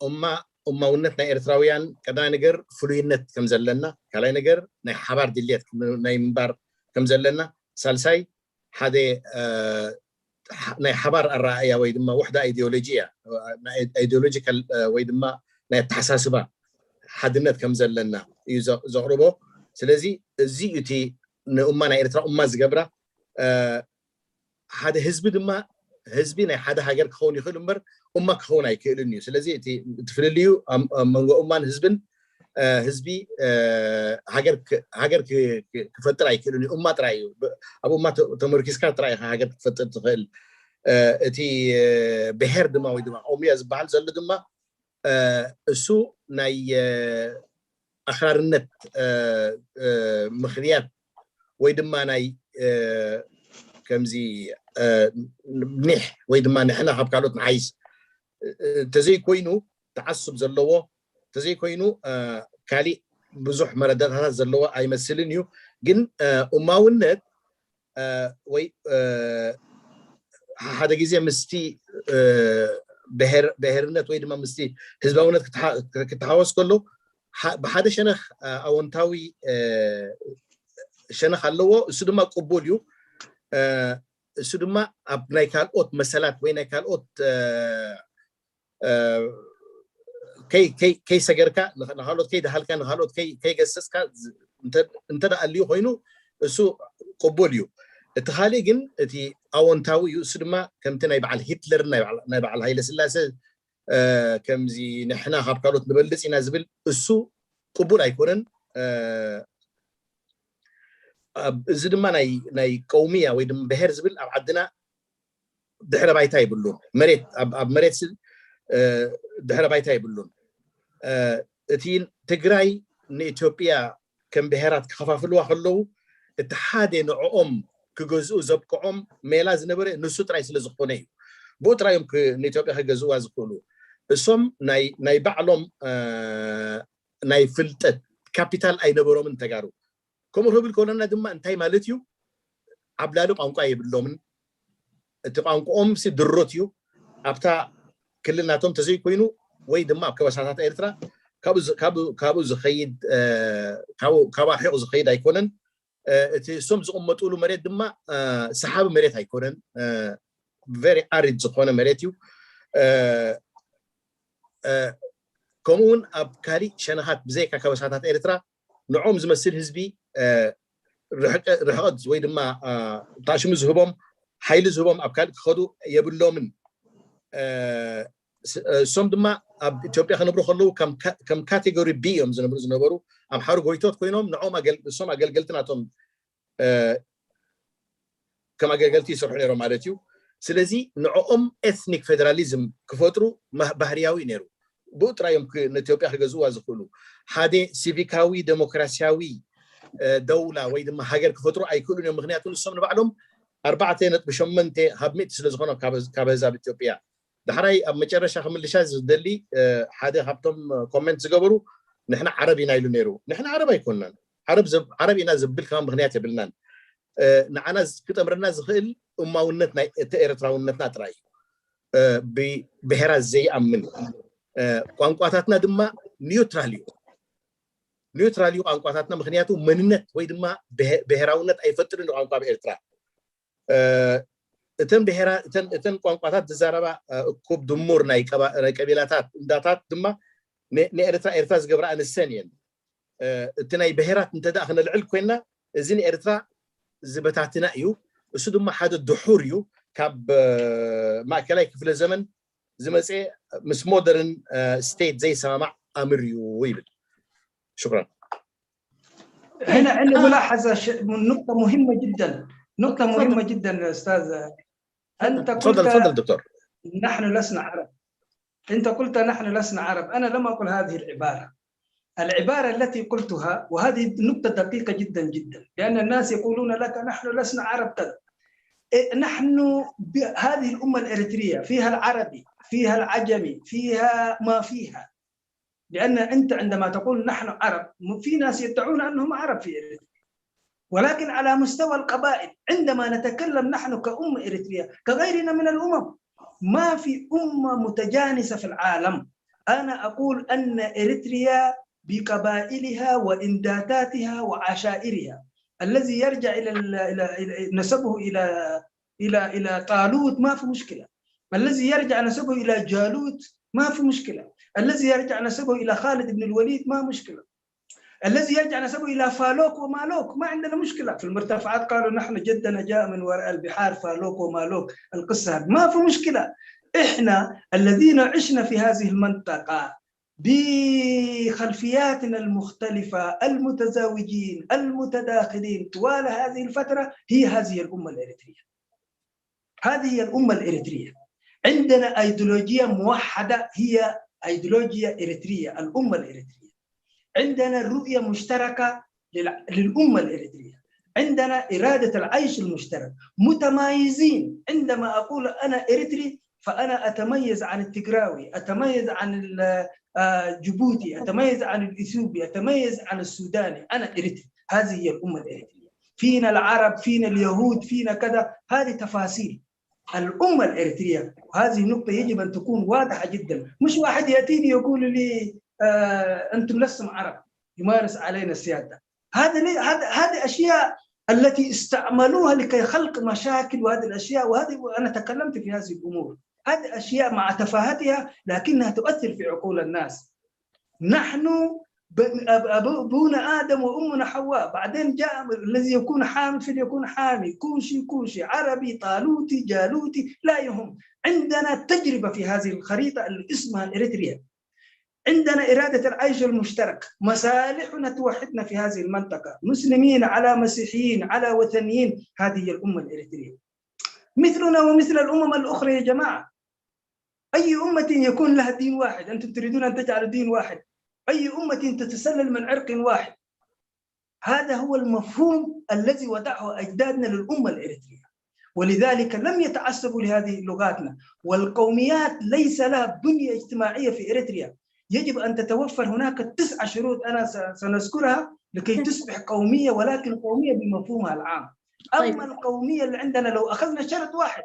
أمة ونتنا إريتراويان كذا نجر فلوينت كم زلنا كلا نجر نحبار دليت نيمبار كم زلنا سالساي هذا نحبار الرأي ويدما وحدة إيديولوجية إيديولوجيكال ويدما نتحساسبا حدنت كم زلنا يزغربو سلازي زيتي نأمنا إريترا أمة زجبرة هذا حزب دما حزبي نه هذا هاجر كون يخلون بر أمة كون يكيلونيو سلازي تفرليو من أمان حزبن حزبي هاجر كفترة يكيلونيو أمة ترايو أبو ما تمركز كان تراي هاجر كفترة تخيل تي بهر دما ويدما أمي أزبال زل دما السوء ناي أخر النت مخريات ويدما ناي كمزي منيح ويدما نحن حب قالوا نعيس تزي كوينو تعصب زلوا تزي كوينو كالي بزح مردات هذا زلوا أي مسلينيو جن أماونت وي هذا جزء مستي بهرنت ويدما مستي حزبونت كتحاوس كله بهذا شنخ أونتاوي شنخ اللوا سدما قبوليو سدما أبناء كالوت مسألة وين كالوت كي سجرك نهالوت كي دهال كان نهالوت كي جسس كا انت ده اللي هينو سو قبوليو تخالي جن تي أونتاوي سدما كم تنايب على هتلر نايب على هاي لسلاسة كم زي نحنا هاب كالوت نبلس ينازل سو قبول أيكونن زدما ناي قومية ويدم بهر زبل عندنا دحرة بايتاي بلون مريت مريت دحرة بايتاي بلون تين تجراي نيتوبيا كم بهرات خفافلوا خلوا اتحاد نعوم كجزء زبقهم ميلاز نبرة نسوت رئيس لزقوني بوت رايم كنيتوبيا خجزوا زقولوا السوم ناي بعلم ناي فلتت كابيتال أي نبرة من تجارو كم هو بالكوننا دم أنتي مالتيو عبلالو قانقاي باللومن تقانقهم سدرتيو أبتا كلنا توم تزي كوينو ويدم ما كوساتات إيرترا كابو زخيد كابو حق زخيد هيكونن تسوم زقوم تقولوا مريت دم سحاب مريت هيكونن very arid زخونة مريتيو كمون أبكاري شنهات بزيك كوساتات إيرترا نعوم زمسير حزبي رحاد ويدما تاشم زهبهم حيل زهبهم أبكار خدوا يبلو من سوم دما أب إثيوبيا خنبرو خلوا كم كاتيجوري بيوم زنبرو أم حارو قويتوت كوينهم نعوم أجل سوم أجل قلتنا توم كم أجل قلتي سرحني رومارتيو سلزي نعوم إثنيك فيدراليزم كفترو بحرياوي نيرو بوت رايم كنتيوبيا خجزوا زخلوا هذا سيفيكاوي ديمقراسياوي دولة ويدما هاجر كفترو أي كلهم يوم مغنياتون الصمم بعلم 4 بشمنت هبميت سلزخنا كابزا بإثيوبيا ده هراي مجرش أخم اللي شاز دلي هذا هبتم كومنت زجبرو نحن عربي نايلو نيرو نحن عربي كنا عربي ناس بالكلام مغنيات بلنان نعناز كتمرنا زخيل وما ونتنا تأرترا ونتنا تراي بهراز زي أمن قانقاتنا دما نيوتراليو قانقاتنا مغنياتو مننت ويدما بهراونت أي فترة قانقا بإرترا تم بهرا تم قانقاتات تزاربا كوب دمور ناي قبيلاتات داتات دما إرترا زقبرا السنين تناي بهرات انتدا اخنا العل كوينا زين إرترا زبتاتنا يو اسو دما حد الدحوريو كاب ما كلاي كفل الزمن زمسي مس مودرن ستيت زي سماع امريو ويبل شكرا هنا عندي ملاحظة نقطة مهمة جدا، نقطة مهمة جدا أستاذ. أنت قلت تفضل دكتور. نحن لسنا عرب. أنت قلت نحن لسنا عرب. أنا لم أقل هذه العبارة. العبارة التي قلتها، وهذه نقطة دقيقة جدا جدا، لأن الناس يقولون لك نحن لسنا عرب كذا. نحن هذه الأمة الإريترية فيها العربي، فيها العجمي، فيها ما فيها. لأن أنت عندما تقول نحن عرب، في ناس يدعون أنهم عرب في إريتريا، ولكن على مستوى القبائل عندما نتكلم نحن كأمة إريتريا كغيرنا من الأمم، ما في أمة متجانسة في العالم. أنا أقول أن إريتريا بقبائلها وإمداداتها وعشائرها، الذي يرجع إلى نسبه إلى طالوت ما في مشكلة، الذي يرجع نسبه إلى جالوت ما في مشكلة، الذي يرجع نسبه إلى خالد بن الوليد ما مشكلة، الذي يرجع نسبه إلى فالوك ومالوك ما عندنا مشكلة. في المرتفعات قالوا نحن جدنا جاء من وراء البحار فالوك ومالوك، القصة ما في مشكلة. إحنا الذين عشنا في هذه المنطقة بخلفياتنا المختلفة، المتزاوجين المتداخلين طوال هذه الفترة، هي هذه الأمة الإريترية. هذه هي الأمة الإريترية. عندنا أيديولوجية موحدة هي أيديولوجيا إريترية، الأمة الإريترية. عندنا رؤية مشتركة للأمة الإريترية، عندنا إرادة العيش المشترك، متمايزين. عندما أقول أنا إريتري فأنا أتميز عن التجراوي، أتميز عن جيبوتي، أتميز عن الإثيوبي، أتميز عن السوداني، أنا إريتري. هذه هي الأمة الإريترية. فينا العرب، فينا اليهود، فينا كذا، هذه تفاصيل الأمة الإريترية. وهذه النقطة يجب أن تكون واضحة جدا، مش واحد يأتيني يقول لي أنتم لستم عرب يمارس علينا السيادة. هذه أشياء التي استعملوها لكي خلق مشاكل، وهذه الأشياء، وهذه أنا تكلمت في هذه الأمور، هذه أشياء مع تفاهتها لكنها تؤثر في عقول الناس. نحن أبونا آدم وأمنا حواء، بعدين جاء الذي يكون حامي فليكون حامي، كوشي عربي طالوتي جالوتي لا يهم. عندنا تجربة في هذه الخريطة اللي اسمها إريتريا، عندنا إرادة العيش المشترك، مصالحنا توحدنا في هذه المنطقة، مسلمين على مسيحيين على وثنيين. هذه هي الأمة الإريترية، مثلنا ومثل الأمم الأخرى يا جماعة. أي أمة يكون لها دين واحد، أنتم تريدون أن تجعلوا دين واحد، أي أمة تتسلل من عرق واحد. هذا هو المفهوم الذي وضعه أجدادنا للأمة الإريترية، ولذلك لم يتعصبوا لهذه لغاتنا. والقوميات ليس لها بنية اجتماعية في إريتريا. يجب أن تتوفر هناك 9 شروط أنا سنذكرها لكي تصبح قومية، ولكن قومية بمفهومها العام. أما القومية اللي عندنا لو أخذنا شرط واحد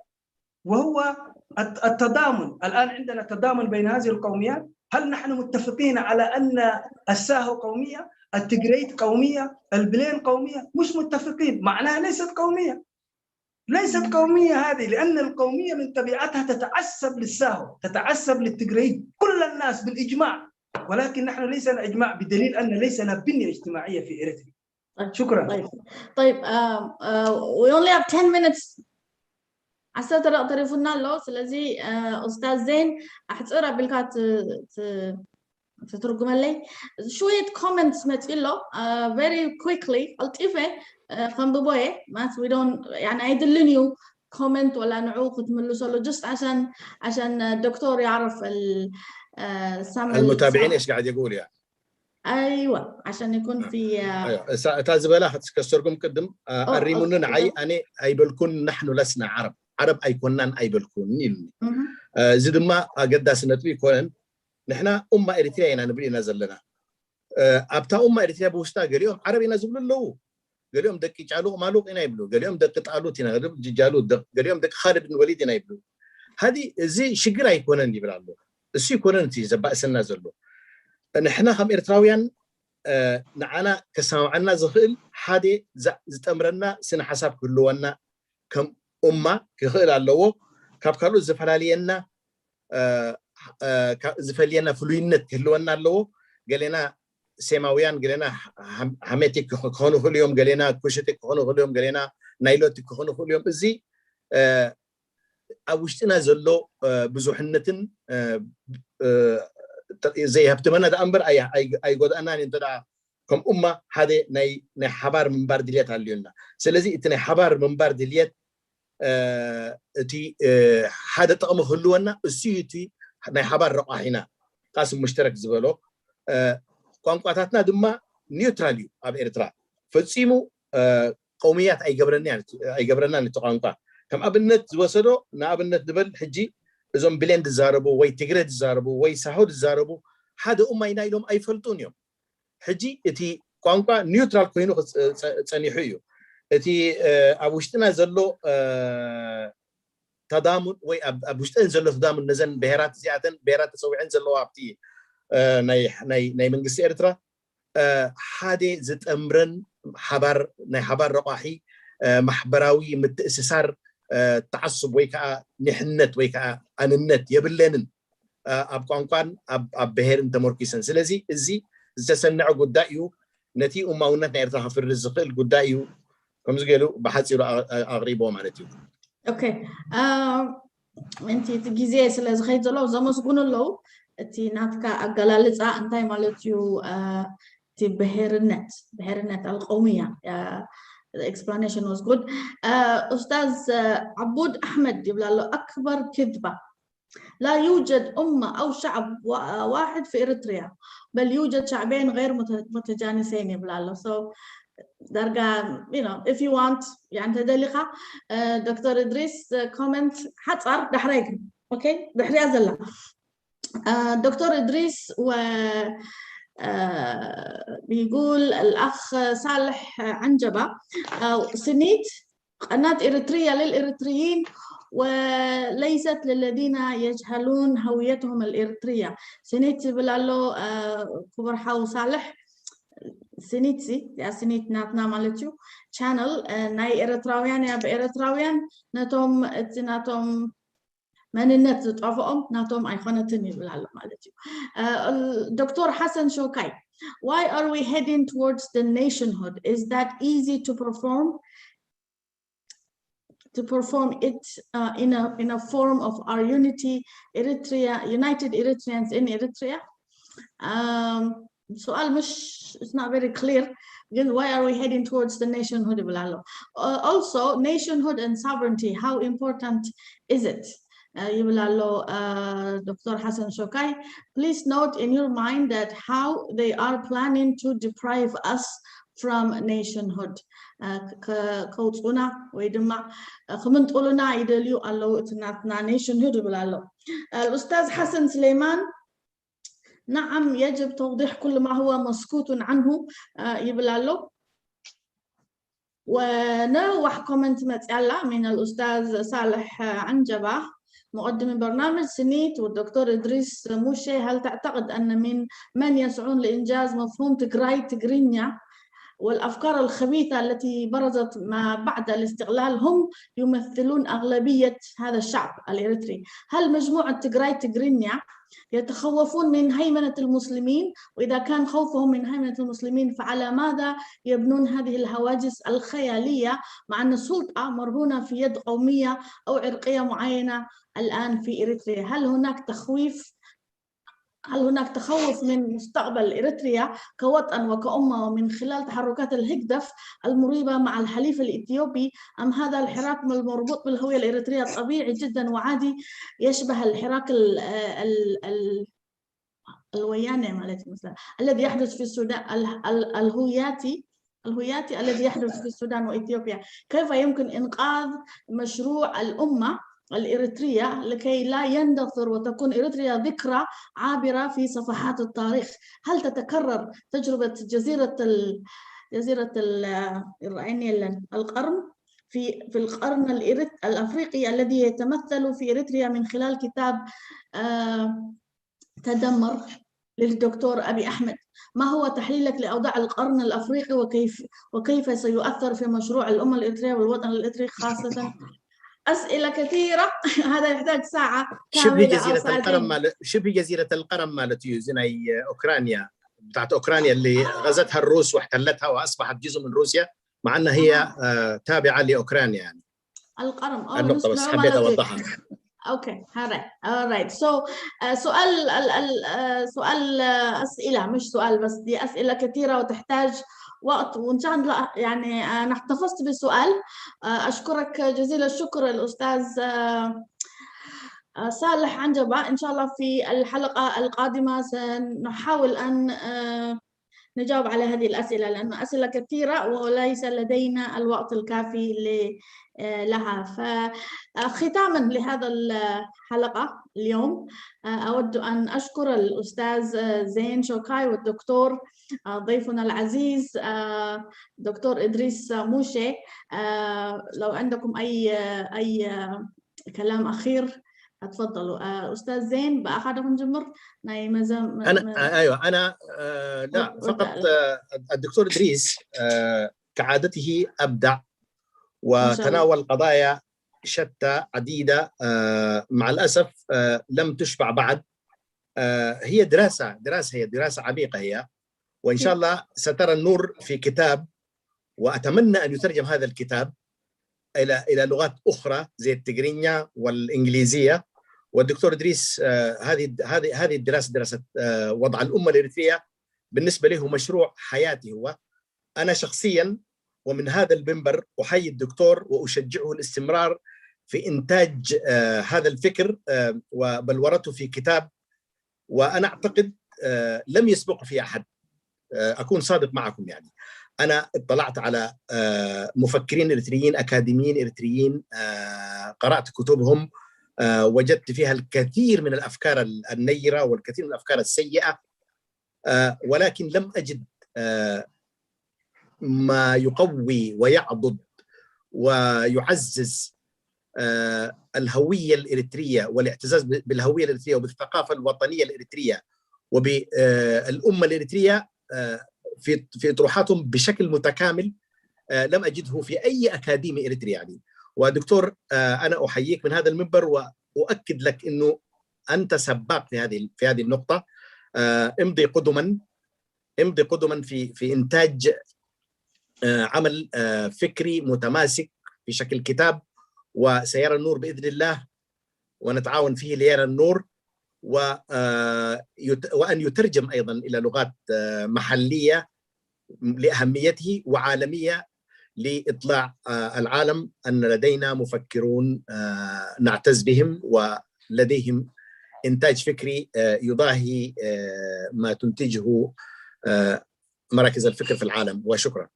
وهو التضامن، الآن عندنا تضامن بين هذه القوميات. هل نحن متفقين على أن الساهو قومية، التجريت قومية، البلين قومية؟ مش متفقين، معناها ليست قومية، ليست قومية هذه، لأن القومية من طبيعتها تتعصب للساهو، تتعصب للتجريد، كل الناس بالإجماع، ولكن نحن ليس لنا إجماع بدليل أن ليس لنا بنية اجتماعية في إريتريا. شكرا. طيب we only have 10 minutes. عسى ترى طريفنا له، سلازي أستاذ زين أحتقرأ بالكات تترجم لي شوية comments متقله very quickly ألطيفة خنبوبوي ما we don't يعني يدلنيو comment ولا نعوق تملوا له just عشان الدكتور يعرف المتابعين إيش قاعد يقول يعني. أيوة عشان يكون في أيوة تازبلا هتكسركم قدم الريمونن أي بلكون نحن لسنا عرب أي كونان أي بلكون نيل زد ما قداس نتبي كون نحن أمة إريتريا نبري نزل لنا أبتا أمة إريتريا بوستا قال يوم عربي نزل له، قال يوم دك جالو مالوك إنا يبلو، قال يوم دك طالوت هنا قال يوم دك خالد بن الوليد هنا يبلو. هذه زي شجرة يكونن يبلالو الشيء يكونن تيجي بأس النازل له. نحن هم إريتراويان نعنا كسمعنا زخيل حادي زتمرنا سن حساب كلوانا كم أمة كخيل على كابكالو زفلالينا زفلينا فلوينت كلوانا لو قالنا سماويان قالنا همتك كهونو كل يوم قالنا كوشتك كهونو كل يوم قالنا نايلوتك كهونو كل يوم زي أوشتنا زلوا بزوحنة زي هبتمنى ده أمبر أي قد أنا نتدع كم أمة هذا ناي حبار من باردليات هاليونا سلزي إتنا حبار من باردليات تي هذا طقم خلونا السيتي ناي حبار رقاحنا قاسم مشترك زبالو قانقاتنا دما نيوتراليو أب إرترا فتسيمو قوميات أي جبرنا نتقانقا كم أبنت وصلوا نابنت دبل حجي إذن بلند الزاربو وي تجرد الزاربو وي سهود الزاربو هذا أمة ينايلهم أي فلتون يوم حجي إتي قانقا نيوترال كوينو تصنيحيو إتي أبوشتنا زلو تضامن وي أبوشتنا زلو تضامن نزن بهرات زيادة بهرات تسويعين زلو عبتي ناي من قصة إرترا هذا زت أمرن حبار رقاحي محبراوي متأسسار تعصب ويكا نحنت ويكا أننت يبلنن أبقانقان أبهر انت مركزا سلازي إزي تسنع قدائيو نتي أماونتنا إرتاها في الرزق القدائيو كم زقلوا بحثي أغريبه معناتيو أوكي أنتي تجيزي سلاز خيط لو زمس قولوا له تي ناتكا أقلالتها أنتي مالتيو تي بهرنت القومية the explanation was good. أستاذ عبود أحمد يقول له أكبر كذبة لا يوجد أمة أو شعب واحد في إريتريا بل يوجد شعبين غير متجانسين يقول له. So درجة if you want يعني تدلقة دكتور إدريس comment حتصار دحريق أوكي دحري أزلا دكتور إدريس و بيقول الأخ صالح عنجبة سنيت قناة إريتريا للإريتريين وليست للذين يجهلون هويتهم الإريترية. سنيت بلالو كبر حاو صالح سنيتسي يا سنيت ناتنا مالتيو channel ناي إريتراويان يا بإريتراويان ناتهم مننت تعرفهم ناتهم أيقونتني بالعلم مالتيو. الدكتور حسن شوكاي why are we heading towards the nationhood? Is that easy to perform it in a form of our unity Eritrea united Eritreans in Eritrea? سؤال مش it's not very clear. Again, why are we heading towards the nationhood? Also nationhood and sovereignty, how important is it? Dr. Hassan Shokai, please note in your mind that how they are planning to deprive us from nationhood. كوتونا ويدما خمن تقولنا يدليو الله تناتنا nationhood بالله. الأستاذ حسن سليمان نعم يجب توضيح كل ما هو مسكوت عنه يبلالو. ونوح كومنت مسألة من الأستاذ صالح عنجبة مقدم برنامج سنيت والدكتور إدريس موشي هل تعتقد أن من يسعون لإنجاز مفهوم تجراي تجرينيا والأفكار الخبيثة التي برزت ما بعد الاستقلال هم يمثلون أغلبية هذا الشعب الإريتري؟ هل مجموعة تجراي تجرينيا يتخوفون من هيمنة المسلمين؟ وإذا كان خوفهم من هيمنة المسلمين فعلى ماذا يبنون هذه الهواجس الخيالية مع أن السلطة مرهونة في يد قومية أو عرقية معينة الآن في إريتريا؟ هل هناك تخوف من مستقبل إريتريا كوطن وكأمة ومن خلال تحركات الهجدف المريبة مع الحليف الإثيوبي، أم هذا الحراك المربوط بالهوية الإريترية طبيعي جدا وعادي يشبه الحراك الوياني مالتي مثلا الذي يحدث في السودان الهوياتي الذي يحدث في السودان وإثيوبيا؟ كيف يمكن إنقاذ مشروع الأمة الإريترية لكي لا يندثر وتكون إريتريا ذكرى عابرة في صفحات التاريخ؟ هل تتكرر تجربة جزيرة القرم في القرن الأفريقي الذي يتمثل في إريتريا من خلال كتاب تدمر للدكتور أبي أحمد؟ ما هو تحليلك لأوضاع القرن الأفريقي وكيف سيؤثر في مشروع الأمة الإريترية والوطن الإريتري خاصة؟ أسئلة كثيرة هذا يحتاج ساعة كاملة. شبه جزيرة القرم مالتي زي أوكرانيا بتاعت أوكرانيا اللي غزتها الروس واحتلتها وأصبحت جزء من روسيا مع أنها هي تابعة لأوكرانيا يعني. القرم النقطة بس حبيت أوضحها. اوكي alright so سؤال اسئله، مش سؤال بس، دي اسئله كثيره وتحتاج وقت، وان شاء الله يعني انا احتفظت بالسؤال. اشكرك جزيل الشكر الاستاذ صالح عنجبة. ان شاء الله في الحلقه القادمه سنحاول ان نجاوب على هذه الأسئلة، لأنه أسئلة كثيرة وليس لدينا الوقت الكافي لها. فختاما لهذا الحلقة اليوم أود أن أشكر الأستاذ زين شوكاي والدكتور ضيفنا العزيز دكتور إدريس موشي. لو عندكم أي كلام أخير تفضلوا. أستاذ زين بأخذهم جمر أنا لا فقط الدكتور إدريس كعادته أبدع وتناول قضايا شتى عديدة. مع الأسف لم تشبع بعد. هي دراسة هي دراسة عميقة هي، وإن شاء الله سترى النور في كتاب، وأتمنى أن يترجم هذا الكتاب إلى لغات أخرى زي التجرينيا والإنجليزية. والدكتور إدريس هذه الدراسة، دراسة وضع الأمة الإريترية، بالنسبة له مشروع حياتي. هو أنا شخصيا ومن هذا المنبر أحيي الدكتور وأشجعه الاستمرار في إنتاج هذا الفكر وبلورته في كتاب، وأنا أعتقد لم يسبق في أحد. أكون صادق معكم، يعني أنا اطلعت على مفكرين إريتريين، أكاديميين إريتريين، قرأت كتبهم، وجدت فيها الكثير من الأفكار النيرة والكثير من الأفكار السيئة، ولكن لم أجد ما يقوي ويعضد ويعزز الهوية الإريترية والاعتزاز بالهوية الإريترية وبالثقافة الوطنية الإريترية وبالأمة الإريترية في اطروحاتهم بشكل متكامل. لم أجده في أي أكاديمي إريتري يعني. ودكتور أنا أحييك من هذا المنبر وأؤكد لك أنه أنت سباق في هذه النقطة. امضي قدما في إنتاج عمل فكري متماسك في شكل كتاب، وسيرى النور بإذن الله، ونتعاون فيه ليرى النور، وأن يترجم أيضا إلى لغات محلية لأهميته وعالمية لإطلاع العالم أن لدينا مفكرون نعتز بهم ولديهم إنتاج فكري يضاهي ما تنتجه مراكز الفكر في العالم. وشكرا.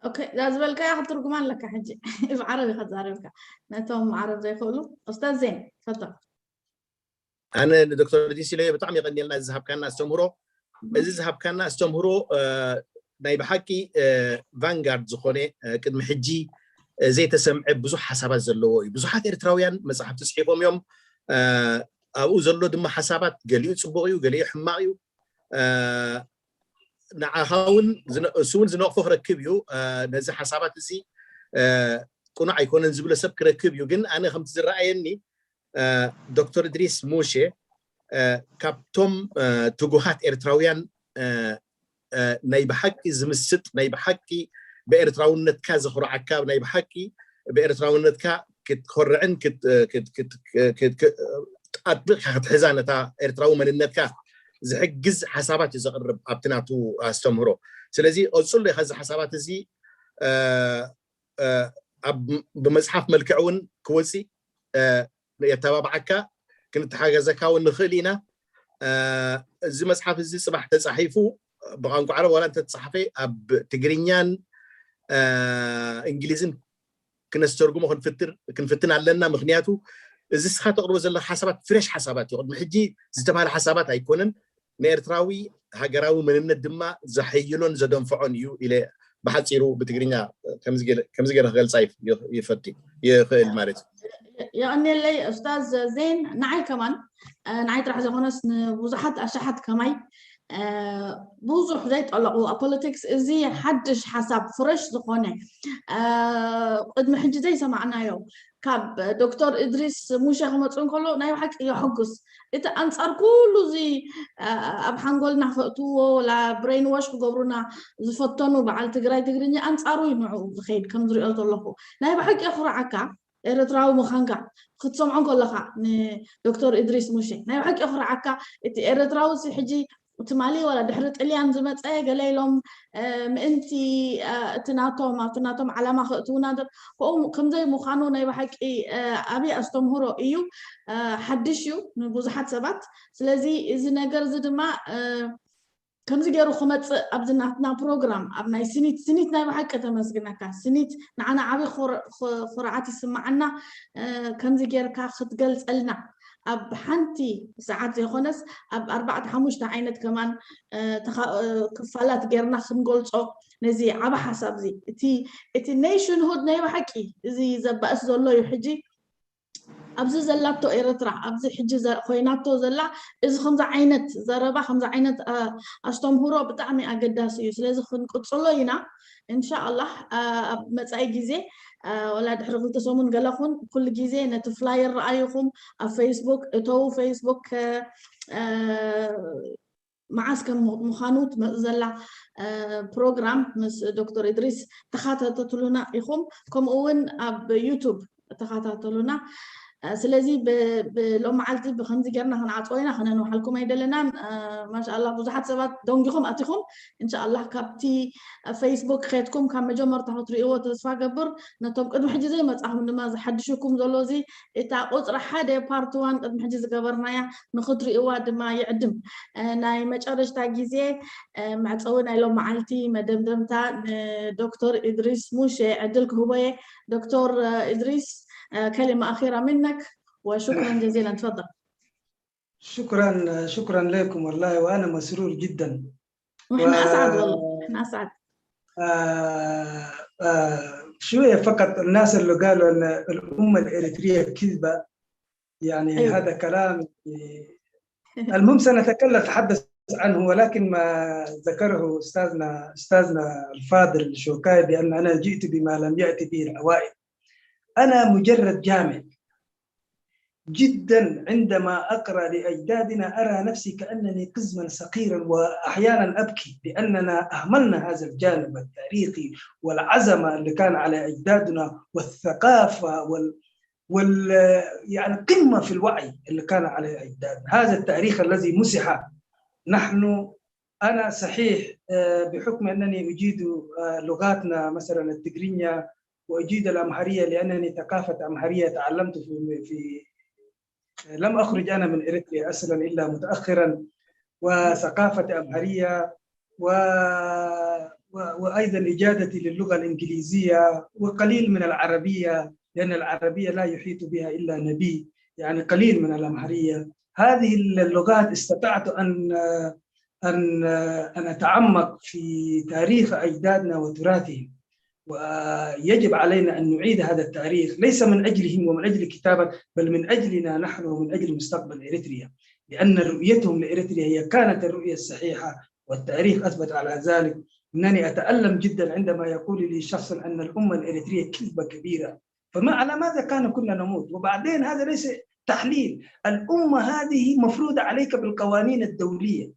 اوكي لازم لك ياخذ ترجمان لك حجي في عربي خذ عربي نتهم عرب زي يقولوا. استاذ زين تفضل. انا دكتور ديسي لي بطعمي غني لنا الذهب كان استمهرو الذهب كان استمهرو ناي بحكي فانغارد زخوني قدم حجي زي تسمع بزح حسابات زلو بزحات إريتراويان مصحف تصحيفهم يوم أو زلو دم حسابات قليو صبغيو قليو حمايو نعهاون سون زنوقفو ركبيو نزح حسابات زي كنا يكون نزبل سبك ركبيو جن أنا خمس رأيني دكتور إدريس موشي كابتوم توجهات إريتراويان ناي بحكي زمست ناي بحكي بإريتراونت كا زخر عكا ناي بحكي بإريتراونت كا كت خرعن كت أطبق حزانة تا إريتراو من النتكا زحجز حسابات زقرب أبتناتو استمرو سلزي أوصل لي هذا حسابات زي بمصحف ملكعون كوسي يتابعك كنت حاجة زكاة نخلينا زي مصحف زي صباح تصحيفو بغانكو عرب ولا أنت تصحفي أب تجرينيان إنجليزين كنسترجمه كنفتن علينا مغنياته زي سخات تقرب زل حسابات فريش حسابات يقعد محجي زي تبع الحسابات هيكونن نيرتراوي هجراوي من الدماء زحيلون زدون فعون يو إلى بحثيرو بتجرينيا كم زجر غير صيف يفتي يخيل مارت يعني اللي أستاذ زين نعي كمان نعي راح زمانس بوزحات أشحات كماي بوزح زيت الله politics إزاي حدش حسب فرش زخونة قد محجي زي سمعنا يوم كاب دكتور إدريس موشي خمتون كله نايو حق يحقص إذا أنصار كله زي أبحنقول نحفقتوه ولا برين واش بقبرنا زفتنوا بعد تجري أنصاروا ينعوا خير كم دري قلت الله نايو حق يخرع عكا إرتراو مخانكا ختصم عنكو لخا دكتور إدريس موشي نايو حكي أخرى عكا إتي إرتراو سيحجي وتمالي ولا دحرت إليان زمت قليلهم انتي تناتوم على ما خطونا در كم زي مخانو نايو حكي أبي أستمهرو إيو حدشيو نبوزحات سبات سلازي إذا نقر زدما كم زيجرو خمت أبزناتنا بروجرام أبناي سنيت نايم حكة تمسكناك سنيت نعنا عبي خرعاتي سمعنا كم زيجر كاخد قل سألنا أب حنتي ساعات زي خنس أب 4-5 عينت كمان كفالات غيرنا خنقول صو نزي عبا حسب زي إتي نيشن هود نايم حكي زي زبأس زولو يحجي أبز زلاتو إيرترا أبز حجي خويناتو زلا إذا خمسة عينت زربا 5 عينت أستمهرو بتعمي أقداسيو سلازي خنقصلوينا إن شاء الله متساي جيزي ولا دحرق تسومون قالخون كل جيزي نتفلاير رأيكم فيسبوك تو فيسبوك معسكر مخانوت زلا بروجرام مس دكتور إدريس تخاطتلونا إخوم كم أون بيوتيوب تخاطتلونا سلازي بلوم عالتي بخنزي جرنا هنعطوينا خنانو حالكم يدلنا ما شاء الله بزحات سبات دونجيكم أتيكم إن شاء الله كابتي فيسبوك خيتكم كم مجمر تحط رئيوة تسفا قبر نتوم قد محجي زي ما تأخذ نماز حدشوكم زولوزي إتا قطر حدا بارت 1 قد محجي زي قبرنايا نخط رئيوة دما يعدم ناي مجارش تاقيزي مع تصوينا لوم عالتي مدمدمتا دكتور إدريس موشي عدلك هو دكتور إدريس كلمة أخيرة منك وشكرا جزيلا تفضل. شكرا لكم والله وأنا مسرور جدا وإحنا أسعد والله إحنا أسعد. شوية فقط الناس اللي قالوا أن الأمة الإريترية كذبة يعني أيوة. هذا كلام المهم سنتحدث عنه ولكن ما ذكره أستاذنا الفاضل شوكاي بأن أنا جئت بما لم يأتي به الأوائل. أنا مجرد جامع جدا عندما أقرأ لأجدادنا أرى نفسي كأنني قزما صغيرا وأحيانا أبكي لأننا أهملنا هذا الجانب التاريخي والعزمة اللي كان على أجدادنا والثقافة يعني قمة في الوعي اللي كان على أجدادنا. هذا التاريخ الذي مسح. أنا صحيح بحكم أنني أجيد لغاتنا مثلا التجرينيا وأجيد الأمهرية لأنني ثقافة أمهرية تعلمت في لم أخرج أنا من إريتريا أصلا إلا متأخرا وثقافة أمهرية وأيضا إجادتي للغة الإنجليزية وقليل من العربية لأن العربية لا يحيط بها إلا نبي يعني قليل من الأمهرية. هذه اللغات استطعت أن أتعمق في تاريخ أجدادنا وتراثهم ويجب علينا أن نعيد هذا التاريخ ليس من أجلهم ومن أجل كتابة بل من أجلنا نحن ومن أجل مستقبل إريتريا لأن رؤيتهم لإريتريا هي كانت الرؤية الصحيحة والتاريخ أثبت على ذلك. إنني أتألم جدا عندما يقول لي شخص أن الأمة الإريترية كذبة كبيرة على ماذا كنا نموت وبعدين هذا ليس تحليل. الأمة هذه مفروضة عليك بالقوانين الدولية.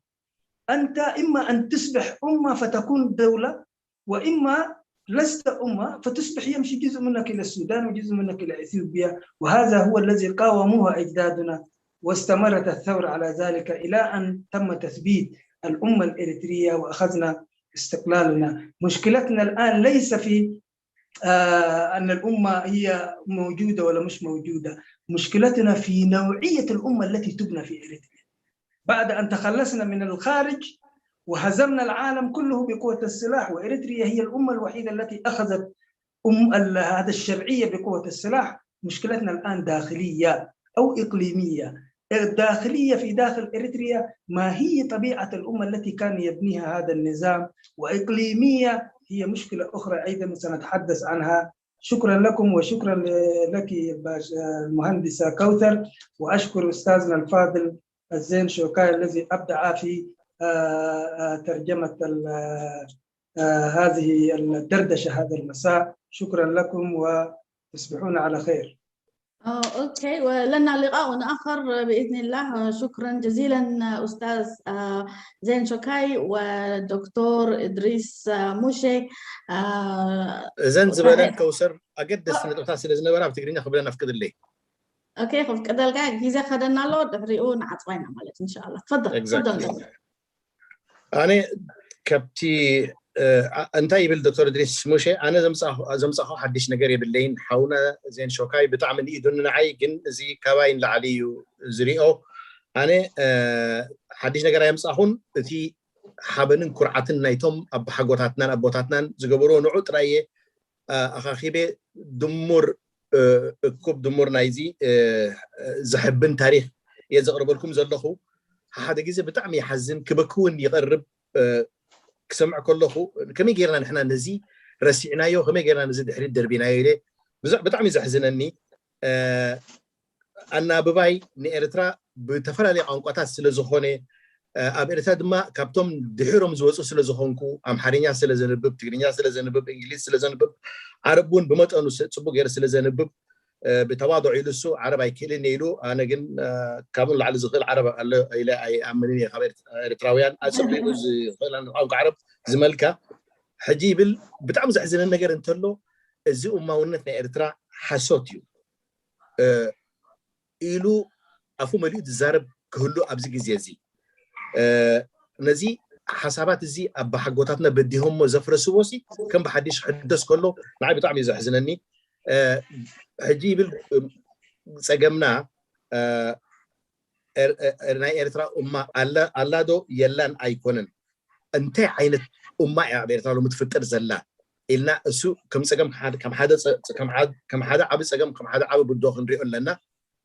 أنت إما أن تصبح أمة فتكون دولة وإما لست أمة فتصبح يمشي جزء منك إلى السودان وجزء منك إلى إثيوبيا وهذا هو الذي قاوموه أجدادنا واستمرت الثورة على ذلك إلى أن تم تثبيت الأمة الإريترية وأخذنا استقلالنا. مشكلتنا الآن ليس في أن الأمة هي موجودة ولا مش موجودة، مشكلتنا في نوعية الأمة التي تبنى في إريتريا. بعد أن تخلصنا من الخارج وهزمنا العالم كله بقوة السلاح وإريتريا هي الأمة الوحيدة التي أخذت هذا الشرعية بقوة السلاح. مشكلتنا الآن داخلية أو إقليمية. الداخلية في داخل إريتريا ما هي طبيعة الأمة التي كان يبنيها هذا النظام، وإقليمية هي مشكلة أخرى أيضا سنتحدث عنها. شكرا لكم وشكرا لك المهندسة كوثر وأشكر أستاذنا الفاضل الزين شوكاي الذي أبدع في ترجمة هذه الدردشة هذا المساء. شكرا لكم وتصبحون على خير. اوكي، ولنا لقاء اخر باذن الله. شكرا جزيلا استاذ زين شوكاي والدكتور ادريس موشي. زين زبالان كوثر اقدس نقطه سيده زنبرا بتقرينا خبرنا في كده ليه. اوكي خف كدلك جيزه خدنا له دفريون عطينا مالت ان شاء الله. تفضل. انا كبتي انتي بالدكتور ادريس موشي انا زمصاخو حدش نجر يبلين حاونا زين شوكاي بتعمل ايدنا عايقن زي كواين لعليو زريو انا حدش نجر يمصاخون تي حابن كرعتنا نايتهم اب حقوتاتنا ابوتاتنا زغبرو نعوت رايه اخاخيبه دمر كوب دمر نايزي زحبن تاريخ يزقرب لكم زلخو هذا جزء بتعمي يحزن كبكون يقرب كسمع كله كمي غيرنا نحنا نزي رسعنايو كمي غيرنا نزي دحري دربينايو لي بتعمي زحزنني انا بباي نيرترا بتفرالي قنقطات سلازخونه اب ارتا دما كابتوم دحيروم زوصو سلازخونكو امحرينيا سلازنبب تግርኛ سلازنبب انجليز سلازنبب عربون بمطنو صبو غير سلازنبب بتواضع يلسو عربي كيلن يلو انا جن كامل على زغل عرب الى اي امنين خبرت ارتراويان اسبلي خلان او عرب زملكا حجيبل بتعم زحزن النجر انتلو ازي اماونتنا ارترا حسوتيو إلو أفو مليود الزارب كله أبزي جزيزي نزي حسابات زي أب حقوتاتنا بديهم زفر سوسي كم بحديش حدث كله نعي بطعمي زحزنني هجيب سجمنا ناي إرترا أمة الله دو يلان أيقونن أنت عينت أمة يا إرترا لو متفكر زلا إلنا سو كم سجم كم حدا عبد سجم كم حدا عبد بالدوخن ريقول لنا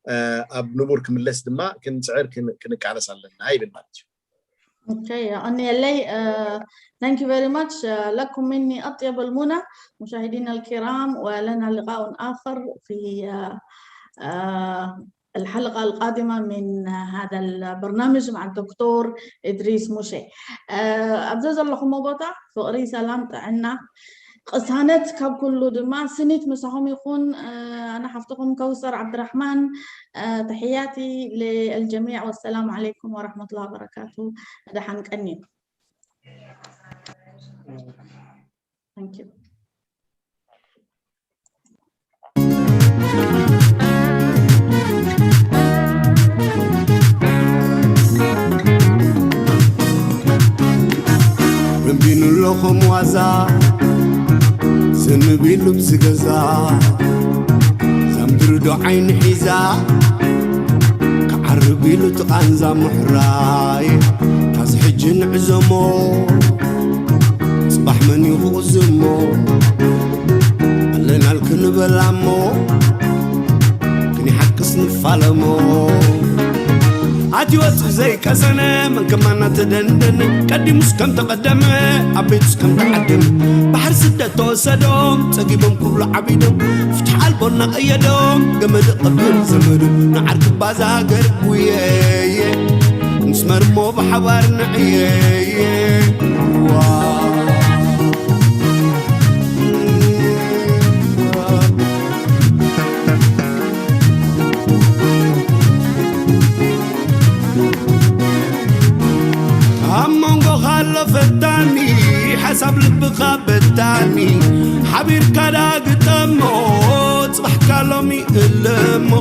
اب نبور كملس دما كنسعر كنكعلس لنا هاي بالماتش. اوكي اني لي ثانك يو فيري ماتش. لكم مني اطيب المنى مشاهدينا الكرام، ولنا لقاء اخر في الحلقه القادمه من هذا البرنامج مع الدكتور ادريس موشي. ابزز لكم موبوتا فقري سلام عنا قسانت كاب كله دما سنت مساهم يكون. أنا حفتكم كوثر عبد الرحمن. تحياتي للجميع والسلام عليكم ورحمة الله وبركاته. هذا حنكني. Thank you. ربين لكم وزا سنبيلو بسجزا زمدردو عين حيزا كعربيلو تقانزا محراي تازحجن عزمو صباح من يغزمو قلنا الكنبلامو كني حكس نفالمو عديوت زي كسنة من كمان تدندن قديمس كم تقدم عبيتس كم تقدم بحر سدة توسدهم تجيبهم كل عبيدهم فتح البنا قيدهم جمد قبل زمدهم نعرف بازاقر وياه نسمر مو بحوار نعيه فتاني حسب لبقى بتاني حبير كدا قدمو صبح كلامي إلمو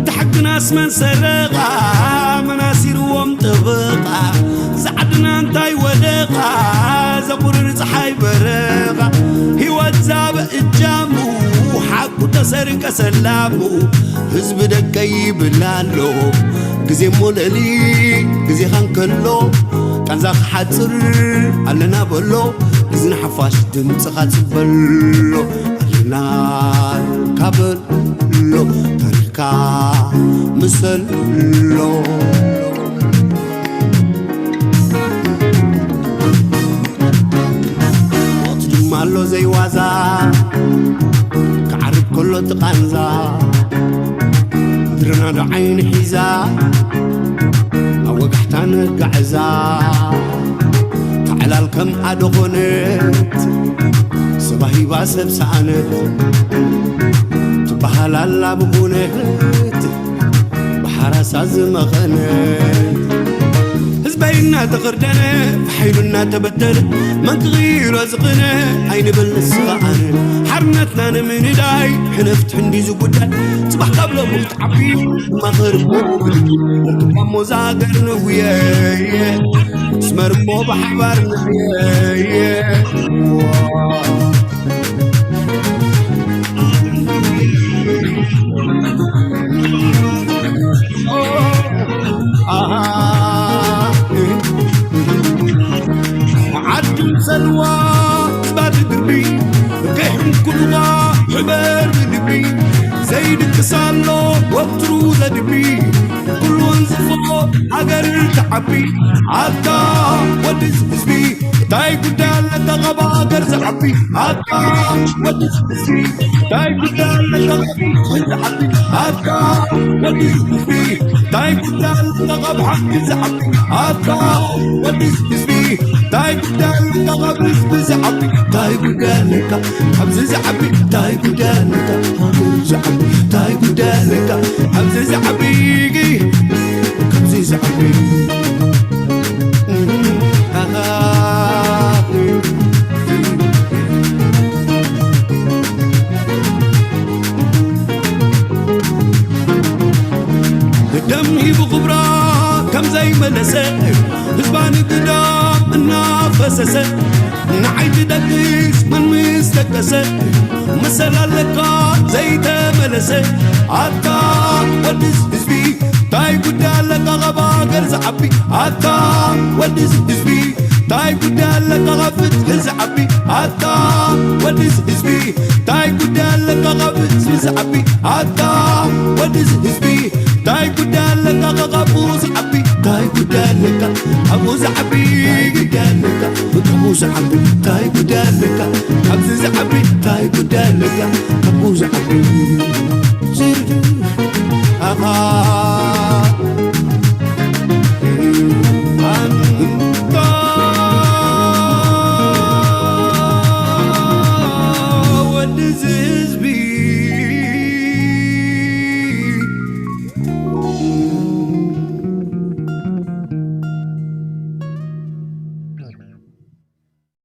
تحق ناس من سرقة مناسير ومطبقة سعدنا انتاي ودقة زبور رزحاي برقة هيوات زاب الجامو حقو تسرق سلامو حزب دكي بلالو قزي مولالي قزي خانكلو كان زاق حاضر علنا بلو إذن حفاش دمتخات بلو علنا كابلو تركا مسلو وقت جمالو زي وازا كعرب كله تقانزا درنا دو عين حيزا وقحتان قعزا تعلال كم أدغنت صباحي باسب سعنت تبها مالالا ببونت بحراسة زمخنت حزبينا تقردنا فحيلنا تبدل من تغير رزقنا عين بالسغان حرمتنا من داي حنفت حندي زبدان صبح قبل مختعبي ما غربو مكبا مزاقر نويا اسمر مو بحبار نويا عدل سلوى بعد دربي كيحم كلها حبار بدبي زيد اتصالو وطرو زدبي كل وانزفو عقر تعبي عطا ودز بسبي تاي قدال لتغبا عقر زعبي عطا ودز بسبي تاي قدال لتغبا زعبي عطا ودز بسبي تاي قدال لتغبا عقر زعبي عطا ودز بسبي تاي قدال لتغبا زعبي تاي قدال لك حبز زعبي تاي قدال لك حبز زعبي تاي قدال لك حبز زعبي حبز زعبي دمي بغبرة كم زي ملسة هزبان قدام النافسة نعيد دقيس من مستكسة مسألة لقاء زي تملسة عطا ودز هزبي تاي قدال لك غبا قرز عبي عطا ودز هزبي تاي قدال لك غفت هزعبي عطا ودز هزبي تاي قدال لك غفت هزعبي عطا ودز هزبي تاي قدال لك غبوز عبي تاي قدال لك أبوز عبي قدال لك أبوز عبي تاي قدال لك أبوز عبي تاي قدال لك أبوز عبي